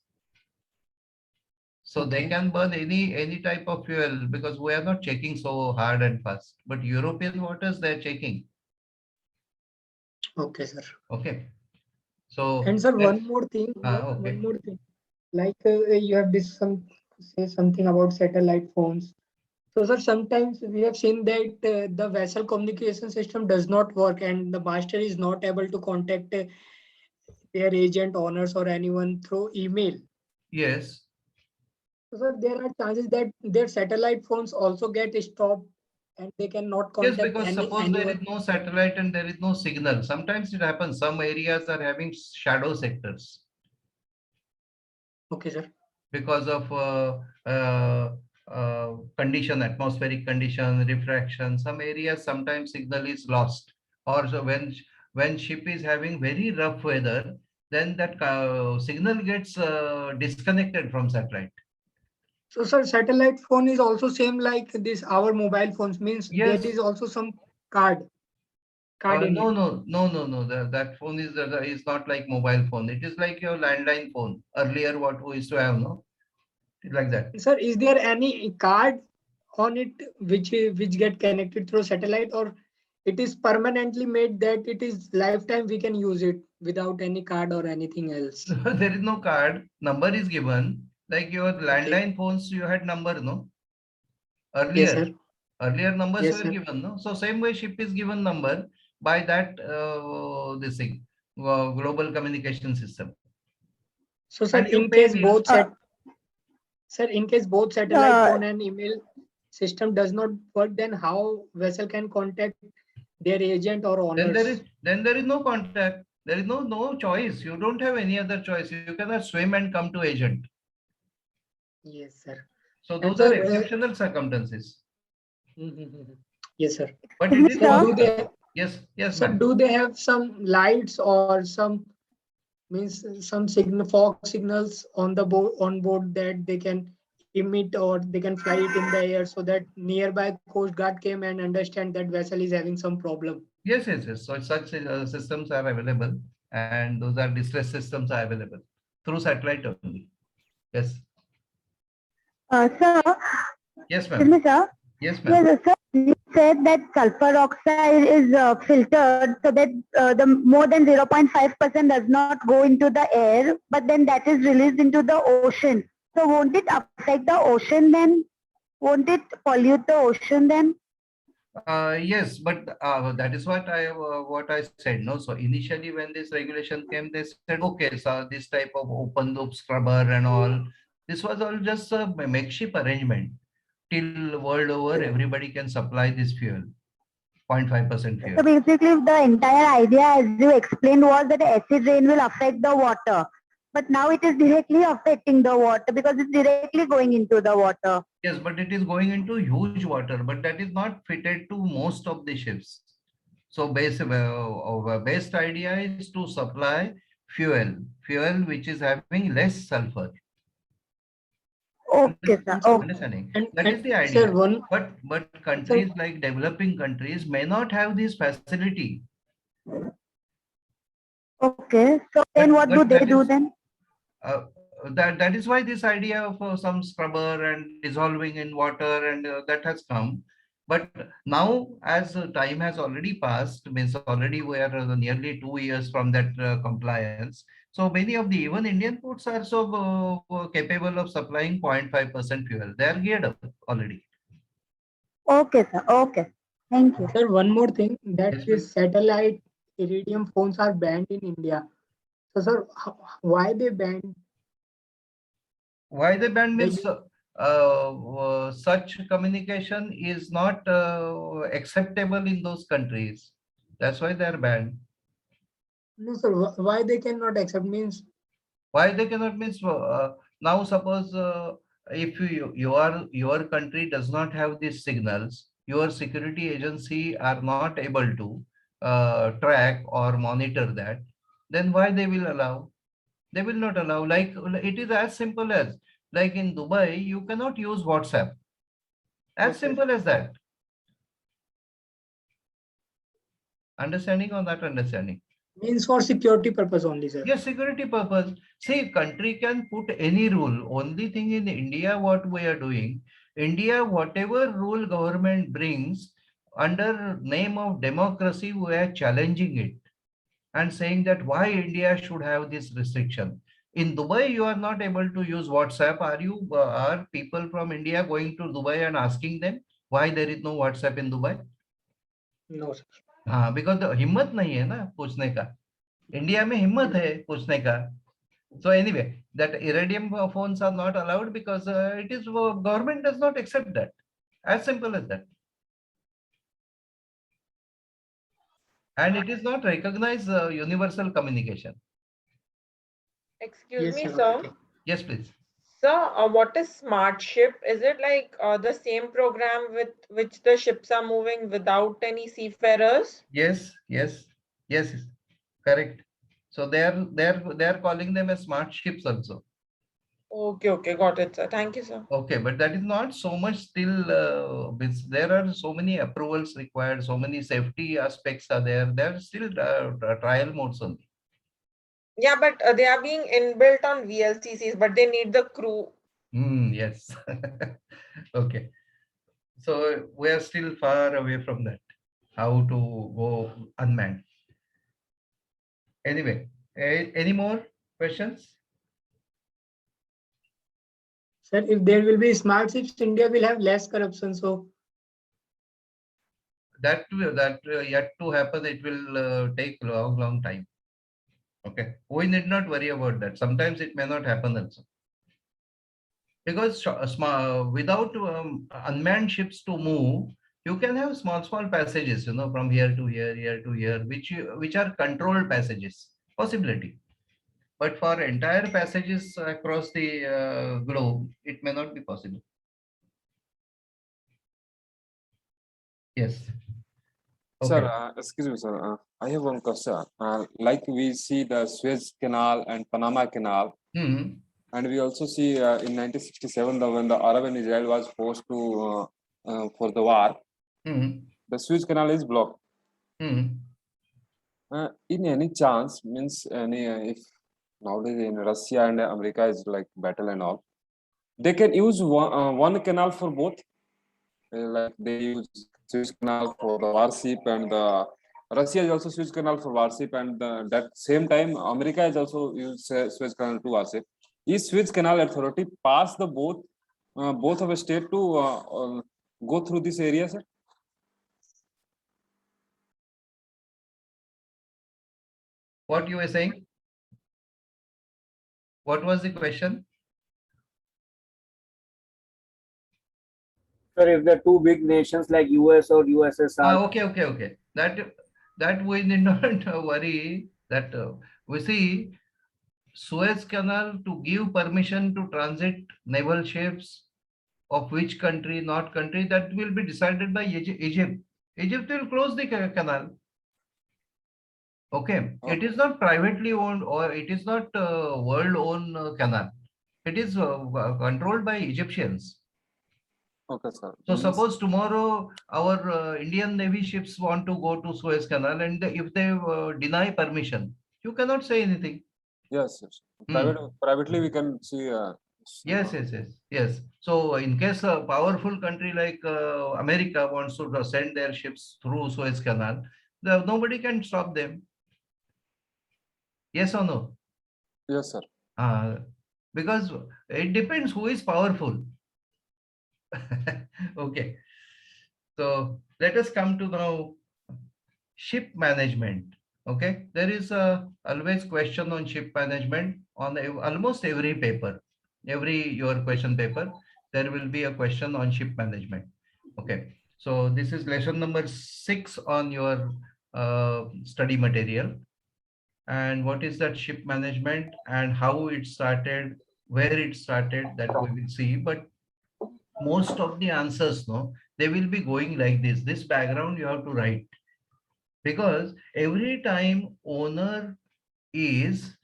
So they Okay. can burn any type of fuel because we are not checking so hard and fast. But European waters, they're checking. Okay, sir. Okay. So And sir, that's one okay. more thing. Like you have say something about satellite phones. So, sir, sometimes we have seen that the vessel communication system does not work, and the master is not able to contact their agent, owners, or anyone through email. Yes. So, sir, there are chances that their satellite phones also get stopped, and they cannot Yes, contact because suppose there is anyone. no satellite and there is no signal. Sometimes it happens. Some areas are having shadow sectors Okay, sir. because of condition, atmospheric condition, refraction. Some areas sometimes signal is lost. Or so when ship is having very rough weather, then that signal gets disconnected from satellite. So, sir, satellite phone is also same like this. Our mobile phones means there Yes. is also some card in it. No. That phone is not like mobile phone. It is like your landline phone. Earlier, what we used to have, no, like that. Sir, is there any card on it which get connected through satellite, or it is permanently made that it is lifetime we can use it without any card or anything else? There is no card. Number is given. Like your Okay. landline phones, you had number, no? Yes, Earlier. sir. Earlier numbers Yes, were sir. given, no? So same way ship is given number by that this thing, global communication system. So, sir, And you in pay case bills. in case both satellite phone and email system does not work, then how vessel can contact their agent or owners? Then there is no contact. There is no choice. You don't have any other choice. You cannot swim and come to agent. Yes, sir. So And those are sir, exceptional circumstances. yes, sir. But it is Sir, not. do they, Yes, sir, ma'am. do they have some lights or some means some signal fog signals on the board that they can emit or they can fly it in the air so that nearby coast guard came and understand that vessel is having some problem? Yes. So such systems are available, and those are distress systems are available through satellite only. Yes. Sir, Yes, excuse me, ma'am. sir. Yes, ma'am. Yes, sir. You said that sulfur oxide is filtered so that the more than 0.5% does not go into the air, but then that is released into the ocean. So won't it affect the ocean then? Won't it pollute the ocean then? Yes, but that is what I said. No, so initially when this regulation came, they said, okay, so this type of open loop scrubber and all, this was all just a makeshift arrangement. Till world over, everybody can supply this fuel, 0.5% fuel. So basically, the entire idea, as you explained, was that acid rain will affect the water. But now it is directly affecting the water because it's directly going into the water. Yes, but it is going into huge water, but that is not fitted to most of the ships. So best idea is to supply fuel which is having less sulfur. Okay, sir. Okay. Understanding? And, That is the sir, idea. But countries like developing countries may not have this facility. Okay. So then what do But they that do is then? that is why this idea of some scrubber and dissolving in water and that has come. But now, as time has already passed, means already we are nearly 2 years from that compliance. So many of the even Indian ports are so capable of supplying 0.5% fuel. They are geared up already. Okay, sir. Okay. Thank you. sir, one more thing that Yes, this please. satellite iridium phones are banned in India. So, sir, why they banned? Why they banned They means such communication is not acceptable in those countries. That's why they are banned. no, sir. Why they cannot accept means? Why they cannot means now suppose if your country does not have these signals, your security agency are not able to track or monitor that, then why they will allow? They will not allow. Like it is as simple as like in Dubai, you cannot use WhatsApp. As Yes, sir. simple as that. Understanding or not understanding? Means for security purpose only, sir. Yes, security purpose. See, country can put any rule. Only thing in India, what we are doing, India, whatever rule government brings under name of democracy, we are challenging it and saying that why India should have this restriction. In Dubai, you are not able to use WhatsApp. Are people from India going to Dubai and asking them why there is no WhatsApp in Dubai? No, sir. Because the हिम्मत नहीं है ना पूछने का. India में हिम्मत है पूछने का. So anyway, that iridium phones are not allowed because it is government does not accept that. As simple as that. And it is not recognized universal communication. Excuse Yes, me, sir. sir. Okay. Yes, please. Sir, what is smart ship? Is it like the same program with which the ships are moving without any seafarers? Yes. Correct. So they are calling them as smart ships also. Okay, got it, sir. Thank you, sir. Okay, but that is not so much still. There are so many approvals required, so many safety aspects are there. They are still trial modes only. Yeah, but they are being inbuilt on VLCCs, but they need the crew. Yes. Okay. So we are still far away from that. How to go unmanned. Anyway, any more questions? Sir, if there will be smart ships, India will have less corruption. So that yet to happen. It will take long time. Okay, we need not worry about that. Sometimes it may not happen also, because without unmanned ships to move, you can have small passages, from here to here to here, which are controlled passages, possibility. But for entire passages across the globe, it may not be possible. Yes. Sir, Okay. excuse me, sir. I have one question. Like we see the Suez Canal and Panama Canal, Hmm. and we also see in 1967, when the Arab and Israel was forced to for the war, Hmm. the Suez Canal is blocked. Hmm. In any chance, means any if nowadays in Russia and America is like battle and all, they can use one canal for both. Like they use Suez Canal for the warship, and the Russia is also Suez Canal for warship, and that same time America is also used Suez Canal to warship. Is Suez Canal Authority pass the both of a state to go through this area, sir? What you were saying? What was the question? Sir, if the two big nations like US or USSR. Okay. That we need not worry. That we see Suez Canal to give permission to transit naval ships of which country, not country, that will be decided by Egypt. Egypt will close the canal. Okay, it is not privately owned, or it is not world-owned canal. It is controlled by Egyptians. Okay, sir. So suppose tomorrow our Indian Navy ships want to go to Suez Canal, and if they deny permission, you cannot say anything. Yes. Privately we can see. Yes. So in case a powerful country like America wants to send their ships through Suez Canal, nobody can stop them. Yes or no? Yes, sir. Because it depends who is powerful. Okay. So let us come to now ship management. Okay. There is always question on ship management on almost every paper. Your question paper, there will be a question on ship management. Okay. So this is lesson number 6 on your study material. And what is that ship management and how it started, where it started, that we will see. But most of the answers, no, they will be going like this. This background you have to write, because every time owner is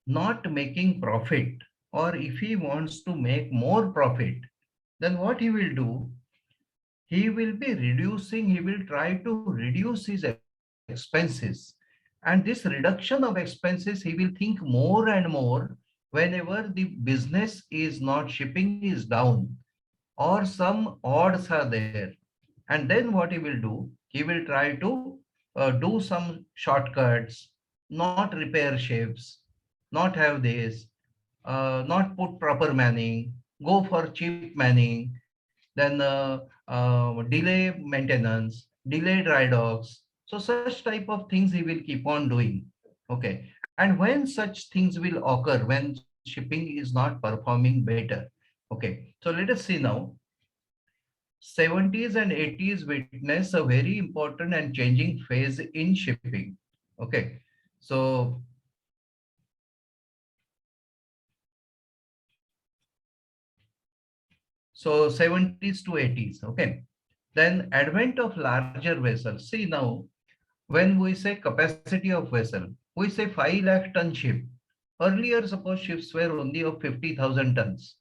not making profit, or if he wants to make more profit, then what he will do, he will try to reduce his expenses. And this reduction of expenses, he will think more and more whenever the business is not, shipping is down, or some odds are there. And then what he will do, he will try to do some shortcuts, not repair ships, not have this, not put proper manning, go for cheap manning, then delay maintenance, delay dry docks. So such type of things he will keep on doing. Okay. And when such things will occur, when shipping is not performing better. Okay. So let us see now. 70s and 80s witness a very important and changing phase in shipping. Okay. So 70s to 80s. Okay. Then advent of larger vessels. See now, when we say capacity of vessel, we say 5 lakh ton ship. Earlier, suppose ships were only of 50,000 tons.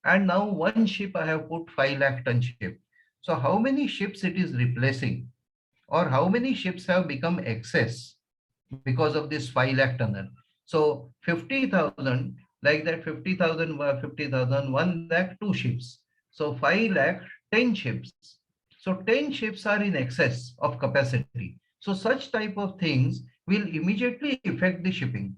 And now one ship I have put 5 lakh ton ship. So how many ships it is replacing? Or how many ships have become excess because of this 5 lakh tonner? So 50,000, like that 50,000, 50,000, 1 lakh, 2 ships. So 5 lakh, 10 ships. So 10 ships are in excess of capacity. So such type of things will immediately affect the shipping.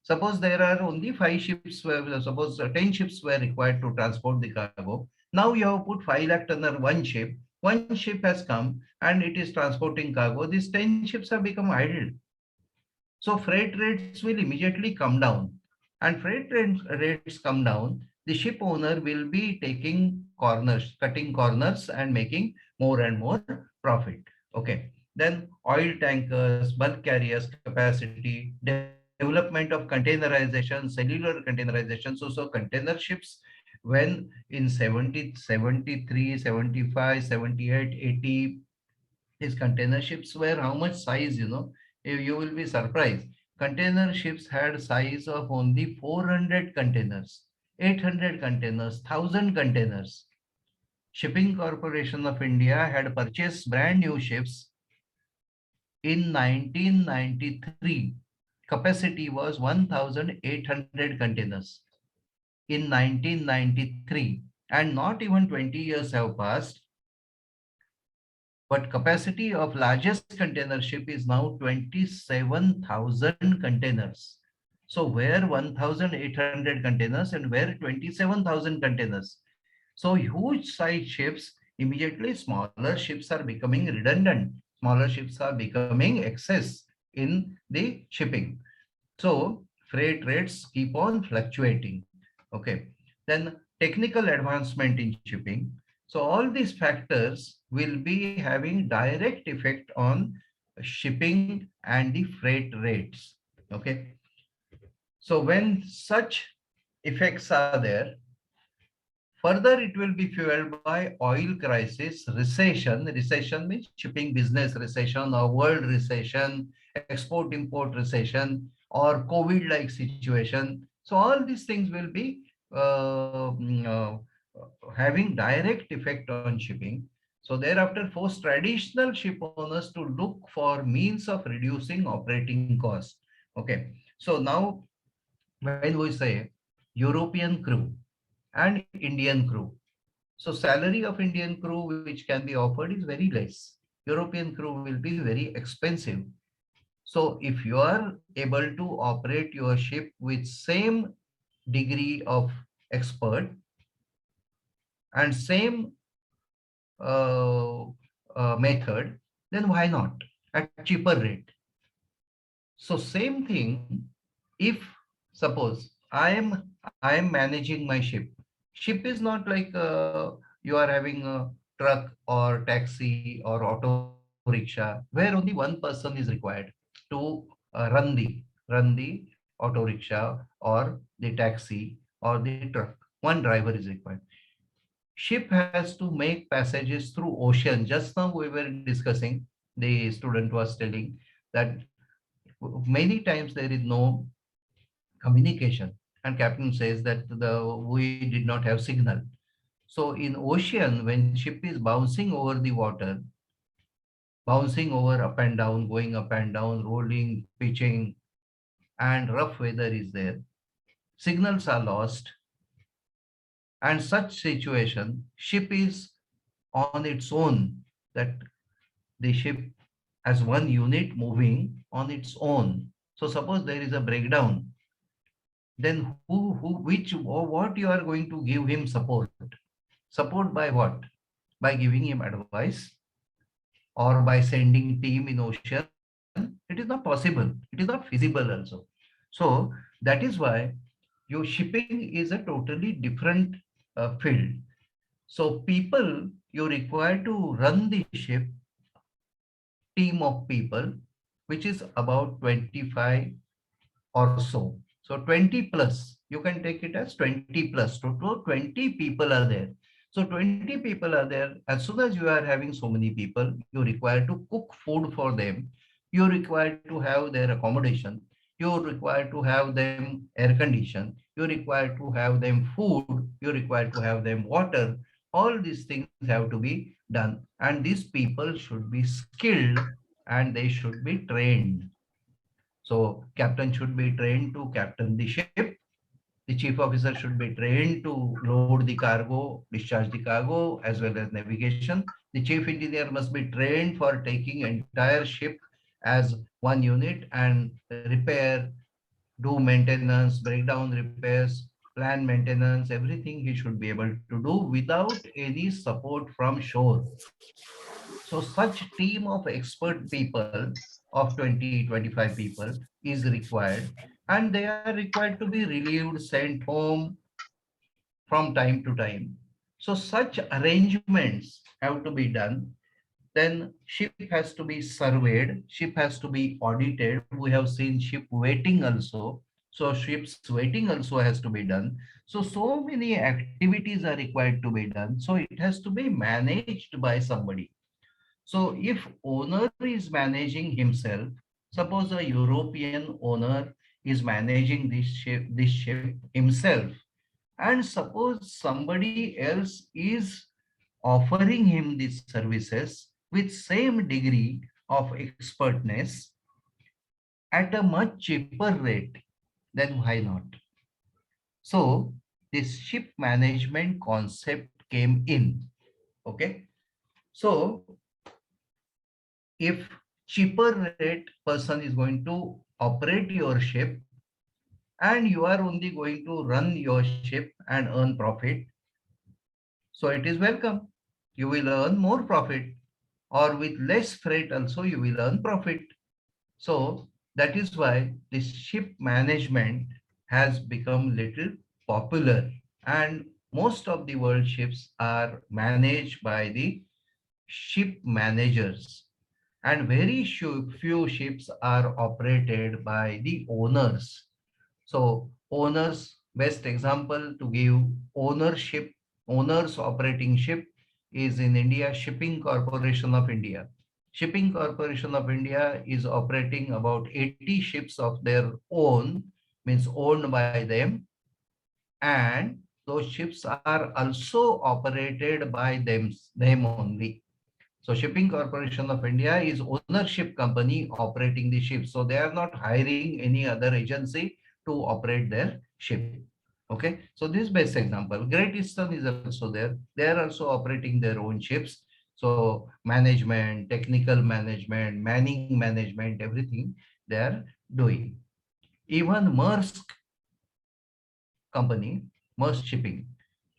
Suppose there are only 5 ships, suppose 10 ships were required to transport the cargo. Now you have put 5 lakh tonner one ship. One ship has come and it is transporting cargo. These 10 ships have become idle. So freight rates will immediately come down. And rates come down, the ship owner will be taking corners, cutting corners and making more and more profit. Okay. Then oil tankers, bulk carriers capacity, development of containerization, cellular containerization. So container ships, when in 70, 73, 75, 78, 80, these container ships were how much size, you will be surprised. Container ships had size of only 400 containers, 800 containers, 1000 containers. Shipping Corporation of India had purchased brand new ships in 1993. Capacity was 1800 containers in 1993, and not even 20 years have passed. But capacity of largest container ship is now 27,000 containers. So where 1,800 containers and where 27,000 containers? So huge size ships, immediately smaller ships are becoming redundant. Smaller ships are becoming excess in the shipping. So freight rates keep on fluctuating. Okay. Then technical advancement in shipping. So all these factors will be having direct effect on shipping and the freight rates. Okay. So when such effects are there, further it will be fueled by oil crisis, recession. Recession means shipping business recession or world recession, export import recession, or COVID like situation. So all these things will be having direct effect on shipping. So thereafter force traditional ship owners to look for means of reducing operating costs. Okay. So now when we say European crew and Indian crew, so salary of Indian crew which can be offered is very less. European crew will be very expensive. So if you are able to operate your ship with same degree of expert and same uh, method, then why not at cheaper rate? So same thing, if suppose I am managing my ship. Ship is not like you are having a truck or taxi or auto rickshaw where only one person is required to run the auto rickshaw or the taxi or the truck. One driver is required. Ship has to make passages through ocean. Just now we were discussing, the student was telling that many times there is no communication, and captain says that we did not have signal. So in ocean, when ship is bouncing over the water, bouncing over up and down, going up and down, rolling, pitching, and rough weather is there, signals are lost, and such situation, ship is on its own, that the ship as one unit moving on its own. So suppose there is a breakdown, then what you are going to give him support? Support by what? By giving him advice or by sending team in ocean? It is not possible. It is not feasible also. So that is why your shipping is a totally different field. So people you require to run the ship, team of people, which is about 25 or so. So 20 plus, you can take it as 20 plus. Total 20 people are there. So 20 people are there. As soon as you are having so many people, you require to cook food for them. You require to have their accommodation. You require to have them air condition. You require to have them food. You require to have them water. All these things have to be done. And these people should be skilled and they should be trained. So captain should be trained to captain the ship. The chief officer should be trained to load the cargo, discharge the cargo, as well as navigation. The chief engineer must be trained for taking entire ship as one unit and repair, do maintenance, breakdown repairs, plan maintenance, everything he should be able to do without any support from shore. So such team of expert people of 20, 25 people is required, and they are required to be relieved, sent home from time to time. So such arrangements have to be done. Then ship has to be surveyed, ship has to be audited. We have seen ship waiting also. So ship's waiting also has to be done. So many activities are required to be done. So it has to be managed by somebody. So if owner is managing himself, suppose a European owner is managing this ship himself, and suppose somebody else is offering him these services with same degree of expertness at a much cheaper rate, then why not? So this ship management concept came in. Okay. So if cheaper rate person is going to operate your ship and you are only going to run your ship and earn profit, so it is welcome. You will earn more profit, or with less freight also you will earn profit. So that is why this ship management has become little popular, and most of the world ships are managed by the ship managers, and very few ships are operated by the owners. So owners, best example to give ownership, owners operating ship is in India, Shipping Corporation of India. Shipping Corporation of India is operating about 80 ships of their own, means owned by them, and those ships are also operated by them only. So Shipping Corporation of India is ownership company operating the ship. So they are not hiring any other agency to operate their ship. Okay. So this best example. Great Eastern is also there. They are also operating their own ships. So management, technical management, manning management, everything they are doing. Even Maersk company, Maersk Shipping,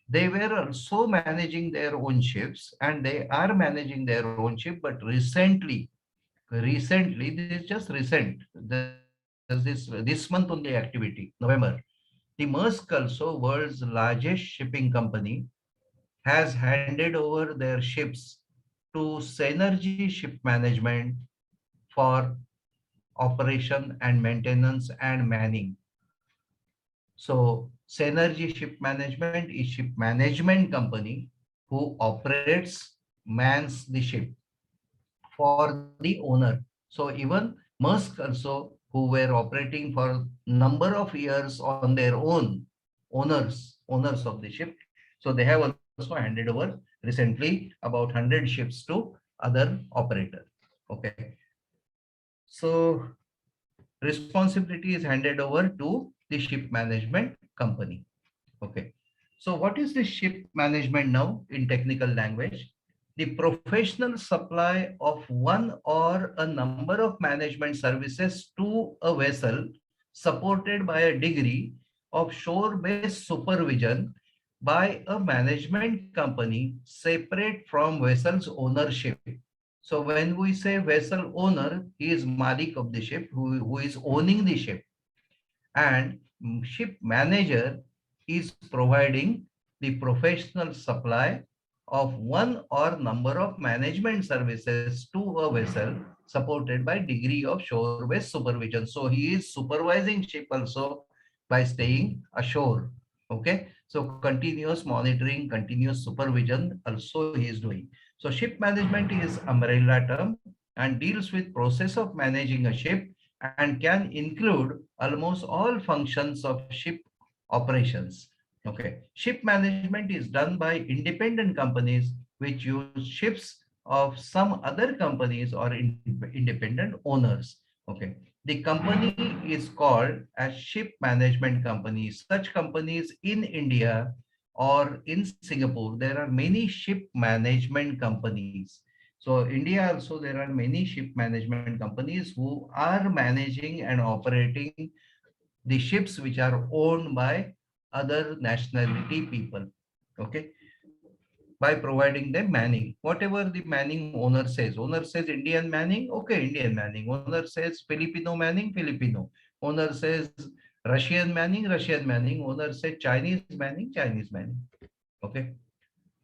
they were also managing their own ships, and they are managing their own ship. But recently, this is just recent, this month only activity, November, the Maersk, also world's largest shipping company, has handed over their ships to Synergy Ship Management for operation and maintenance and manning. So Synergy Ship Management is ship management company who operates, mans the ship for the owner. So even Maersk also, who were operating for number of years on their own, owners of the ship. So they have also handed over recently about 100 ships to other operator. Okay. So responsibility is handed over to the ship management company. Okay. So what is the ship management now in technical language? The professional supply of one or a number of management services to a vessel supported by a degree of shore-based supervision by a management company separate from vessel's ownership. So when we say vessel owner, he is Malik of the ship, who is owning the ship. And ship manager is providing the professional supply of one or number of management services to a vessel supported by degree of shore-based supervision. So he is supervising ship also by staying ashore. Okay. So continuous monitoring, continuous supervision also he is doing. So ship management is umbrella term and deals with process of managing a ship and can include almost all functions of ship operations. Okay. Ship management is done by independent companies which use ships of some other companies or independent owners. Okay. The company is called as ship management companies. Such companies in India or in Singapore, there are many ship management companies. So India also, there are many ship management companies who are managing and operating the ships which are owned by other nationality people. Okay, by providing them manning. Whatever the manning owner says Indian manning, okay, Indian manning. Owner says Filipino manning, Filipino. Owner says Russian manning, Russian manning. Owner says Chinese manning, Chinese manning. Okay.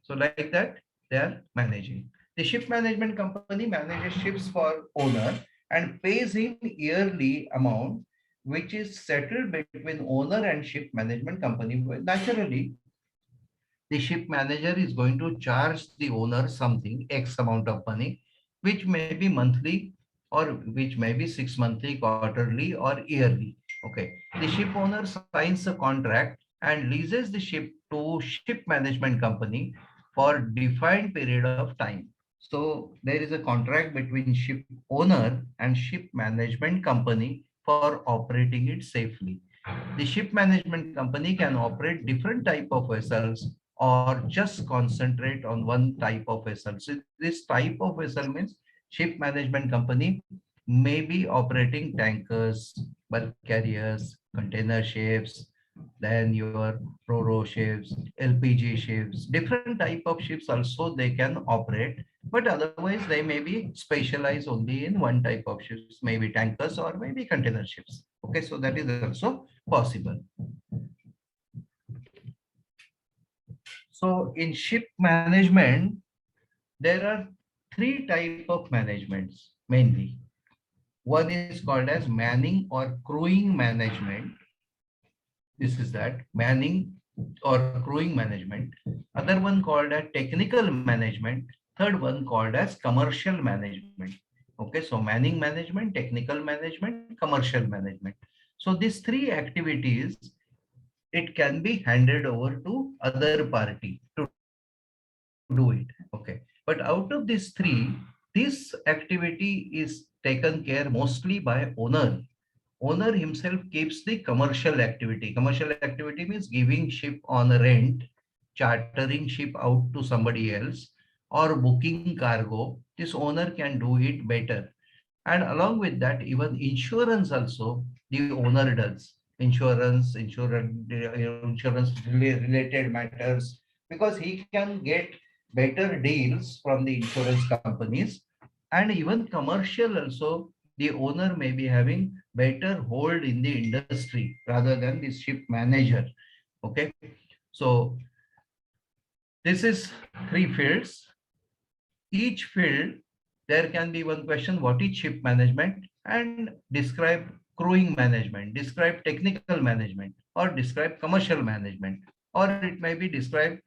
So like that, they are managing. The ship management company manages ships for owner and pays him yearly amount, which is settled between owner and ship management company. Well, naturally, the ship manager is going to charge the owner something, X amount of money, which may be monthly or which may be 6 monthly, quarterly, or yearly. Okay. The ship owner signs a contract and leases the ship to ship management company for defined period of time. So there is a contract between ship owner and ship management company for operating it safely. The ship management company can operate different type of vessels or just concentrate on one type of vessel. So this type of vessel means ship management company may be operating tankers, bulk carriers, container ships, then your ro-ro ships, LPG ships, different type of ships also they can operate, but otherwise they may be specialized only in one type of ships, maybe tankers or maybe container ships. Okay, so that is also possible. So in ship management, there are three type of managements mainly. One is called as manning or crewing management. This is that manning or crewing management. Other one called as technical management. Third one called as commercial management. Okay, so manning management, technical management, commercial management. So these three activities, it can be handed over to other party to do it. Okay, but out of these three, this activity is taken care mostly by owner. Owner himself keeps the commercial activity. Commercial activity means giving ship on rent, chartering ship out to somebody else, or booking cargo. This owner can do it better. And along with that, even insurance also the owner does. Insurance related matters, because he can get better deals from the insurance companies, and even commercial also the owner may be having better hold in the industry rather than the ship manager. Okay, so this is three fields. Each field, there can be one question, what is ship management, and describe crewing management, describe technical management, or describe commercial management, or it may be describe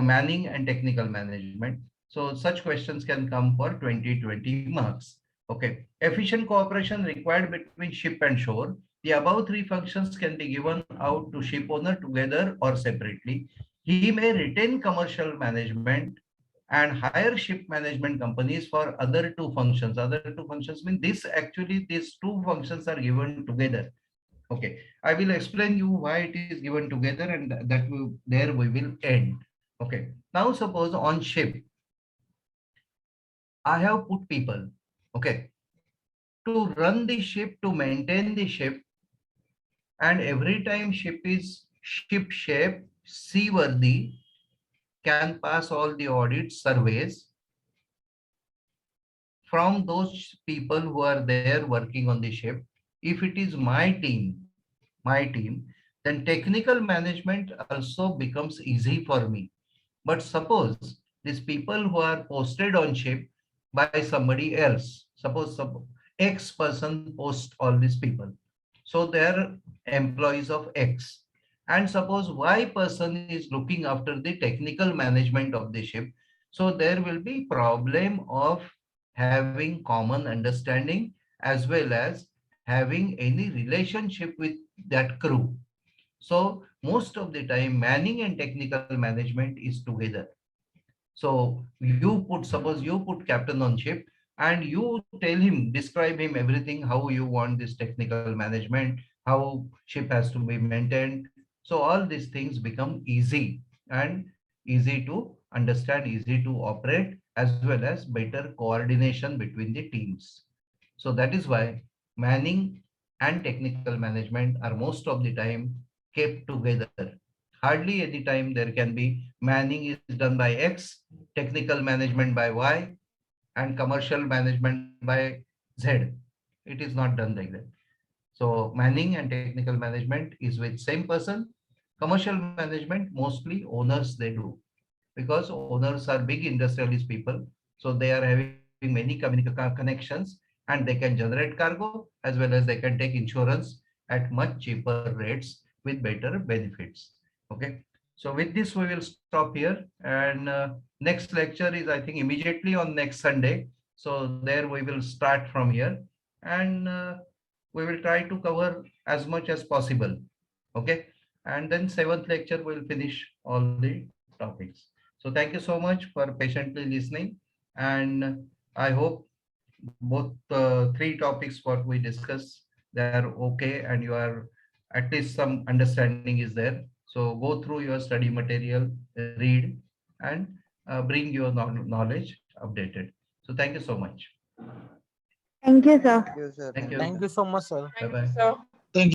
manning and technical management. So such questions can come for 20 marks. Okay, efficient cooperation required between ship and shore. The above three functions can be given out to ship owner together or separately. He may retain commercial management and hire ship management companies for other two functions. Other two functions mean this actually these two functions are given together. Okay, I will explain you why it is given together, and that will there we will end. Okay, now suppose on ship, I have put people, okay, to run the ship, to maintain the ship, and every time ship is ship shape, seaworthy, can pass all the audit surveys. From those people who are there working on the ship, if it is my team, then technical management also becomes easy for me. But suppose these people who are posted on ship by somebody else, suppose X person posts all these people. So they are employees of X. And suppose Y person is looking after the technical management of the ship. So there will be problem of having common understanding as well as having any relationship with that crew. So most of the time manning and technical management is together. So you put, suppose you put captain on ship and you tell him, describe him everything, how you want this technical management, how ship has to be maintained. So all these things become easy and easy to understand, easy to operate, as well as better coordination between the teams. So that is why manning and technical management are most of the time kept together. hardly any time there can be manning is done by X, technical management by Y, and commercial management by Z. It is not done like that. So manning and technical management is with same person. Commercial management, mostly owners they do, because owners are big industrialist people. So they are having many connections, and they can generate cargo as well as they can take insurance at much cheaper rates with better benefits. Okay. So with this, we will stop here. And next lecture is, I think, immediately on next Sunday. So there we will start from here. And we will try to cover as much as possible. Okay. And then seventh lecture will finish all the topics. So thank you so much for patiently listening. And I hope both three topics what we discussed, they are okay, and you are at least some understanding is there. So go through your study material, read, and bring your knowledge updated. So thank you so much. Thank you, sir. Thank you, sir. Thank you. Thank you so much, sir. Bye Thank you, bye. sir.